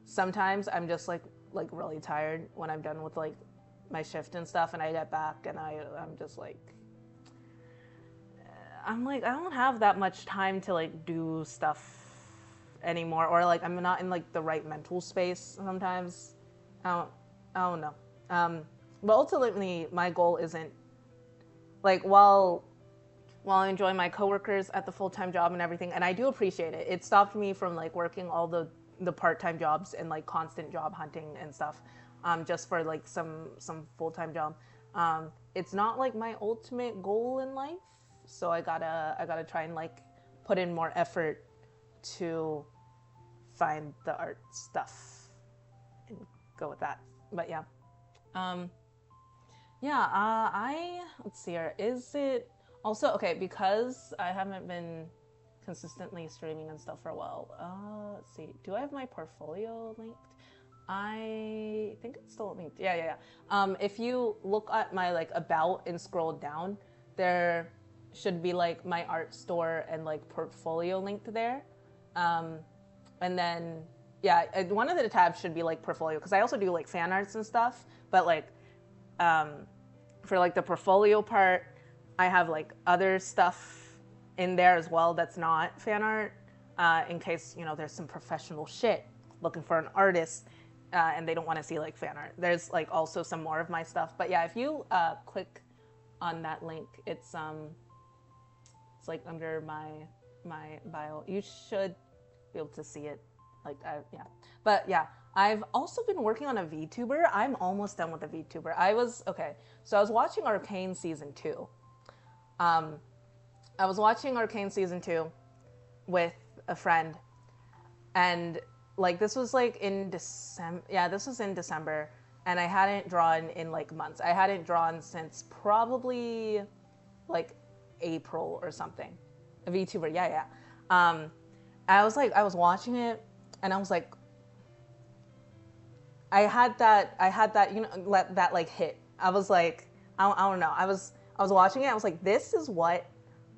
Sometimes I'm just like really tired when I'm done with like my shift and stuff, and I get back and I'm just like I don't have that much time to like do stuff anymore, or like I'm not in like the right mental space sometimes. I don't know. But ultimately my goal isn't like while while I enjoy my coworkers at the full-time job and everything, and I do appreciate it. It stopped me from like working all the part-time jobs and like constant job hunting and stuff, just for like some full-time job. It's not like my ultimate goal in life, so I gotta try and like put in more effort to find the art stuff and go with that. But yeah, let's see here. Is it also okay because I haven't been consistently streaming and stuff for a while? Let's see. Do I have my portfolio linked? I think it's still linked. Yeah. If you look at my like about and scroll down, there should be like my art store and like portfolio linked there. And then one of the tabs should be like portfolio because I also do like fan arts and stuff. But like for like the portfolio part, I have like other stuff in there as well that's not fan art, in case there's some professional shit looking for an artist. And they don't want to see like fan art. There's like also some more of my stuff. But yeah, if you click on that link, it's like under my bio. You should be able to see it. But yeah, I've also been working on a VTuber. I'm almost done with the VTuber. I was watching Arcane season 2. I was watching Arcane season 2 with a friend, and like this was like in December. Yeah, this was in December, and I hadn't drawn in like months. I hadn't drawn since probably like April or something. A VTuber, yeah. I was watching it, and I was like, I had that that like hit. I was like, I don't know. I was watching it. I was like, this is what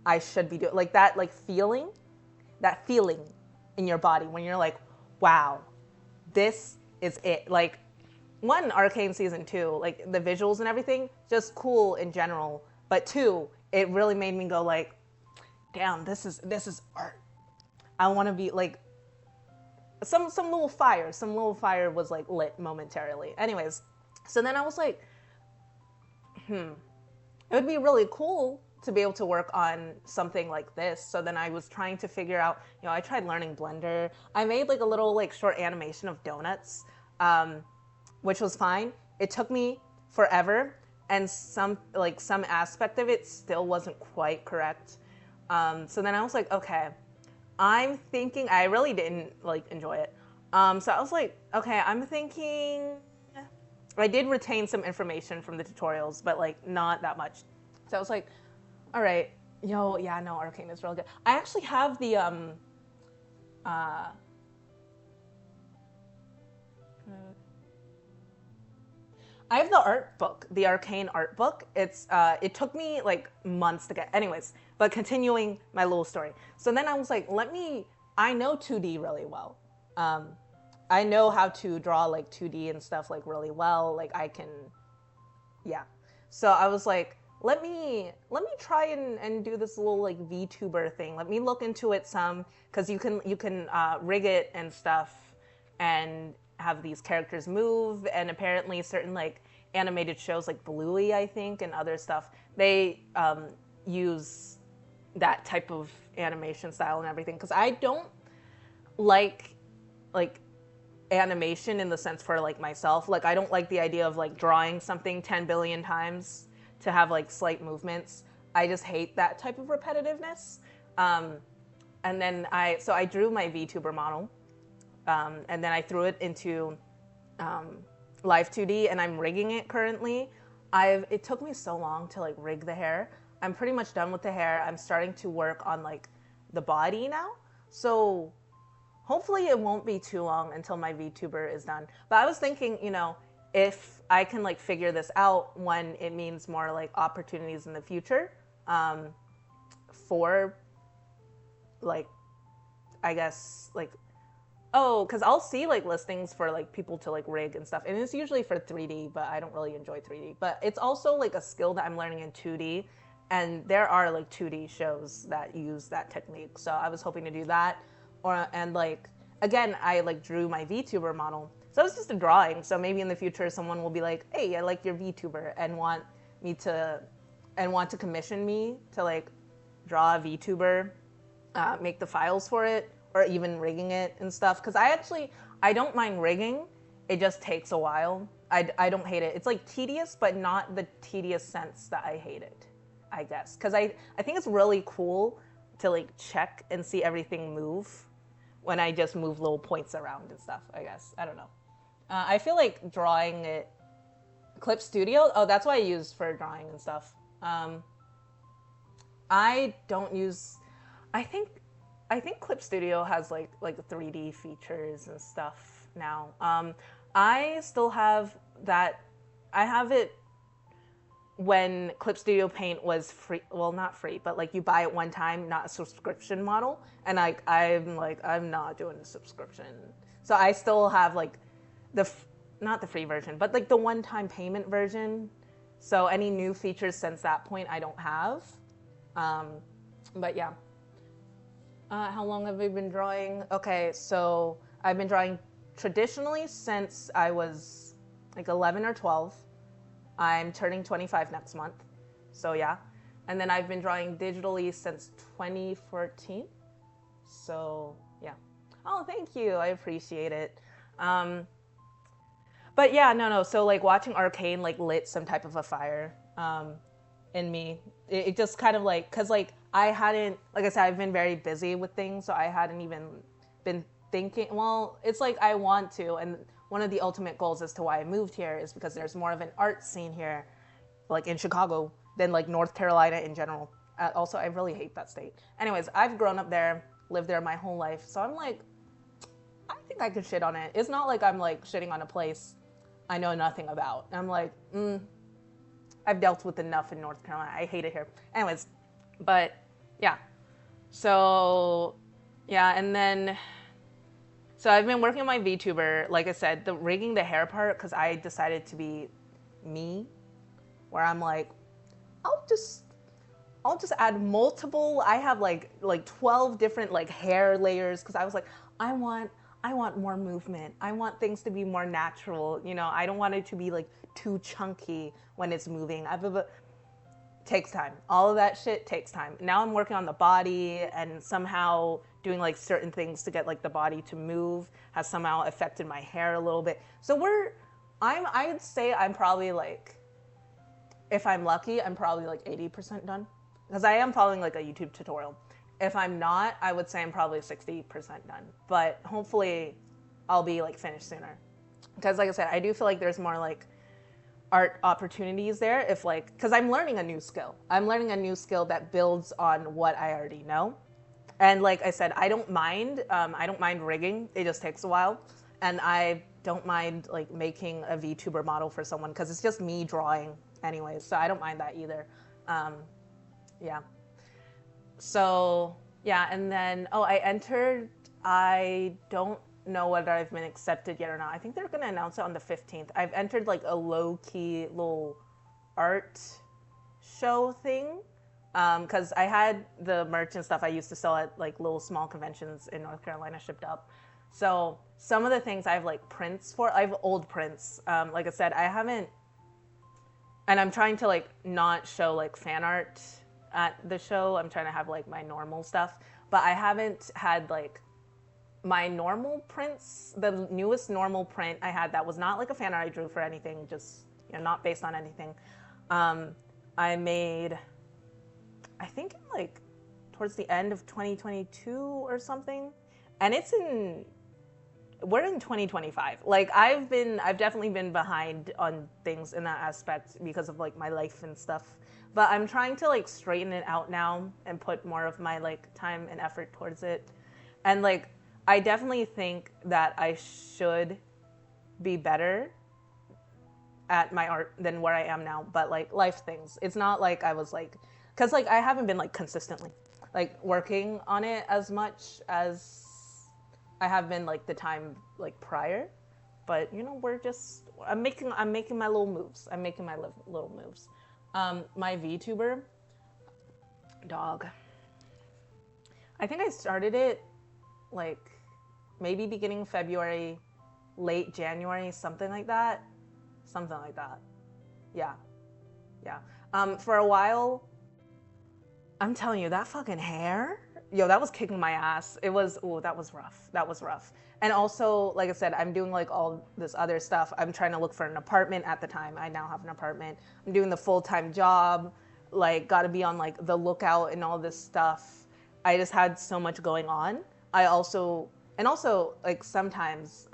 I should be doing. Like that feeling in your body when you're like, wow, this is it. Like, one, Arcane season 2, like the visuals and everything, just cool in general. But 2, it really made me go like, damn, this is art. I want to be like, some little fire was like lit momentarily. Anyways, so then I was like, it would be really cool to be able to work on something like this. So then I was trying to figure out, I tried learning Blender. I made like a little like short animation of donuts, which was fine. It took me forever, and some aspect of it still wasn't quite correct. So then I was like, okay, I'm thinking, I really didn't like enjoy it. So I was like, okay, I'm thinking, I did retain some information from the tutorials, but like not that much. So I was like, all right, Arcane is real good. I actually have the I have the art book, the Arcane art book. It's it took me like months to get. Anyways, but continuing my little story. So then I was like, I know 2D really well. I know how to draw like 2D and stuff like really well. Like I can, yeah. So I was like, let me try and do this little like VTuber thing. Let me look into it some, because you can rig it and stuff and have these characters move, and apparently certain like animated shows like Bluey, I think, and other stuff, they use that type of animation style and everything, because I don't like animation in the sense for like myself. Like I don't like the idea of like drawing something 10 billion times to have like slight movements. I just hate that type of repetitiveness. And then I drew my VTuber model, and then I threw it into Live 2D, and I'm rigging it currently. It took me so long to like rig the hair. I'm pretty much done with the hair. I'm starting to work on like the body now. So hopefully it won't be too long until my VTuber is done. But I was thinking, if I can like figure this out when it means more like opportunities in the future, for like, I guess like, because I'll see like listings for like people to like rig and stuff, and it's usually for 3D, but I don't really enjoy 3D. But it's also like a skill that I'm learning in 2D, and there are like 2D shows that use that technique. So I was hoping to do that, and like again, I like drew my VTuber model. So it's just a drawing. So maybe in the future, someone will be like, "Hey, I like your VTuber," and want to commission me to like draw a VTuber, make the files for it, or even rigging it and stuff. Because I don't mind rigging. It just takes a while. I don't hate it. It's like tedious, but not the tedious sense that I hate it, I guess. Because I think it's really cool to like check and see everything move when I just move little points around and stuff, I guess. I don't know. I feel like drawing it, Clip Studio, oh, that's what I use for drawing and stuff. I don't use, I think Clip Studio has like 3D features and stuff now. I still have that. I have it when Clip Studio Paint was free. Well, not free, but like you buy it one time, not a subscription model. And I'm not doing a subscription. So I still have like not the free version, but like the one-time payment version. So any new features since that point I don't have. But yeah. How long have I been drawing? Okay, so I've been drawing traditionally since I was like 11 or 12. I'm turning 25 next month. So yeah. And then I've been drawing digitally since 2014. So yeah. Oh, thank you. I appreciate it. But yeah, no. So like watching Arcane like lit some type of a fire in me. It just kind of like, cause like I hadn't, like I said, I've been very busy with things. So I hadn't even been thinking, well, it's like I want to. And one of the ultimate goals as to why I moved here is because there's more of an art scene here, like in Chicago, than like North Carolina in general. Also, I really hate that state. Anyways, I've grown up there, lived there my whole life. So I'm like, I think I could shit on it. It's not like I'm like shitting on a place I know nothing about. I'm like, I've dealt with enough in North Carolina. I hate it here. Anyways, but yeah. So yeah, and then, so I've been working on my VTuber. Like I said, the rigging the hair part, because I decided to be me, where I'm like, I'll just add multiple. I have like 12 different like hair layers, because I was like, I want more movement. I want things to be more natural. You know, I don't want it to be like too chunky when it's moving. Takes time. All of that shit takes time. Now I'm working on the body, and somehow doing like certain things to get like the body to move has somehow affected my hair a little bit. So I'd say I'm probably like, if I'm lucky, I'm probably like 80% done, because I am following like a YouTube tutorial. If I'm not, I would say I'm probably 60% done, but hopefully I'll be like finished sooner. Because like I said, I do feel like there's more like art opportunities there, if like, because I'm learning a new skill. I'm learning a new skill that builds on what I already know. And like I said, I don't mind rigging. It just takes a while. And I don't mind like making a VTuber model for someone, because it's just me drawing anyways. So I don't mind that either. Yeah. So yeah, and then, I don't know whether I've been accepted yet or not. I think they're gonna announce it on the 15th. I've entered like a low-key little art show thing, because I had the merch and stuff I used to sell at like little small conventions in North Carolina shipped up. So some of the things I have like prints for, I have old prints. Like I said, I haven't, and I'm trying to like not show like fan art at the show. I'm trying to have like my normal stuff, but I haven't had like my normal prints. The newest normal print I had that was not like a fan art I drew for anything, just, you know, not based on anything. I made, I think in like towards the end of 2022 or something, and we're in 2025. Like I've definitely been behind on things in that aspect because of like my life and stuff. But I'm trying to like straighten it out now and put more of my like time and effort towards it. And like, I definitely think that I should be better at my art than where I am now. But like life things, it's not like I was like, cause like I haven't been like consistently like working on it as much as I have been like the time like prior. But you know, I'm making my little moves. I'm making my little moves. My VTuber, dog. I think I started it like maybe beginning February, late January, something like that. Yeah. For a while, I'm telling you, that fucking hair, yo, that was kicking my ass. It was, oh, that was rough. That was rough. And also, like I said, I'm doing like all this other stuff. I'm trying to look for an apartment at the time. I now have an apartment. I'm doing the full-time job, like, gotta be on like the lookout and all this stuff. I just had so much going on. I also, and also, like, sometimes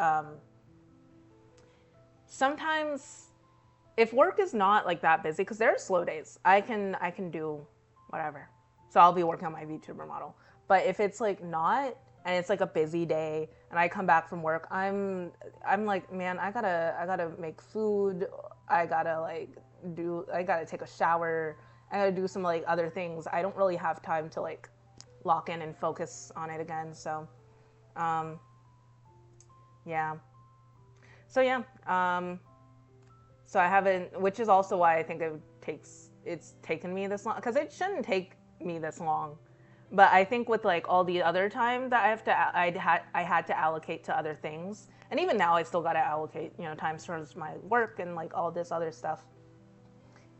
if work is not like that busy, because there are slow days, I can do whatever. So I'll be working on my VTuber model. But if it's like not, and it's like a busy day, and I come back from work, I'm like, man, I gotta make food. I gotta take a shower. I gotta do some like other things. I don't really have time to like lock in and focus on it again. So, um, yeah. So yeah. So I haven't, which is also why I think it's taken me this long, because it shouldn't take me this long. But I think with like all the other time that I had to allocate to other things, and even now I still got to allocate, time towards my work and like all this other stuff.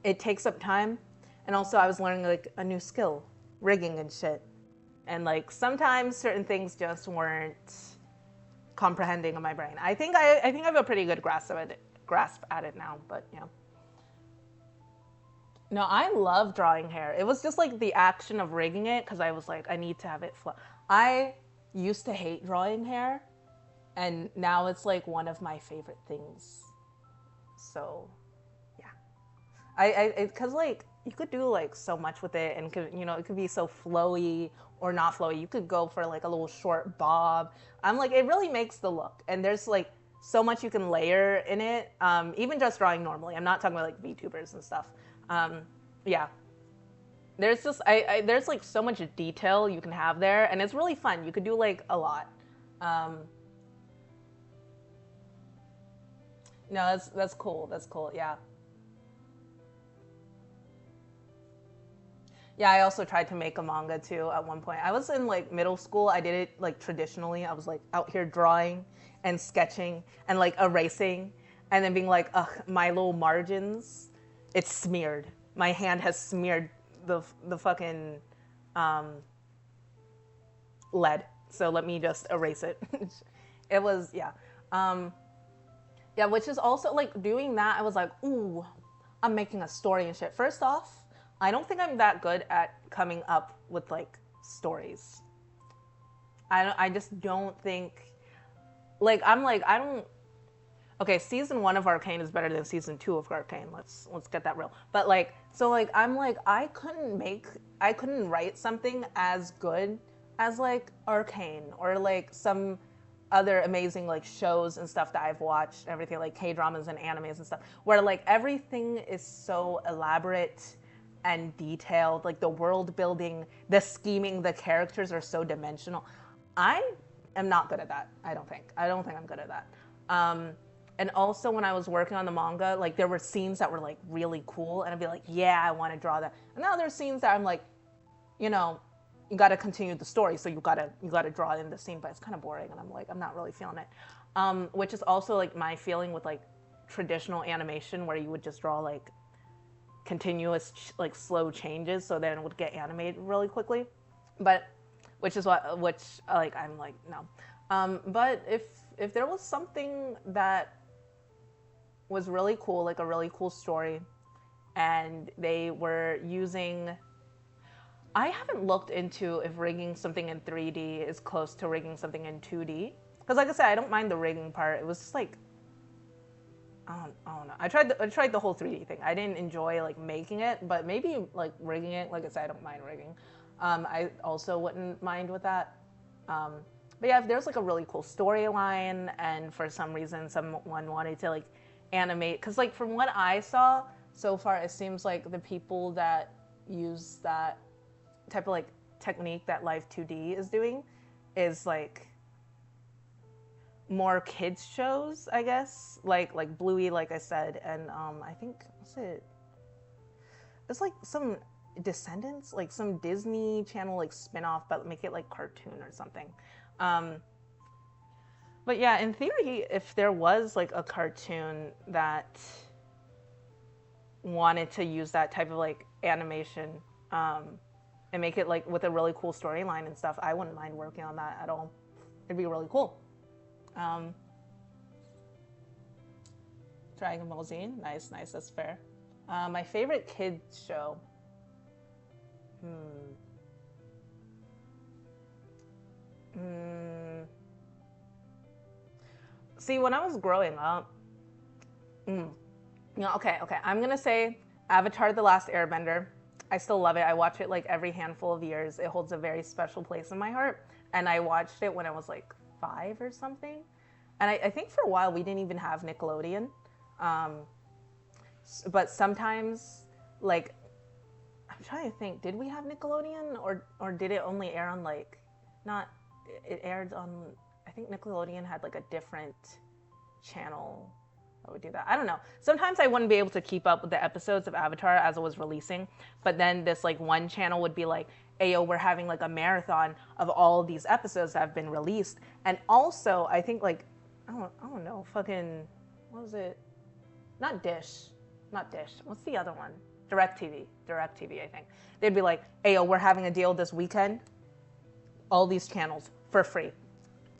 It takes up time, and also I was learning like a new skill, rigging and shit, and like sometimes certain things just weren't comprehending in my brain. I think I have a pretty good grasp at it now, but yeah. No, I love drawing hair. It was just like the action of rigging it because I was like, I need to have it flow. I used to hate drawing hair, and now it's like one of my favorite things. So, yeah, because like you could do like so much with it, and it could be so flowy or not flowy. You could go for like a little short bob. I'm like, it really makes the look, and there's like so much you can layer in it. Even just drawing normally. I'm not talking about like VTubers and stuff. Yeah, there's just there's like so much detail you can have there, and it's really fun. You could do like a lot. Um, no, that's cool. That's cool. Yeah. Yeah, I also tried to make a manga too at one point. I was in like middle school. I did it like traditionally. I was like out here drawing and sketching and like erasing and then being like, ugh, my little margins, it's smeared. My hand has smeared the fucking lead. So let me just erase it. It was, yeah. Um, yeah, which is also like doing that. I was like, ooh, I'm making a story and shit. First off, I don't think I'm that good at coming up with like stories. I just don't think, like, I'm like, I don't, okay, season 1 of Arcane is better than season 2 of Arcane. Let's get that real. But like, so like, I'm like, I couldn't write something as good as like Arcane or like some other amazing like shows and stuff that I've watched, everything like K-dramas and animes and stuff, where like everything is so elaborate and detailed, like the world building, the scheming, the characters are so dimensional. I am not good at that. I don't think I'm good at that. And also when I was working on the manga, like there were scenes that were like really cool, and I'd be like, yeah, I want to draw that. And now there's scenes that I'm like, you know, you got to continue the story, so you gotta draw in the scene, but it's kind of boring, and I'm like, I'm not really feeling it. Which is also like my feeling with like traditional animation, where you would just draw like continuous like slow changes, so then it would get animated really quickly. But which like I'm like no. But if there was something that was really cool, like a really cool story, and they were using, I haven't looked into if rigging something in 3D is close to rigging something in 2D. Because like I said, I don't mind the rigging part. It was just like, I don't know. I tried the whole 3D thing. I didn't enjoy like making it, but maybe like rigging it. Like I said, I don't mind rigging. I also wouldn't mind with that. But yeah, if there's like a really cool storyline, and for some reason someone wanted to like animate, because like from what I saw so far, it seems like the people that use that type of like technique that Live 2D is doing is like more kids shows, I guess, like Bluey, like I said, and I think it's like some Descendants, like some Disney Channel like spin-off, but make it like cartoon or something. But yeah, in theory, if there was like a cartoon that wanted to use that type of like animation and make it like with a really cool storyline and stuff, I wouldn't mind working on that at all. It'd be really cool. Dragon Ball Z, nice, that's fair. My favorite kids show. See, when I was growing up, okay, I'm gonna say Avatar: The Last Airbender. I still love it. I watch it like every handful of years. It holds a very special place in my heart. And I watched it when I was like 5 or something. And I think for a while we didn't even have Nickelodeon. But sometimes, like, I'm trying to think, did we have Nickelodeon or did it only air on like, not, it aired on, I think Nickelodeon had like a different channel that would do that. I don't know. Sometimes I wouldn't be able to keep up with the episodes of Avatar as it was releasing, but then this like one channel would be like, ayo, we're having like a marathon of all of these episodes that have been released. And also, I think like, I don't know, fucking, what was it? Not Dish. What's the other one? DirecTV, I think. They'd be like, ayo, we're having a deal this weekend. All these channels for free.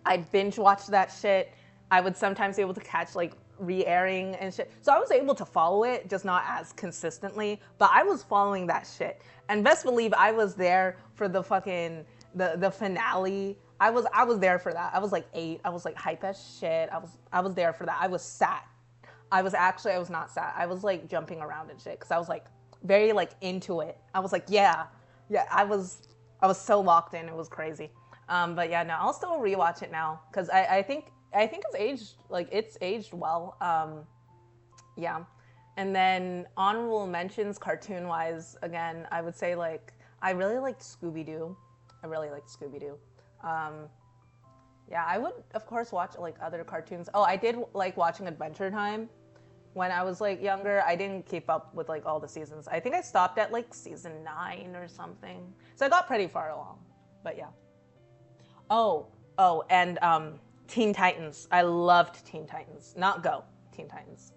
I'd binge watch that shit. I would sometimes be able to catch like re-airing and shit. So I was able to follow it, just not as consistently, but I was following that shit. And best believe I was there for the fucking, the finale. I was there for that. I was like 8. I was like hype as shit. I was there for that. I was sad. I was not sad. I was like jumping around and shit because I was like very like into it. I was like, yeah. I was so locked in. It was crazy. But yeah, no, I'll still rewatch it now because I think it's aged well. Yeah. And then honorable mentions cartoon wise, again, I would say like I really liked Scooby-Doo. Yeah, I would, of course, watch like other cartoons. Oh, I did like watching Adventure Time when I was like younger. I didn't keep up with like all the seasons. I think I stopped at like season 9 or something. So I got pretty far along, but yeah. Oh, and Teen Titans. I loved Teen Titans. Not Go, Teen Titans.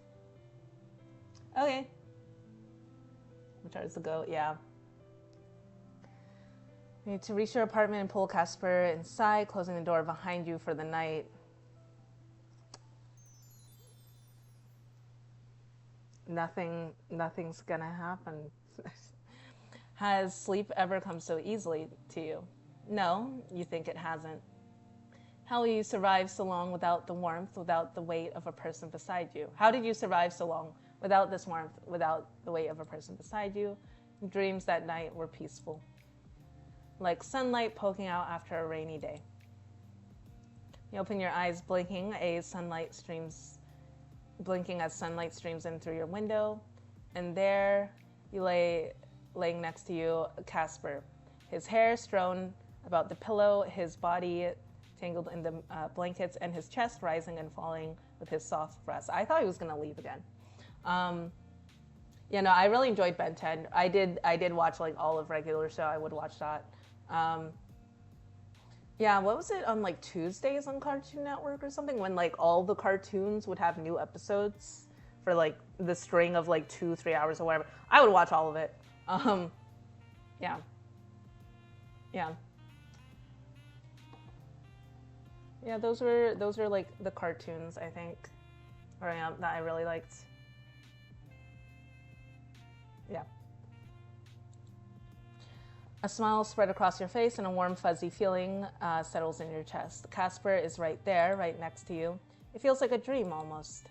Okay. Which is the Go, yeah. You need to reach your apartment and pull Casper inside, closing the door behind you for the night. Nothing's gonna happen. Has sleep ever come so easily to you? No, you think it hasn't. How will you survive so long without the warmth, without the weight of a person beside you? How did you survive so long without this warmth, without the weight of a person beside you? Dreams that night were peaceful, like sunlight poking out after a rainy day. You open your eyes blinking as sunlight streams in through your window, and there you laying next to you, Casper. His hair strewn about the pillow, his body tangled in the blankets, and his chest rising and falling with his soft breaths. I thought he was gonna leave again. Yeah, no, I really enjoyed Ben 10. I did watch like all of regular show. I would watch that. Yeah, what was it on like Tuesdays on Cartoon Network or something when like all the cartoons would have new episodes for like the string of like 2-3 hours or whatever. I would watch all of it. Yeah. Yeah, those were like the cartoons I think growing up that I really liked. Yeah. A smile spread across your face and a warm, fuzzy feeling settles in your chest. Casper is right there, right next to you. It feels like a dream almost.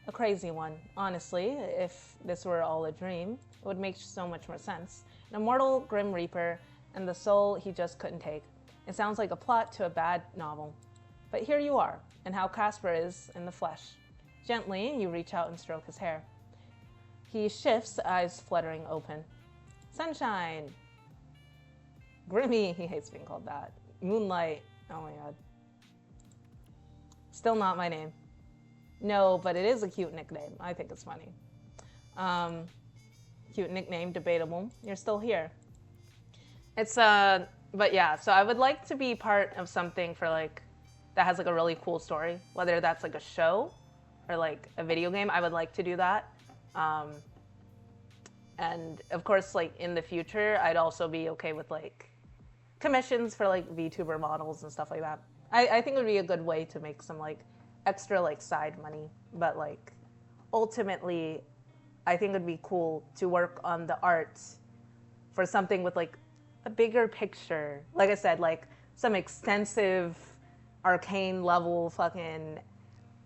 A crazy one. Honestly, if this were all a dream, it would make so much more sense. An immortal Grim Reaper and the soul he just couldn't take. It sounds like a plot to a bad novel. But here you are, and how Casper is in the flesh. Gently, you reach out and stroke his hair. He shifts, eyes fluttering open. Sunshine! Grimmy, he hates being called that. Moonlight, oh my god. Still not my name. No, but it is a cute nickname. I think it's funny. Cute nickname, debatable. You're still here. It's, but yeah, so I would like to be part of something for like, that has like a really cool story. Whether that's like a show or like a video game, I would like to do that. And of course, like in the future, I'd also be okay with like commissions for like VTuber models and stuff like that. I think it would be a good way to make some like extra like side money. But like ultimately, I think it'd be cool to work on the art for something with like a bigger picture. Like I said, like some extensive arcane level fucking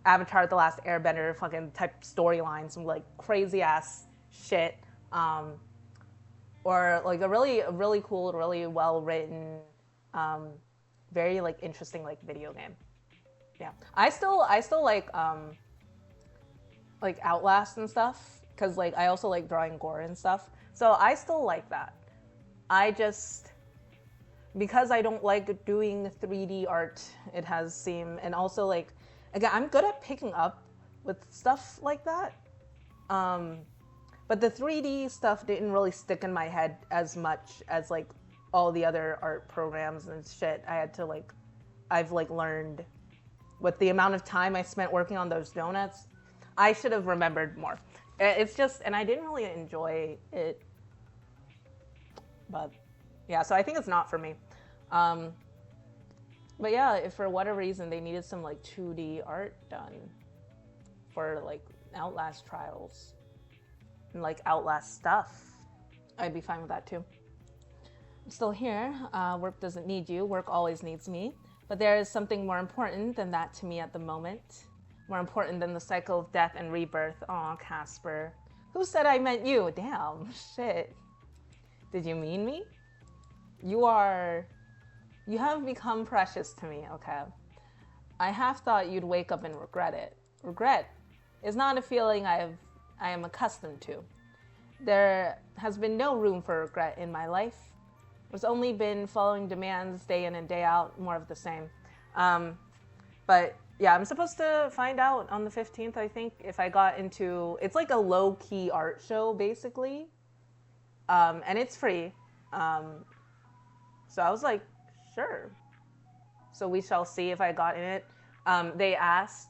Avatar The Last Airbender fucking type storyline, some like crazy ass shit. Or like a really cool, really well written, very like interesting like video game. Yeah, I still like Outlast and stuff because like I also like drawing gore and stuff. So I still like that. I just because I don't like doing 3D art, it has seemed, and also like again I'm good at picking up with stuff like that. But the 3D stuff didn't really stick in my head as much as like all the other art programs and shit. I've like learned with the amount of time I spent working on those donuts, I should have remembered more. It's just, and I didn't really enjoy it. But yeah, so I think it's not for me. But yeah, if for whatever reason they needed some like 2D art done for like Outlast trials and like Outlast stuff, I'd be fine with that too. I'm still here. Work doesn't need you. Work always needs me. But there is something more important than that to me at the moment. More important than the cycle of death and rebirth. Aw, Casper. Who said I meant you? Damn, shit. Did you mean me? You have become precious to me, okay? I have thought you'd wake up and regret it. Regret is not a feeling I am accustomed to. There has been no room for regret in my life. It's only been following demands day in and day out, more of the same. But yeah, I'm supposed to find out on the 15th, I think, if I got into, it's like a low-key art show, basically. And it's free. So I was like, sure. So we shall see if I got in it. They asked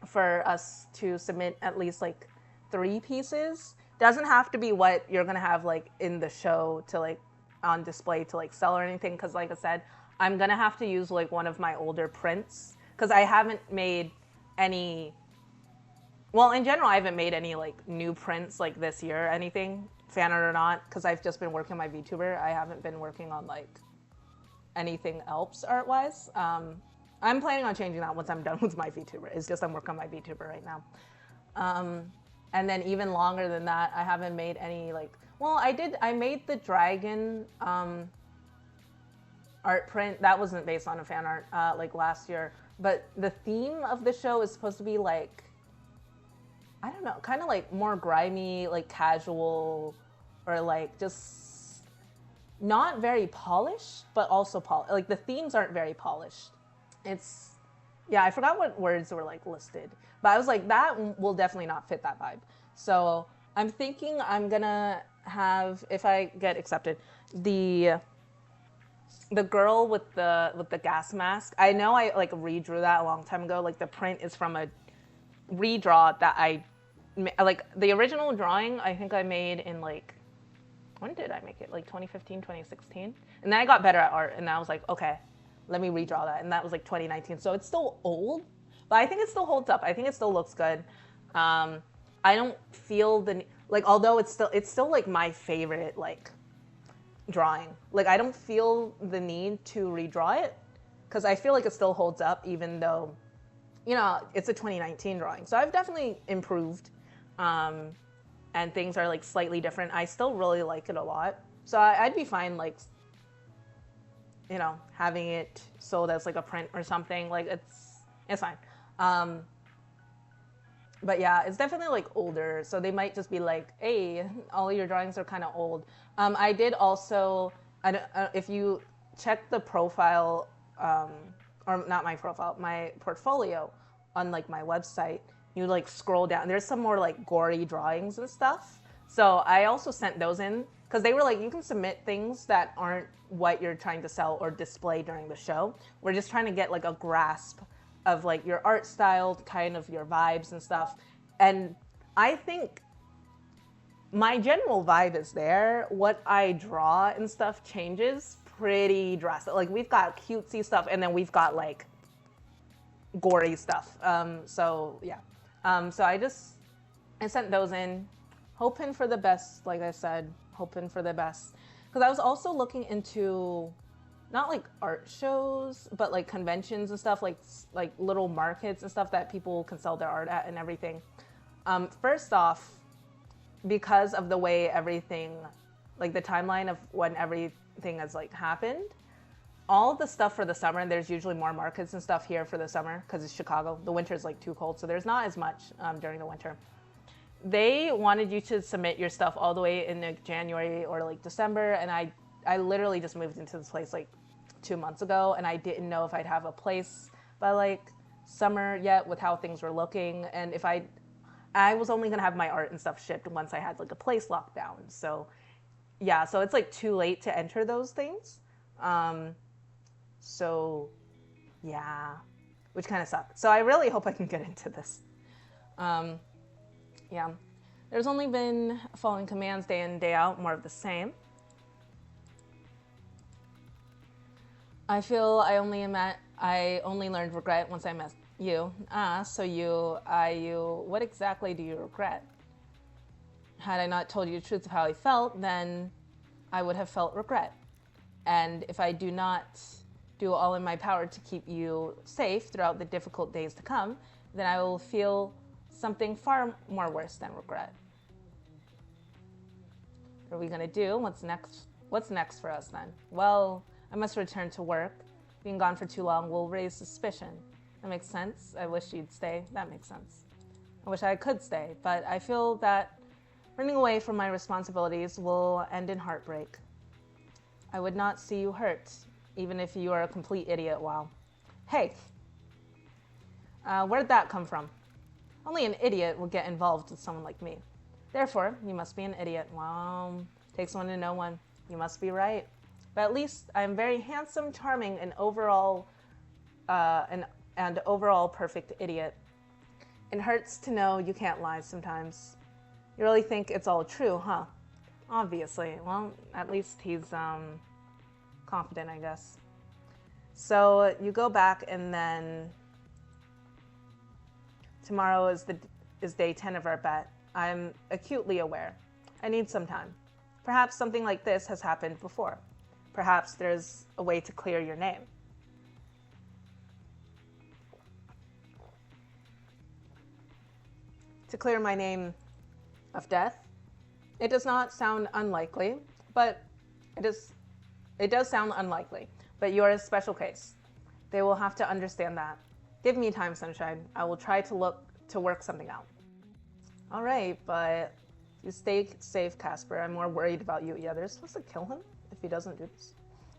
for us to submit at least like 3 pieces. Doesn't have to be what you're gonna have like in the show to like on display to like sell or anything, because like I said, I'm gonna have to use like one of my older prints because I haven't made any, well, in general I haven't made any like new prints like this year or anything, fan art or not, because I've just been working on my VTuber. I haven't been working on like anything else art wise. I'm planning on changing that once I'm done with my VTuber. It's just I'm working on my VTuber right now. And then even longer than that, I haven't made any like, well, I made the dragon art print. That wasn't based on a fan art like last year. But the theme of the show is supposed to be like, I don't know, kind of like more grimy, like casual, or like just not very polished, but also like the themes aren't very polished. It's, yeah, I forgot what words were like listed, but I was like, that will definitely not fit that vibe. So I'm thinking I'm gonna have, if I get accepted, the girl with the gas mask. I know I like redrew that a long time ago. Like the print is from a redraw that I like. The original drawing I think I made in like, when did I make it? Like 2015, 2016. And then I got better at art, and I was like, okay, let me redraw that. And that was like 2019. So it's still old, but I think it still holds up. I think it still looks good. I don't feel the, like, although it's still like my favorite like drawing. Like I don't feel the need to redraw it because I feel like it still holds up, even though, you know, it's a 2019 drawing. So I've definitely improved, and things are like slightly different. I still really like it a lot. So I'd be fine like, you know, having it sold as like a print or something. Like it's fine. But yeah, it's definitely like older. So they might just be like, hey, all your drawings are kind of old. I did also, if you check the profile, or not my profile, my portfolio on like my website, you like scroll down, there's some more like gory drawings and stuff. So I also sent those in because they were like, you can submit things that aren't what you're trying to sell or display during the show. We're just trying to get like a grasp of like your art style, kind of your vibes and stuff. And I think my general vibe is there. What I draw and stuff changes pretty drastic. Like we've got cutesy stuff, and then we've got like gory stuff. So yeah. So I sent those in, hoping for the best. Like I said, hoping for the best. Because I was also looking into not like art shows, but like conventions and stuff, like little markets and stuff that people can sell their art at and everything. First off, because of the way everything, like the timeline of when everything has like happened, all the stuff for the summer, there's usually more markets and stuff here for the summer because it's Chicago. The winter is like too cold, so there's not as much during the winter. They wanted you to submit your stuff all the way in like January or like December, and I literally just moved into this place like 2 months ago, and I didn't know if I'd have a place by like summer yet with how things were looking, and if I was only gonna have my art and stuff shipped once I had like a place locked down. So yeah, so it's like too late to enter those things. So yeah, which kind of sucks. So I really hope I can get into this. Yeah, there's only been following commands day in, day out, more of the same. I feel I only learned regret once I met you. So you, what exactly do you regret? Had I not told you the truth of how I felt, then I would have felt regret. And if I do not do all in my power to keep you safe throughout the difficult days to come, then I will feel something far more worse than regret. What are we gonna do? What's next? What's next for us then? Well, I must return to work. Being gone for too long will raise suspicion. That makes sense. I wish you'd stay. That makes sense. I wish I could stay, but I feel that running away from my responsibilities will end in heartbreak. I would not see you hurt, even if you are a complete idiot. Wow. Hey, where'd that come from? Only an idiot will get involved with someone like me. Therefore, you must be an idiot. Wow. Takes one to know one. You must be right. But at least I'm very handsome, charming, and overall perfect idiot. It hurts to know you can't lie sometimes. You really think it's all true, huh? Obviously. Well, at least he's confident, I guess. So you go back, and then tomorrow is day 10 of our bet. I'm acutely aware. I need some time. Perhaps something like this has happened before. Perhaps there's a way to clear your name. To clear my name of death? It does not sound unlikely, but it does sound unlikely, but you're a special case. They will have to understand that. Give me time, Sunshine. I will try to work something out. All right, but you stay safe, Casper. I'm more worried about you. Yeah, they're supposed to kill him if he doesn't do this.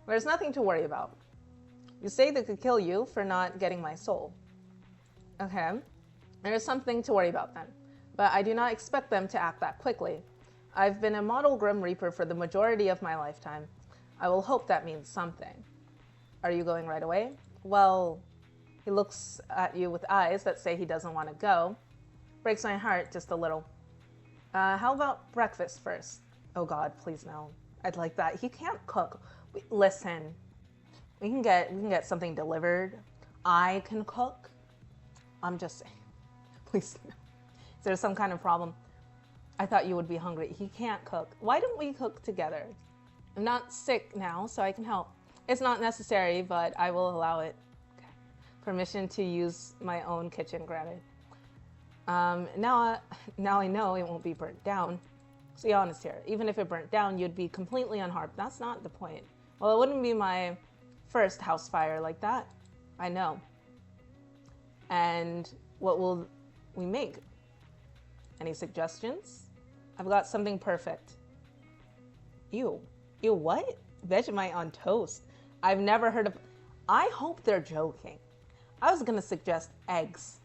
There's nothing to worry about. You say they could kill you for not getting my soul. Okay, there's something to worry about then. But I do not expect them to act that quickly. I've been a model Grim Reaper for the majority of my lifetime. I will hope that means something. Are you going right away? Well, he looks at you with eyes that say he doesn't want to go. Breaks my heart just a little. How about breakfast first? Oh God, please no. I'd like that. He can't cook. Listen, we can get something delivered. I can cook. I'm just saying. Please no. Is there some kind of problem? I thought you would be hungry. He can't cook. Why don't we cook together? I'm not sick now, so I can help. It's not necessary, but I will allow it. Okay. Permission to use my own kitchen granted. Now I know it won't be burnt down. Let's be honest here. Even if it burnt down, you'd be completely unharmed. That's not the point. Well, it wouldn't be my first house fire like that. I know. And what will we make? Any suggestions? I've got something perfect. Ew. Ew, what? Vegemite on toast. I've never heard of... I hope they're joking. I was gonna suggest eggs.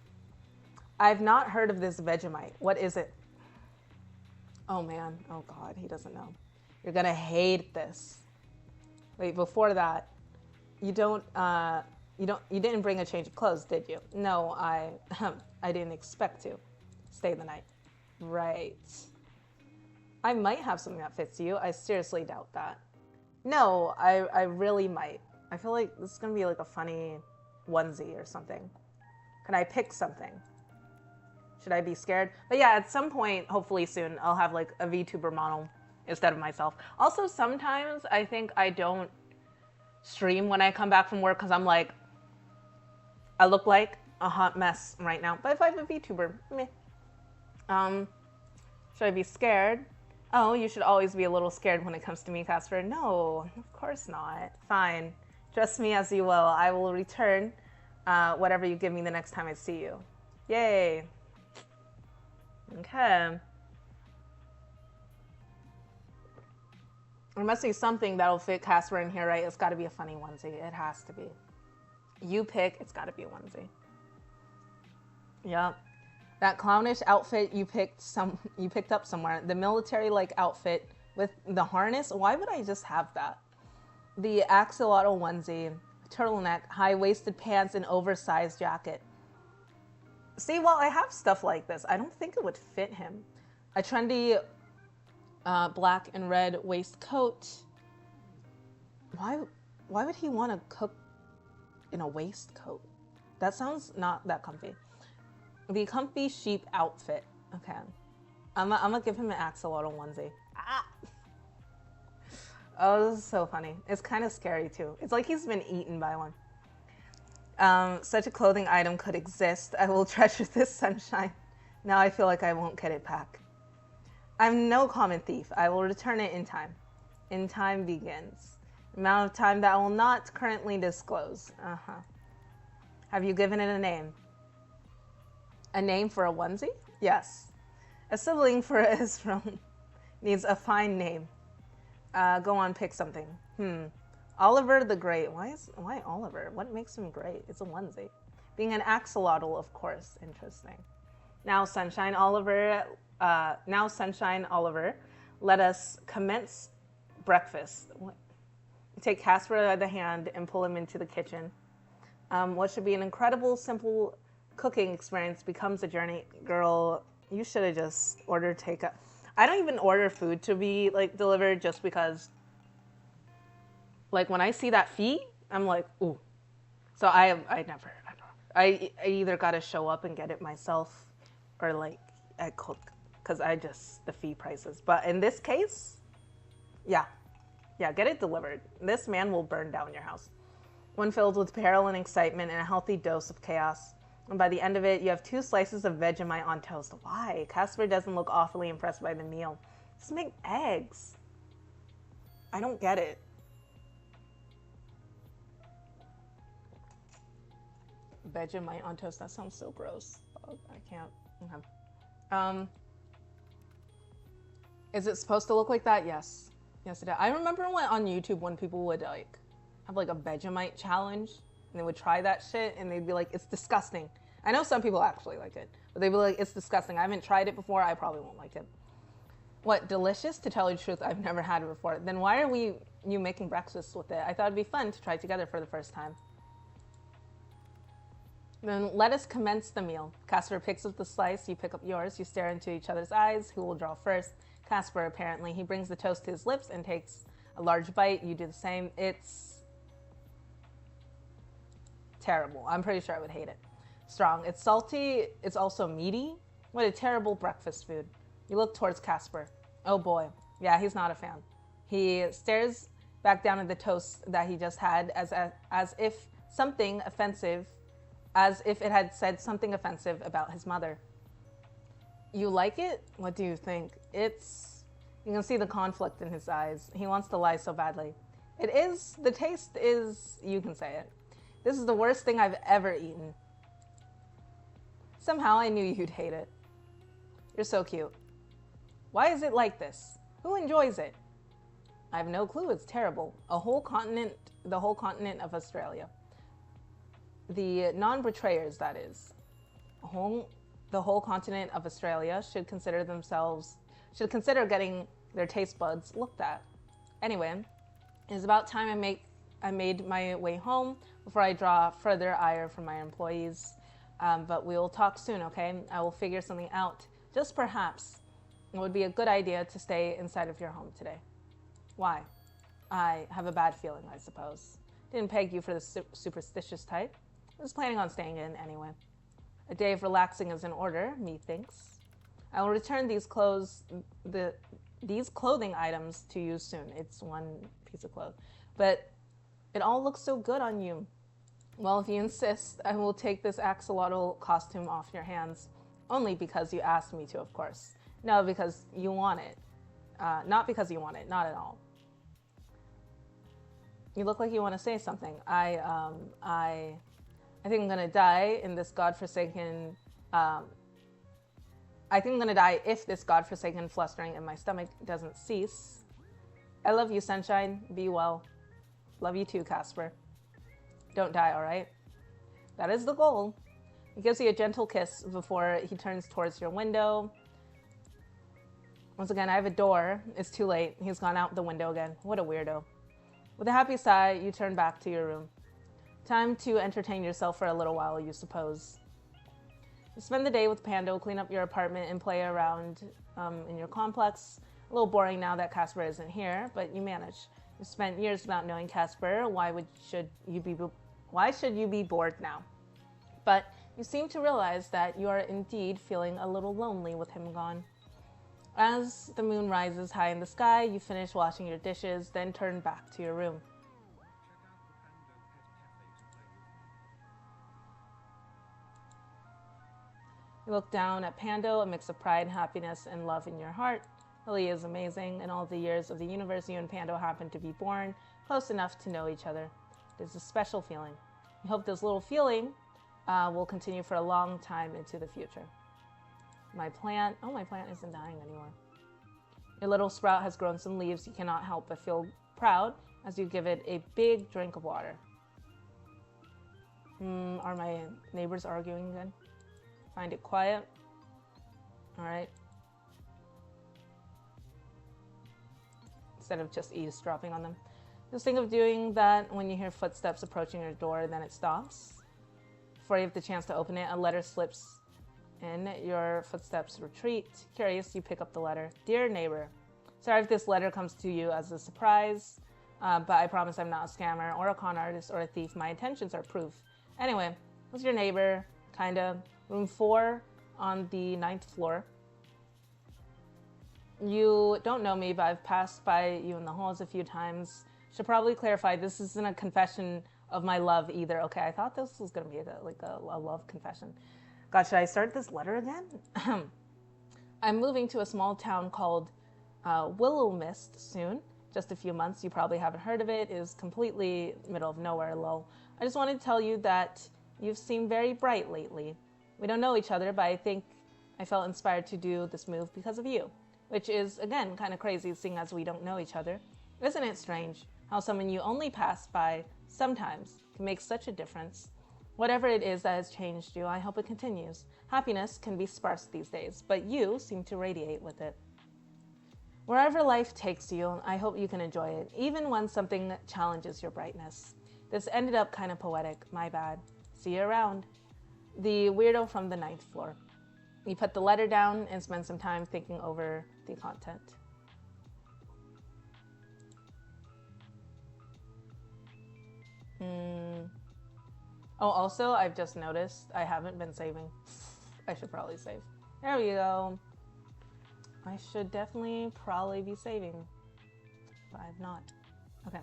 I've not heard of this Vegemite. What is it? Oh man, oh God, he doesn't know. You're gonna hate this. Wait, before that, you didn't bring a change of clothes, did you? No, I didn't expect to. Stay the night. Right. I might have something that fits you. I seriously doubt that. No, I really might. I feel like this is gonna be like a funny onesie or something. Can I pick something? Should I be scared? But yeah, at some point, hopefully soon, I'll have like a VTuber model instead of myself. Also, sometimes I think I don't stream when I come back from work because I'm like, I look like a hot mess right now. But if I have a VTuber, meh. Should I be scared? Oh, you should always be a little scared when it comes to me, Casper. No, of course not. Fine. Trust me as you will. I will return whatever you give me the next time I see you. Yay. Okay. There must be something that'll fit Casper in here, right? It's got to be a funny onesie. It has to be. You pick. It's got to be a onesie. Yep. That clownish outfit you picked up somewhere. The military-like outfit with the harness. Why would I just have that? The axolotl onesie, turtleneck, high-waisted pants, and oversized jacket. See, well, I have stuff like this. I don't think it would fit him. A trendy black and red waistcoat. Why would he want to cook in a waistcoat? That sounds not that comfy. The comfy sheep outfit. Okay. I'm gonna give him an axolotl onesie. Ah! Oh, this is so funny. It's kind of scary too. It's like he's been eaten by one. Such a clothing item could exist. I will treasure this sunshine. Now I feel like I won't get it back. I'm no common thief. I will return it in time. In time begins. Amount of time that I will not currently disclose. Have you given it a name? A name for a onesie? Yes. A sibling for Israel needs a fine name. Go on, pick something. Oliver the Great. Why Oliver? What makes him great? It's a onesie. Being an axolotl, of course. Interesting. Now, Sunshine Oliver. Let us commence breakfast. Take Casper by the hand and pull him into the kitchen. What should be an incredible, simple cooking experience becomes a journey. Girl, you should have just ordered takeout. I don't even order food to be like delivered just because, like, when I see that fee, I'm like, ooh. So I either got to show up and get it myself, or like I cook, because the fee prices. But in this case, yeah, get it delivered. This man will burn down your house. One filled with peril and excitement and a healthy dose of chaos. And by the end of it, you have 2 slices of Vegemite on toast. Why? Casper doesn't look awfully impressed by the meal. Just make eggs. I don't get it. Vegemite on toast. That sounds so gross. I can't. Okay. Is it supposed to look like that? Yes. Yes, it is. I remember on YouTube when people would like have like a Vegemite challenge. And they would try that shit, and they'd be like, it's disgusting. I know some people actually like it, but they'd be like, it's disgusting. I haven't tried it before. I probably won't like it. What, delicious? To tell you the truth, I've never had it before. Then why are you making breakfast with it? I thought it'd be fun to try together for the first time. Then let us commence the meal. Casper picks up the slice. You pick up yours. You stare into each other's eyes. Who will draw first? Casper, apparently. He brings the toast to his lips and takes a large bite. You do the same. It's terrible. I'm pretty sure I would hate it. Strong. It's salty. It's also meaty. What a terrible breakfast food. You look towards Casper. Oh boy. Yeah, he's not a fan. He stares back down at the toast that he just had as if something offensive, as if it had said something offensive about his mother. You like it? What do you think? You can see the conflict in his eyes. He wants to lie so badly. It is, the taste is, you can say it. This is the worst thing I've ever eaten. Somehow I knew you'd hate it. You're so cute. Why is it like this? Who enjoys it? I have no clue. It's terrible. The whole continent of Australia. The non-betrayers, that is. The whole continent of Australia should consider getting their taste buds looked at. Anyway, it is about time I made my way home before I draw further ire from my employees. But we'll talk soon, okay? I will figure something out. Just perhaps. It would be a good idea to stay inside of your home today. Why? I have a bad feeling, I suppose. Didn't peg you for the superstitious type. I was planning on staying in anyway. A day of relaxing is in order, methinks. I will return these clothing items to you soon. It's one piece of clothes. But it all looks so good on you. Well, if you insist, I will take this axolotl costume off your hands. Only because you asked me to, of course. No, because you want it. Not because you want it, not at all. You look like you want to say something. I think I'm gonna die in this godforsaken. I think I'm gonna die if this godforsaken flustering in my stomach doesn't cease. I love you, sunshine. Be well. Love you too, Casper. Don't die, all right? That is the goal. He gives you a gentle kiss before he turns towards your window. Once again, I have a door. It's too late. He's gone out the window again. What a weirdo. With a happy sigh, you turn back to your room. Time to entertain yourself for a little while, you suppose. You spend the day with Pando, clean up your apartment, and play around in your complex. A little boring now that Casper isn't here, but you manage. You spent years without knowing Casper. Why should you be bored now? But you seem to realize that you are indeed feeling a little lonely with him gone. As the moon rises high in the sky, you finish washing your dishes, then turn back to your room. You look down at Pando, a mix of pride, happiness, and love in your heart. Really is amazing. In all the years of the universe, you and Pando happen to be born close enough to know each other. It is a special feeling. You hope this little feeling will continue for a long time into the future. My plant isn't dying anymore. Your little sprout has grown some leaves. You cannot help but feel proud as you give it a big drink of water. Are my neighbors arguing again? Find it quiet. All right. Instead of just eavesdropping on them. Just think of doing that when you hear footsteps approaching your door, then it stops. Before you have the chance to open it, a letter slips in. Your footsteps retreat. Curious, you pick up the letter. Dear neighbor, sorry if this letter comes to you as a surprise, but I promise I'm not a scammer or a con artist or a thief. My intentions are proof. Anyway, who's your neighbor? Kinda. Room 4 on the 9th floor. You don't know me, but I've passed by you in the halls a few times. Should probably clarify, this isn't a confession of my love either. Okay, I thought this was going to be a love confession. God, should I start this letter again? I'm moving to a small town called Willow Mist soon. Just a few months. You probably haven't heard of it. It is completely middle of nowhere, lol. I just wanted to tell you that you've seemed very bright lately. We don't know each other, but I think I felt inspired to do this move because of you. Which is, again, kind of crazy seeing as we don't know each other. Isn't it strange how someone you only pass by sometimes can make such a difference? Whatever it is that has changed you, I hope it continues. Happiness can be sparse these days, but you seem to radiate with it. Wherever life takes you, I hope you can enjoy it, even when something challenges your brightness. This ended up kind of poetic, my bad. See you around. The weirdo from the 9th floor. You put the letter down and spend some time thinking over the content. Oh, also, I've just noticed I haven't been saving. I should probably save. There we go. I should definitely probably be saving, but I've not. Okay.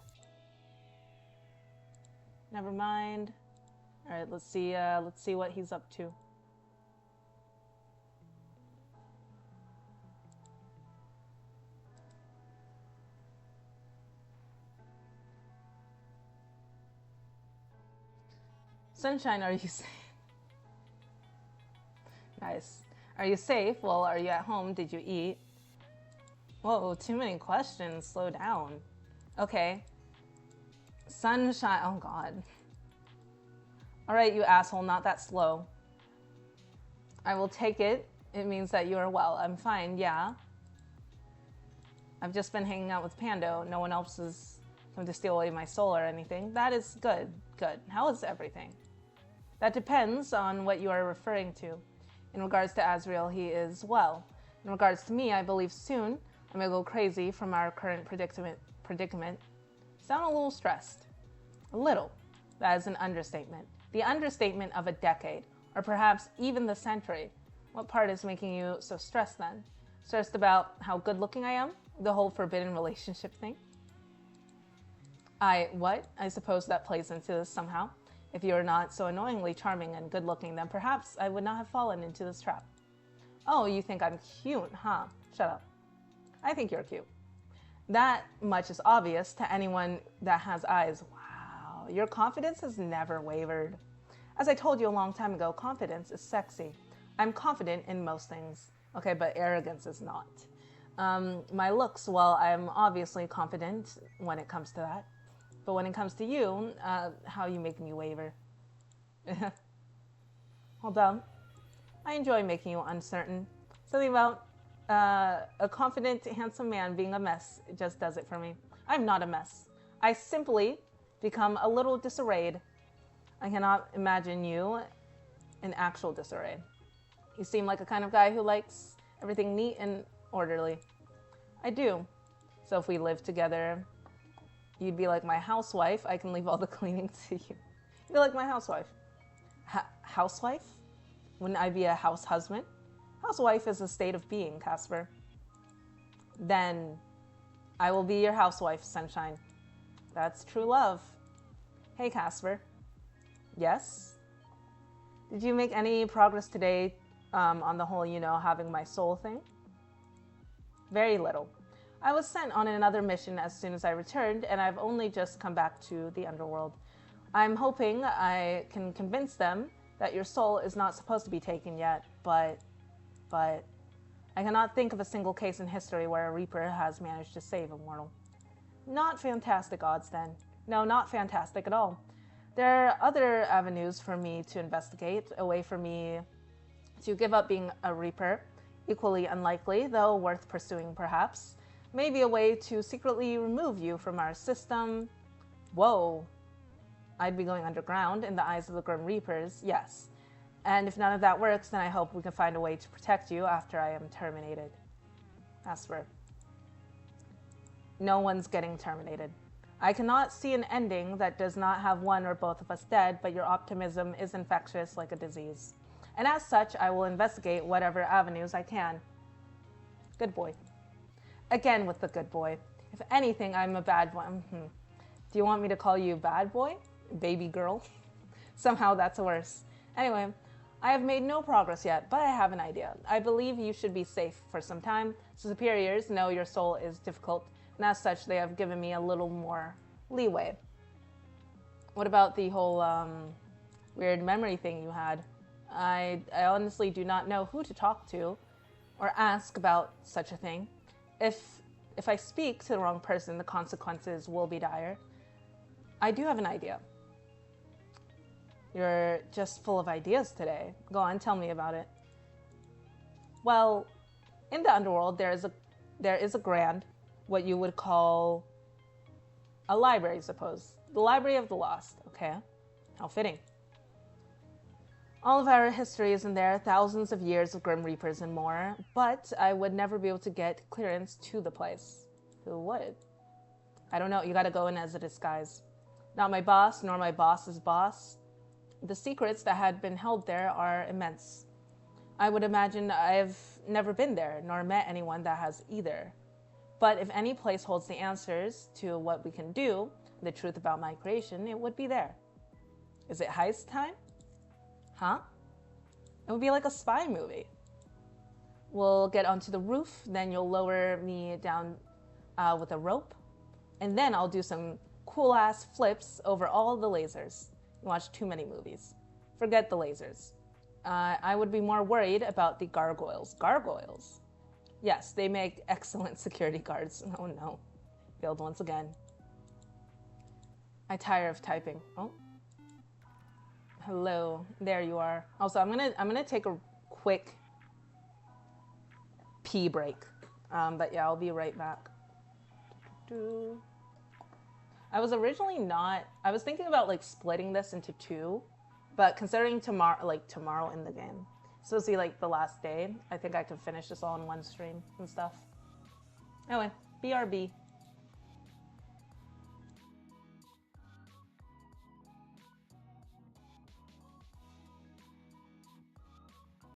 Never mind. All right, let's see what he's up to. Sunshine, are you safe? Nice. Are you safe? Well, are you at home? Did you eat? Whoa, too many questions. Slow down. Okay. Sunshine. Oh, God. All right, you asshole. Not that slow. I will take it. It means that you are well. I'm fine, yeah. I've just been hanging out with Pando. No one else has come to steal away my soul or anything. That is good. Good. How is everything? That depends on what you are referring to. In regards to Azrael, he is well. In regards to me, I believe soon I may go crazy from our current predicament. Sound a little stressed. A little. That is an understatement. The understatement of a decade, or perhaps even the century. What part is making you so stressed then? Stressed about how good looking I am? The whole forbidden relationship thing? What? I suppose that plays into this somehow. If you are not so annoyingly charming and good looking, then perhaps I would not have fallen into this trap. Oh, you think I'm cute, huh? Shut up. I think you're cute. That much is obvious to anyone that has eyes. Wow, your confidence has never wavered. As I told you a long time ago, confidence is sexy. I'm confident in most things. Okay, but arrogance is not. My looks, well, I'm obviously confident when it comes to that. But when it comes to you, how you make me waver. Hold on. I enjoy making you uncertain. Something about a confident, handsome man being a mess, it just does it for me. I'm not a mess. I simply become a little disarrayed. I cannot imagine you in actual disarray. You seem like a kind of guy who likes everything neat and orderly. I do. So if we live together, you'd be like my housewife. I can leave all the cleaning to you. You'd be like my housewife. Housewife? Wouldn't I be a house husband? Housewife is a state of being, Casper. Then I will be your housewife, Sunshine. That's true love. Hey, Casper. Yes? Did you make any progress today on the whole, having my soul thing? Very little. I was sent on another mission as soon as I returned, and I've only just come back to the underworld. I'm hoping I can convince them that your soul is not supposed to be taken yet, but I cannot think of a single case in history where a Reaper has managed to save a mortal. Not fantastic odds, then. No, not fantastic at all. There are other avenues for me to investigate, a way for me to give up being a Reaper, equally unlikely, though worth pursuing perhaps. Maybe a way to secretly remove you from our system. Whoa. I'd be going underground in the eyes of the Grim Reapers, yes. And if none of that works, then I hope we can find a way to protect you after I am terminated. Asper. No one's getting terminated. I cannot see an ending that does not have one or both of us dead, but your optimism is infectious like a disease. And as such, I will investigate whatever avenues I can. Good boy. Again with the good boy. If anything, I'm a bad one. Do you want me to call you bad boy? Baby girl? Somehow that's worse. Anyway, I have made no progress yet, but I have an idea. I believe you should be safe for some time. Superiors know your soul is difficult, and as such, they have given me a little more leeway. What about the whole weird memory thing you had? I honestly do not know who to talk to or ask about such a thing. If I speak to the wrong person, the consequences will be dire. I do have an idea. You're just full of ideas today. Go on, tell me about it. Well, in the underworld, there is a grand, what you would call a library, suppose. The Library of the Lost, okay? How fitting. All of our history is in there, thousands of years of Grim Reapers and more, but I would never be able to get clearance to the place. Who would? I don't know, you gotta go in as a disguise. Not my boss, nor my boss's boss. The secrets that had been held there are immense. I would imagine I've never been there, nor met anyone that has either. But if any place holds the answers to what we can do, the truth about my creation, it would be there. Is it heist time? Huh? It would be like a spy movie. We'll get onto the roof, then you'll lower me down with a rope, and then I'll do some cool-ass flips over all the lasers. You watch too many movies. Forget the lasers. I would be more worried about the gargoyles. Gargoyles? Yes, they make excellent security guards. Oh no. Failed once again. I tire of typing. Oh. Hello. There you are. Also, I'm gonna take a quick pee break. But yeah, I'll be right back. I was originally I was thinking about like splitting this into two, but considering tomorrow in the game, supposed to be like the last day. I think I can finish this all in one stream and stuff. Anyway, BRB.